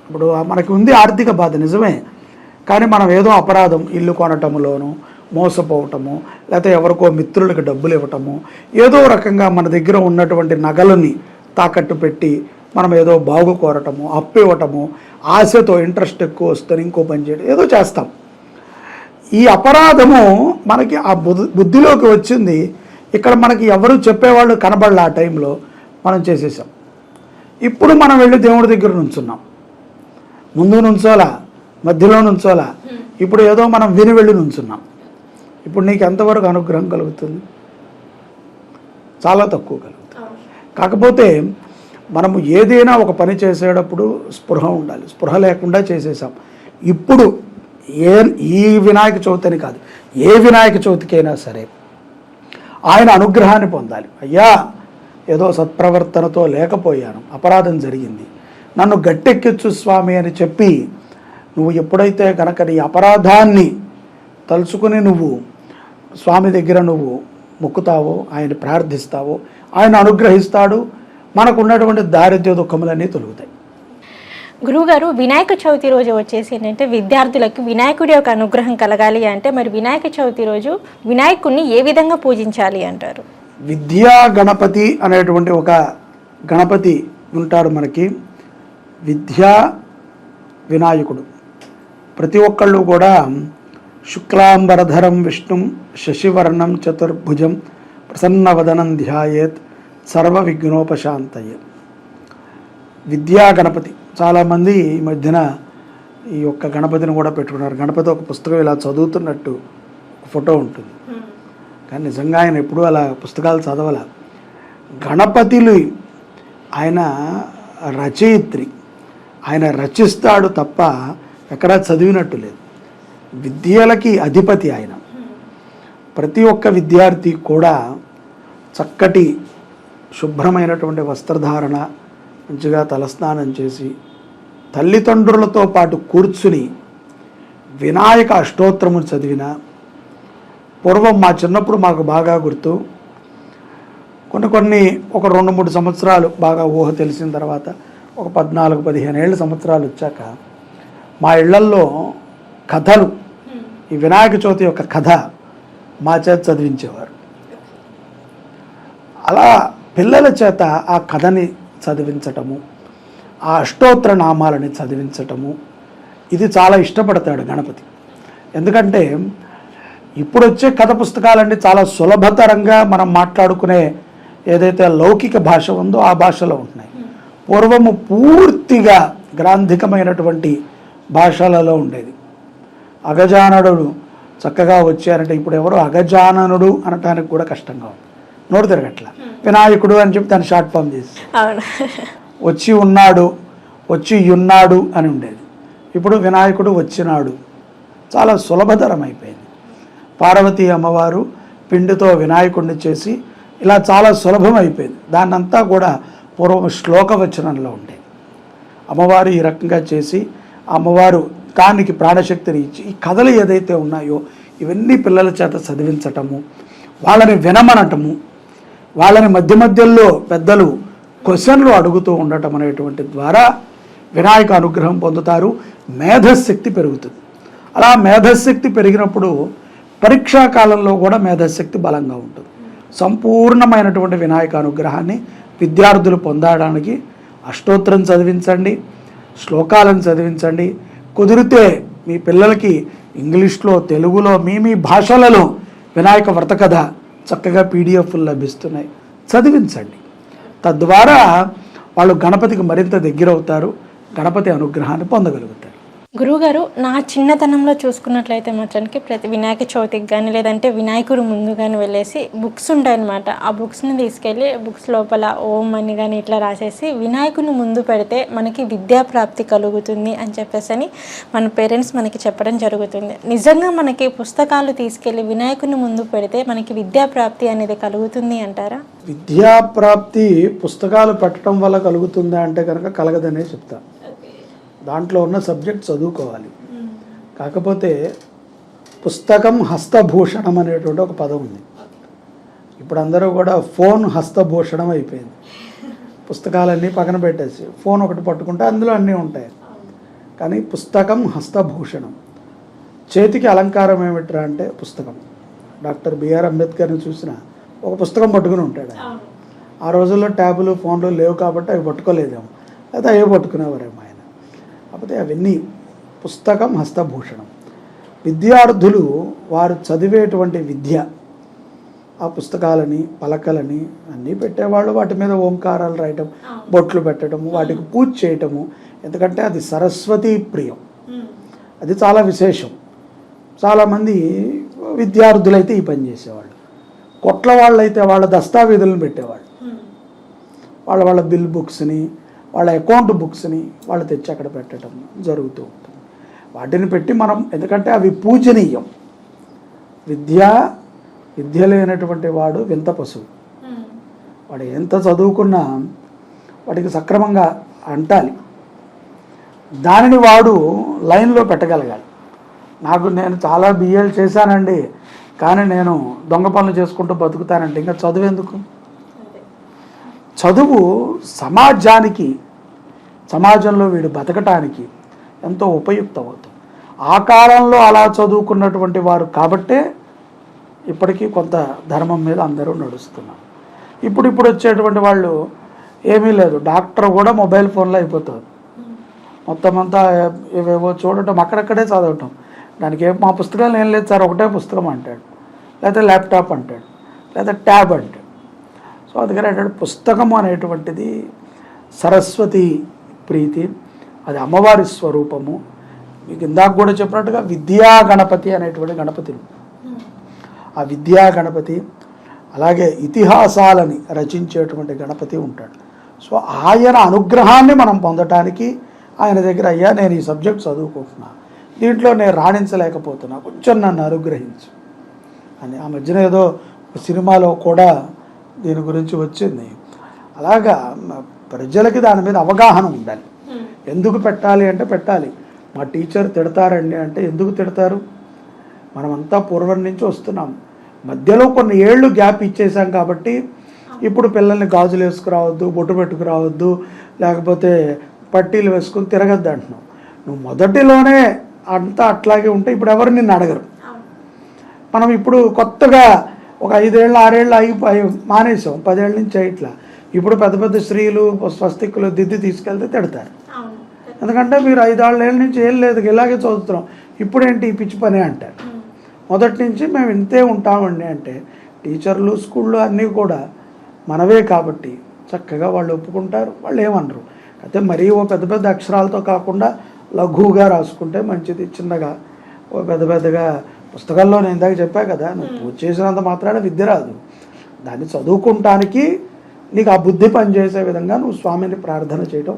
ఇప్పుడు మనకి ఉంది ఆర్థిక బాధ నిజమే, కానీ మనం ఏదో అపరాధం, ఇల్లు కొనటములోనూ మోసపోవటము, లేకపోతే ఎవరికో మిత్రులకు డబ్బులు ఇవ్వటము, ఏదో రకంగా మన దగ్గర ఉన్నటువంటి నగలని తాకట్టు పెట్టి మనం ఏదో బాగు కోరటము, అప్పు ఇవ్వటము, ఆశతో ఇంట్రెస్ట్ ఎక్కువ వస్తుంది ఇంకో పని చేయడం, ఏదో చేస్తాం. ఈ అపరాధము మనకి ఆ బుద్ధిలోకి వచ్చింది, ఇక్కడ మనకి ఎవరు చెప్పేవాళ్ళు కనబడలే ఆ టైంలో, మనం చేసేసాం. ఇప్పుడు మనం వెళ్ళి దేవుడి దగ్గర నుంచున్నాం. ముందు నుంచోలా, మధ్యలో నుంచోలా, ఇప్పుడు ఏదో మనం విని వెళ్ళి నుంచున్నాం. ఇప్పుడు నీకు ఎంతవరకు అనుగ్రహం కలుగుతుంది? చాలా తక్కువ కలుగుతుంది. కాకపోతే మనము ఏదైనా ఒక పని చేసేటప్పుడు స్పృహ ఉండాలి. స్పృహ లేకుండా చేసేసాం. ఇప్పుడు ఈ వినాయక చవితి అని కాదు, ఏ వినాయక చవితికైనా సరే ఆయన అనుగ్రహాన్ని పొందాలి. అయ్యా, ఏదో సత్ప్రవర్తనతో లేకపోయాను, అపరాధం జరిగింది, నన్ను గట్టెక్కించు స్వామి అని చెప్పి నువ్వు ఎప్పుడైతే కనుక నీ అపరాధాన్ని తలుచుకుని నువ్వు స్వామి దగ్గర నువ్వు మొక్కుతావో, ఆయన ప్రార్థిస్తావో, ఆయన అనుగ్రహిస్తాడు. మనకు ఉన్నటువంటి దారిద్ర్య దుఃఖములన్నీ తొలుగుతాయి. గురువుగారు, వినాయక చవితి రోజు వచ్చేసి ఏంటంటే విద్యార్థులకు వినాయకుడి యొక్క అనుగ్రహం కలగాలి అంటే మరి వినాయక చవితి రోజు వినాయకుడిని ఏ విధంగా పూజించాలి అంటారు? విద్యా గణపతి అనేటువంటి ఒక గణపతి ఉంటాడు మనకి. విద్యా వినాయకుడు. ప్రతి ఒక్కళ్ళు కూడా శుక్లాంబరధరం విష్ణుం శశివర్ణం చతుర్భుజం ప్రసన్నవదనం ధ్యాయేత్ సర్వ విఘ్నోపశాంతయే. విద్యా గణపతి. చాలామంది ఈ మధ్యన ఈ యొక్క గణపతిని కూడా పెట్టుకున్నారు. గణపతి ఒక పుస్తకం ఇలా చదువుతున్నట్టు ఒక ఫోటో ఉంటుంది, కానీ నిజంగా ఆయన ఎప్పుడూ అలా పుస్తకాలు చదవాల. గణపతిలు ఆయన రచయిత్రి, ఆయన రచిస్తాడు తప్ప ఎక్కడా చదివినట్టు లేదు. విద్యలకి అధిపతి ఆయన. ప్రతి ఒక్క విద్యార్థి కూడా చక్కటి శుభ్రమైనటువంటి వస్త్రధారణ, మంచిగా తలస్నానం చేసి తల్లిదండ్రులతో పాటు కూర్చుని వినాయక అష్టోత్తరమును చదివిన. పూర్వం మా చిన్నప్పుడు మాకు బాగా గుర్తు, కొన్ని ఒక 2-3 సంవత్సరాలు బాగా ఊహ తెలిసిన తర్వాత, ఒక 14-15 సంవత్సరాలు వచ్చాక మా ఇళ్లల్లో కథలు, ఈ వినాయక చవితి యొక్క కథ మా చేత చదివించేవారు. అలా పిల్లల చేత ఆ కథని చదివించటము, ఆ అష్టోత్తర నామాలని చదివించటము, ఇది చాలా ఇష్టపడతాడు గణపతి. ఎందుకంటే ఇప్పుడు వచ్చే కథ పుస్తకాలన్నీ చాలా సులభతరంగా మనం మాట్లాడుకునే ఏదైతే లౌకిక భాష ఉందో ఆ భాషలో ఉంటున్నాయి. పూర్వము పూర్తిగా గ్రాంధికమైనటువంటి భాషలలో ఉండేది. అగజాననుడు చక్కగా వచ్చారంటే ఇప్పుడు ఎవరు అగజాననుడు అనటానికి కూడా కష్టంగా ఉంది, నోరు తిరగట్ల. వినాయకుడు అని చెప్పి దాన్ని షార్ట్ ఫామ్ చేసి వచ్చి ఉన్నాడు, వచ్చి ఉన్నాడు అని ఉండేది. ఇప్పుడు వినాయకుడు వచ్చినాడు, చాలా సులభతరం అయిపోయింది. పార్వతీ అమ్మవారు పిండితో వినాయకుడిని చేసి ఇలా చాలా సులభం అయిపోయింది. దాన్నంతా కూడా పూర్వం శ్లోకవచనంలో ఉండేది. అమ్మవారు ఈ రకంగా చేసి అమ్మవారు కానికి ప్రాణశక్తిని ఇచ్చి ఈ కథలు ఏదైతే ఉన్నాయో ఇవన్నీ పిల్లల చేత చదివించటము, వాళ్ళని వినమనటము, వాళ్ళని మధ్య మధ్యలో పెద్దలు క్వశ్చన్లు అడుగుతూ ఉండటం అనేటువంటి ద్వారా వినాయక అనుగ్రహం పొందుతారు. మేధశక్తి పెరుగుతుంది. అలా మేధశక్తి పెరిగినప్పుడు పరీక్షా కాలంలో కూడా మేధశక్తి బలంగా ఉంటుంది. సంపూర్ణమైనటువంటి వినాయక అనుగ్రహాన్ని విద్యార్థులు పొందడానికి అష్టోత్తరం చదివించండి, శ్లోకాలను చదివించండి. కుదిరితే మీ పిల్లలకి ఇంగ్లీష్లో, తెలుగులో, మీ భాషలలో వినాయక వ్రతకథ చక్కగా పీడిఎఫ్లు లభిస్తున్నాయి, చదివించండి. తద్వారా వాళ్ళు గణపతికి మరింత దగ్గరవుతారు, గణపతి అనుగ్రహాన్ని పొందగలుగుతారు. గురువుగారు, నా చిన్నతనంలో చూసుకున్నట్లయితే మాత్రానికి ప్రతి వినాయక చవితికి కానీ లేదంటే వినాయకుడు ముందు కానీ వెళ్ళేసి బుక్స్ ఉంటాయన్నమాట. ఆ బుక్స్ని తీసుకెళ్ళి బుక్స్ లోపల ఓం అని కానీ ఇట్లా రాసేసి వినాయకుడిని ముందు పెడితే మనకి విద్యాప్రాప్తి కలుగుతుంది అని చెప్పేసి మన పేరెంట్స్ మనకి చెప్పడం జరుగుతుంది. నిజంగా మనకి పుస్తకాలు తీసుకెళ్ళి వినాయకుడిని ముందు పెడితే మనకి విద్యాప్రాప్తి అనేది కలుగుతుంది అంటారా? విద్యాప్రాప్తి పుస్తకాలు పెట్టడం వల్ల కలుగుతుందా అంటే కనుక కలగదనే చెప్తా. దాంట్లో ఉన్న సబ్జెక్ట్ చదువుకోవాలి. కాకపోతే పుస్తకం హస్తభూషణం అనేటువంటి ఒక పదం ఉంది. ఇప్పుడు అందరూ కూడా ఫోన్ హస్తభూషణం అయిపోయింది. పుస్తకాలన్నీ పక్కన పెట్టేసి ఫోన్ ఒకటి పట్టుకుంటే అందులో అన్నీ ఉంటాయి. కానీ పుస్తకం హస్తభూషణం. చేతికి అలంకారం ఏమిట్రా అంటే పుస్తకం. డాక్టర్ బిఆర్ అంబేద్కర్ని చూసిన ఒక పుస్తకం పట్టుకుని ఉంటాడు. ఆ రోజుల్లో ట్యాబులు, ఫోన్లు లేవు కాబట్టి అవి పట్టుకోలేదేమో, లేదా అవి పట్టుకునేవారేమో ఆయన. కాకపోతే అవన్నీ పుస్తకం హస్తభూషణం. విద్యార్థులు వారు చదివేటువంటి విద్య ఆ పుస్తకాలని పలకలని అన్నీ పెట్టేవాళ్ళు. వాటి మీద ఓంకారాలు రాయటం, బొట్లు పెట్టడము, వాటికి పూజ చేయటము. ఎందుకంటే అది సరస్వతీ ప్రియం, అది చాలా విశేషం. చాలామంది విద్యార్థులైతే ఈ పని చేసేవాళ్ళు, కొట్ల వాళ్ళు అయితే వాళ్ళ దస్తావేజులను పెట్టేవాళ్ళు. వాళ్ళ బిల్ బుక్స్ని, వాళ్ళ అకౌంట్ బుక్స్ని వాళ్ళు తెచ్చి అక్కడ పెట్టడం జరుగుతూ ఉంటుంది. వాటిని పెట్టి మనం, ఎందుకంటే అవి పూజనీయం. విద్య లేనటువంటి వాడు వింత పశువు. వాడు ఎంత చదువుకున్నా వాడికి సక్రమంగా అంటాలి, దానిని వాడు లైన్లో పెట్టగలగాలి. నేను చాలా బిఏలు చేశానండి, కానీ నేను దొంగ పనులు చేసుకుంటూ బతుకుతానంటే ఇంకా చదువు ఎందుకు? చదువు సమాజంలో వీడు బతకటానికి ఎంతో ఉపయుక్తం అవుతుంది. ఆ కాలంలో అలా చదువుకున్నటువంటి వారు కాబట్టే ఇప్పటికీ కొంత ధర్మం మీద అందరూ నడుస్తున్నారు. ఇప్పుడు వచ్చేటువంటి వాళ్ళు ఏమీ లేదు, డాక్టర్ కూడా మొబైల్ ఫోన్లో అయిపోతుంది. మొత్తం అంతా ఏవేవో చూడటం, అక్కడక్కడే చదవటం. దానికి మా పుస్తకాలు ఏం లేదు సార్, ఒకటే పుస్తకం అంటాడు, లేదా ల్యాప్టాప్ అంటాడు, లేదా ట్యాబ్ అంటాడు. సో అందుకని ఏంటంటే పుస్తకము అనేటువంటిది సరస్వతి ప్రీతి, అది అమ్మవారి స్వరూపము. మీకు ఇందాక కూడా చెప్పినట్టుగా విద్యా గణపతి అనేటువంటి గణపతి, ఆ విద్యా గణపతి, అలాగే ఇతిహాసాలని రచించేటువంటి గణపతి ఉంటాడు. సో ఆయన అనుగ్రహాన్ని మనం పొందటానికి ఆయన దగ్గర, అయ్యా నేను ఈ సబ్జెక్ట్ చదువుకుంటున్నా, దీంట్లో నేను రాణించలేకపోతున్నా, కొంచెం నన్ను అనుగ్రహించు అని. ఆ మధ్యన ఏదో సినిమాలో కూడా దీని గురించి వచ్చింది. అలాగా ప్రజలకి దాని మీద అవగాహన ఉండాలి. ఎందుకు పెట్టాలి అంటే పెట్టాలి. మా టీచర్ తిడతారండి అంటే ఎందుకు తిడతారు? మనమంతా పూర్వం నుంచి వస్తున్నాం, మధ్యలో కొన్ని ఏళ్ళు గ్యాప్ ఇచ్చేసాం కాబట్టి ఇప్పుడు పిల్లల్ని గాజులు వేసుకురావద్దు, బొట్టు పెట్టుకురావద్దు, లేకపోతే పట్టీలు వేసుకుని తిరగద్దు అంటున్నాం. నువ్వు మొదటిలోనే అంతా అట్లాగే ఉంటే ఇప్పుడు ఎవరు నిన్ను అడగరు. మనం ఇప్పుడు కొత్తగా ఒక 5 ఏళ్ళు 6 ఏళ్ళు ఆగిపోయి మానేసాం, 10 ఏళ్ళ నుంచి ఇట్లా. ఇప్పుడు పెద్ద స్త్రీలు స్వస్తికులు దిద్ది తీసుకెళ్తే తిడతారు. ఎందుకంటే మీరు 5-6 ఏళ్ళ నుంచి ఏం లేదు, ఇలాగే చదువుతున్నాం, ఇప్పుడేంటి ఈ పిచ్చి పని అంటారు. మొదటి నుంచి మేము ఇంతే ఉంటామండి అంటే టీచర్లు స్కూళ్ళు అన్నీ కూడా మనవే కాబట్టి చక్కగా వాళ్ళు ఒప్పుకుంటారు, వాళ్ళు ఏమనరు. అయితే మరీ ఓ పెద్ద అక్షరాలతో కాకుండా లఘువుగా రాసుకుంటే మంచిది. చిన్నగా ఓ పెద్దగా పుస్తకాల్లో నేను ఇందాక చెప్పా కదా, నువ్వు పూజ చేసినంత మాత్రాన విద్య రాదు. దాన్ని చదువుకుంటానికి నీకు ఆ బుద్ధి పనిచేసే విధంగా నువ్వు స్వామిని ప్రార్థన చేయడం,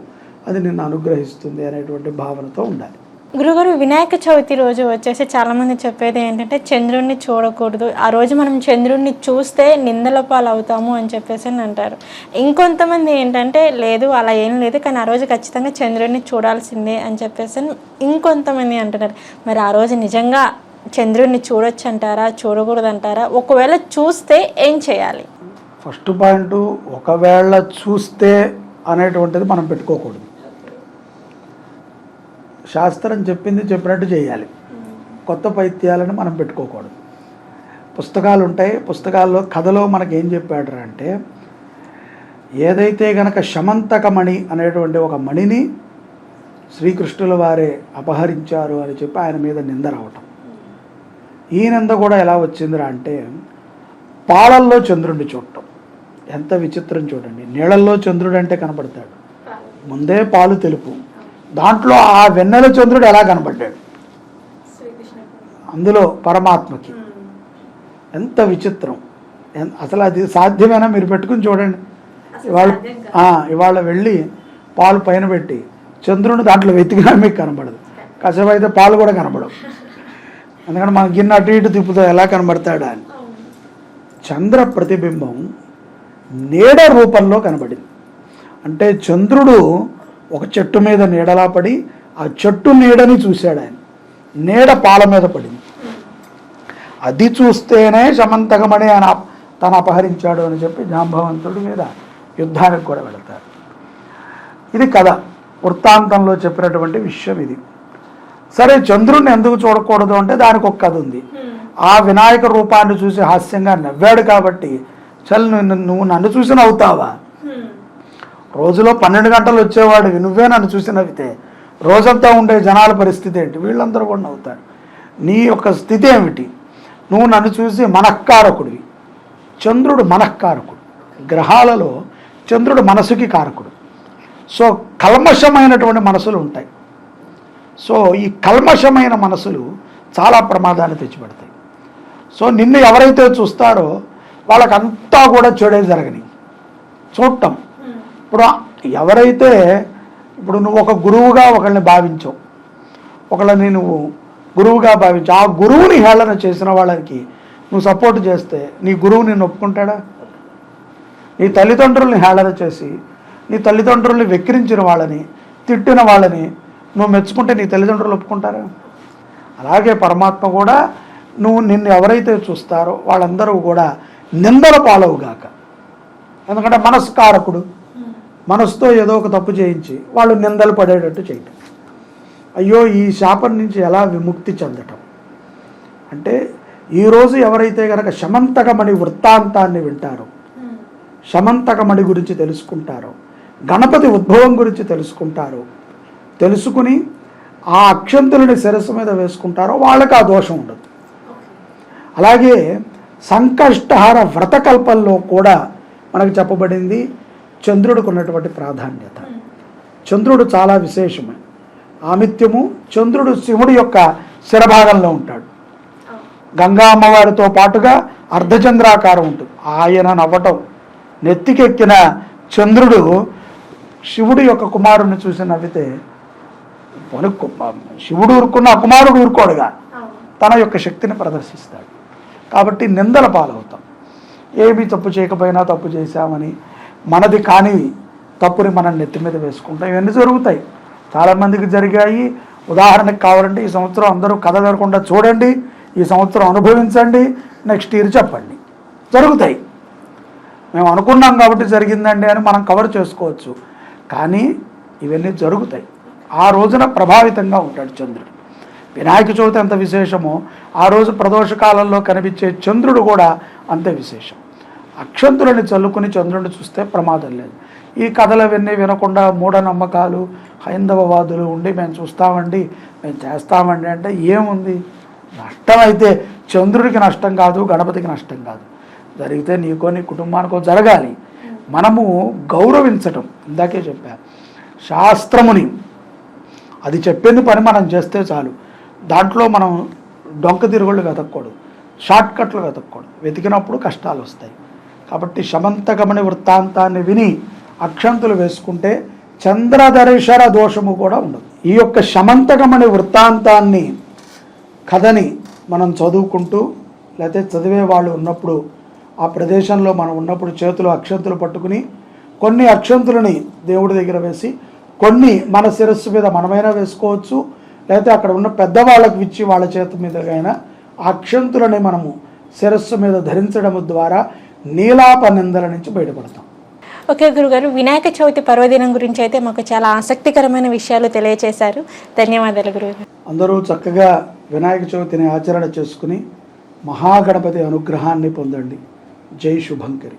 అది నిన్ను అనుగ్రహిస్తుంది అనేటువంటి భావనతో ఉండాలి. గురుగారు, వినాయక చవితి రోజు వచ్చేసి చాలామంది చెప్పేది ఏంటంటే చంద్రుడిని చూడకూడదు, ఆ రోజు మనం చంద్రుడిని చూస్తే నిందల పాలు అవుతాము అని చెప్పేసి అంటారు. ఇంకొంతమంది ఏంటంటే లేదు అలా ఏం లేదు, కానీ ఆ రోజు ఖచ్చితంగా చంద్రుడిని చూడాల్సిందే అని చెప్పేసి ఇంకొంతమంది అంటున్నారు. మరి ఆ రోజు నిజంగా చంద్రుడిని చూడొచ్చు అంటారా, చూడకూడదు అంటారా? ఒకవేళ చూస్తే ఏం చేయాలి? ఫస్ట్ పాయింట్, ఒకవేళ చూస్తే అనేటువంటిది మనం పెట్టుకోకూడదు. శాస్త్రం చెప్పినట్టు చేయాలి. కొత్త పైత్యాలను మనం పెట్టుకోకూడదు. పుస్తకాలు ఉంటాయి, పుస్తకాల్లో కథలో మనకి ఏం చెప్పాడు అంటే, ఏదైతే గనక శమంతకమణి అనేటువంటి ఒక మణిని శ్రీకృష్ణుల వారే అపహరించారు అని చెప్పి ఆయన మీద నింద రావటం. ఈ నింద కూడా ఎలా వచ్చిందిరా అంటే, పాలల్లో చంద్రుడిని చూడటం. ఎంత విచిత్రం చూడండి, నీళ్ళల్లో చంద్రుడు అంటే కనపడతాడు, ముందే పాలు తెలుపు, దాంట్లో ఆ వెన్నెల చంద్రుడు ఎలా కనబడ్డాడు అందులో పరమాత్మకి. ఎంత విచిత్రం! అసలు అది సాధ్యమేనా? మీరు పెట్టుకుని చూడండి. ఇవాళ వెళ్ళి పాలు పైన పెట్టి చంద్రుని దాంట్లో వెతికినా మీకు కనబడదు. కాసేపు అయితే పాలు కూడా కనబడవు. ఎందుకంటే మన గిన్నె అటు ఇటు తిప్పుతో ఎలా కనబడతాడా అని. చంద్ర ప్రతిబింబం నీడ రూపంలో కనబడింది. అంటే చంద్రుడు ఒక చెట్టు మీద నీడలా పడి ఆ చెట్టు నీడని చూశాడు ఆయన, నీడ పాల మీద పడింది. అది చూస్తేనే శమంతకమణి ఆయన తను అపహరించాడు అని చెప్పి జాంబవంతుడి మీద యుద్ధానికి కూడా వెళతారు. ఇది కథ, వృత్తాంతంలో చెప్పినటువంటి విషయం ఇది. సరే, చంద్రుడిని ఎందుకు చూడకూడదు అంటే దానికి ఒక కథ ఉంది. ఆ వినాయక రూపాన్ని చూసి హాస్యంగా నవ్వాడు కాబట్టి, చల్ నువ్వు నన్ను చూసి నవ్వుతావా? రోజులో 12 గంటలు వచ్చేవాడు నువ్వే నన్ను చూసి నవ్వితే రోజంతా ఉండే జనాల పరిస్థితి ఏంటి? వీళ్ళందరూ కూడా నవ్వుతారు. నీ యొక్క స్థితి ఏమిటి? నువ్వు నన్ను చూసి మనక్కారకుడివి, చంద్రుడు మనఃకారకుడు, గ్రహాలలో చంద్రుడు మనసుకి కారకుడు. సో కల్మషమైనటువంటి మనసులు ఉంటాయి. సో ఈ కల్మషమైన మనసులు చాలా ప్రమాదాన్ని తెచ్చిపెడతాయి. సో నిన్ను ఎవరైతే చూస్తారో వాళ్ళకంతా కూడా చెడే జరగని చూడటం. ఇప్పుడు ఎవరైతే ఇప్పుడు నువ్వు ఒక గురువుగా ఒకళ్ళని భావించావు, ఒకళ్ళని నువ్వు గురువుగా భావించావు, ఆ గురువుని హేళన చేసిన వాళ్ళకి నువ్వు సపోర్ట్ చేస్తే నీ గురువు నిన్ను ఒప్పుకుంటాడా? నీ తల్లిదండ్రుల్ని హేళన చేసి నీ తల్లిదండ్రుల్ని వెక్కిరించిన వాళ్ళని, తిట్టిన వాళ్ళని నువ్వు మెచ్చుకుంటే నీ తల్లిదండ్రులు ఒప్పుకుంటారా? అలాగే పరమాత్మ కూడా నిన్ను ఎవరైతే చూస్తారో వాళ్ళందరూ కూడా నిందల పాలవుగాక. ఎందుకంటే మనస్కారకుడు, మనసుతో ఏదో ఒక తప్పు చేయించి వాళ్ళు నిందలు పడేటట్టు చేయటం. అయ్యో ఈ శాపం నుంచి ఎలా విముక్తి చెందటం అంటే, ఈరోజు ఎవరైతే కనుక శమంతకమణి వృత్తాంతాన్ని వింటారో, శమంతకమణి గురించి తెలుసుకుంటారో, గణపతి ఉద్భవం గురించి తెలుసుకుంటారో, తెలుసుకుని ఆ అక్షంతులని శిరస్సు మీద వేసుకుంటారో వాళ్ళకి ఆ దోషం ఉండదు. అలాగే సంకష్టహార వ్రతకల్పంలో కూడా మనకు చెప్పబడింది చంద్రుడికి ఉన్నటువంటి ప్రాధాన్యత. చంద్రుడు చాలా విశేషమే. ఆమిత్యము చంద్రుడు శివుడి యొక్క శిరభాగంలో ఉంటాడు. గంగా అమ్మవారితో పాటుగా అర్ధచంద్రాకారం ఉంటుంది. ఆయన నవ్వటం, నెత్తికెక్కిన చంద్రుడు శివుడి యొక్క కుమారుడిని చూసి నవ్వితే శివుడు ఊరుకున్న కుమారుడు ఊరుకోడుగా తన యొక్క శక్తిని ప్రదర్శిస్తాడు. కాబట్టి నిందల పాలవుతాం. ఏమీ తప్పు చేయకపోయినా తప్పు చేశామని మనది కాని తప్పుని మనం నెత్తి మీద వేసుకుంటాం. ఇవన్నీ జరుగుతాయి, చాలామందికి జరిగాయి. ఉదాహరణకు కావాలంటే ఈ సంవత్సరం అందరూ కథ జరగకుండా చూడండి, ఈ సంవత్సరం అనుభవించండి, నెక్స్ట్ ఇయర్ చెప్పండి. జరుగుతాయి. మేము అనుకున్నాం కాబట్టి జరిగిందండి అని మనం కవర్ చేసుకోవచ్చు, కానీ ఇవన్నీ జరుగుతాయి. ఆ రోజున ప్రభావితంగా ఉంటాడు చంద్రుడు. వినాయక చవితి ఎంత విశేషమో ఆ రోజు ప్రదోష కాలంలో కనిపించే చంద్రుడు కూడా అంతే విశేషం. అక్షంతులని చల్లుకుని చంద్రుడిని చూస్తే ప్రమాదం లేదు. ఈ కథలు అవన్నీ వినకుండా మూఢనమ్మకాలు హైందవవాదులు ఉండి మేము చూస్తామండి, మేము చేస్తామండి అంటే ఏముంది? నష్టం అయితే చంద్రుడికి నష్టం కాదు, గణపతికి నష్టం కాదు. జరిగితే నీకో నీ కుటుంబానికో జరగాలి. మనము గౌరవించటం, ఇందాకే చెప్పాను, శాస్త్రముని అది చెప్పింది పని మనం చేస్తే చాలు. దాంట్లో మనం డొంక తిరుగుళ్ళు వెతకూడదు, షార్ట్కట్లు వెతకూడదు. వెతికినప్పుడు కష్టాలు వస్తాయి. కాబట్టి శమంతకమణి వృత్తాంతాన్ని విని అక్షంతులు వేసుకుంటే చంద్రదర్శన దోషము కూడా ఉండదు. ఈ యొక్క శమంతకమణి వృత్తాంతాన్ని కథని మనం చదువుకుంటూ లేకపోతే చదివే వాళ్ళు ఉన్నప్పుడు ఆ ప్రదేశంలో మనం ఉన్నప్పుడు చేతులు అక్షంతులు పట్టుకుని కొన్ని అక్షంతులని దేవుడి దగ్గర వేసి కొన్ని మన శిరస్సు మీద మనమైనా వేసుకోవచ్చు, లేకపోతే అక్కడ ఉన్న పెద్దవాళ్ళకు ఇచ్చి వాళ్ళ చేతి మీదైనా అక్షంతులని మనము శిరస్సు మీద ధరించడం ద్వారా నీలాప నిందల నుంచి బయటపడతాం. ఓకే గురుగారు, వినాయక చవితి పర్వదినం గురించి అయితే మాకు చాలా ఆసక్తికరమైన విషయాలు తెలియజేశారు. ధన్యవాదాలు గురుగారు. అందరూ చక్కగా వినాయక చవితిని ఆచరణ చేసుకుని మహాగణపతి అనుగ్రహాన్ని పొందండి. జై శుభంకరి.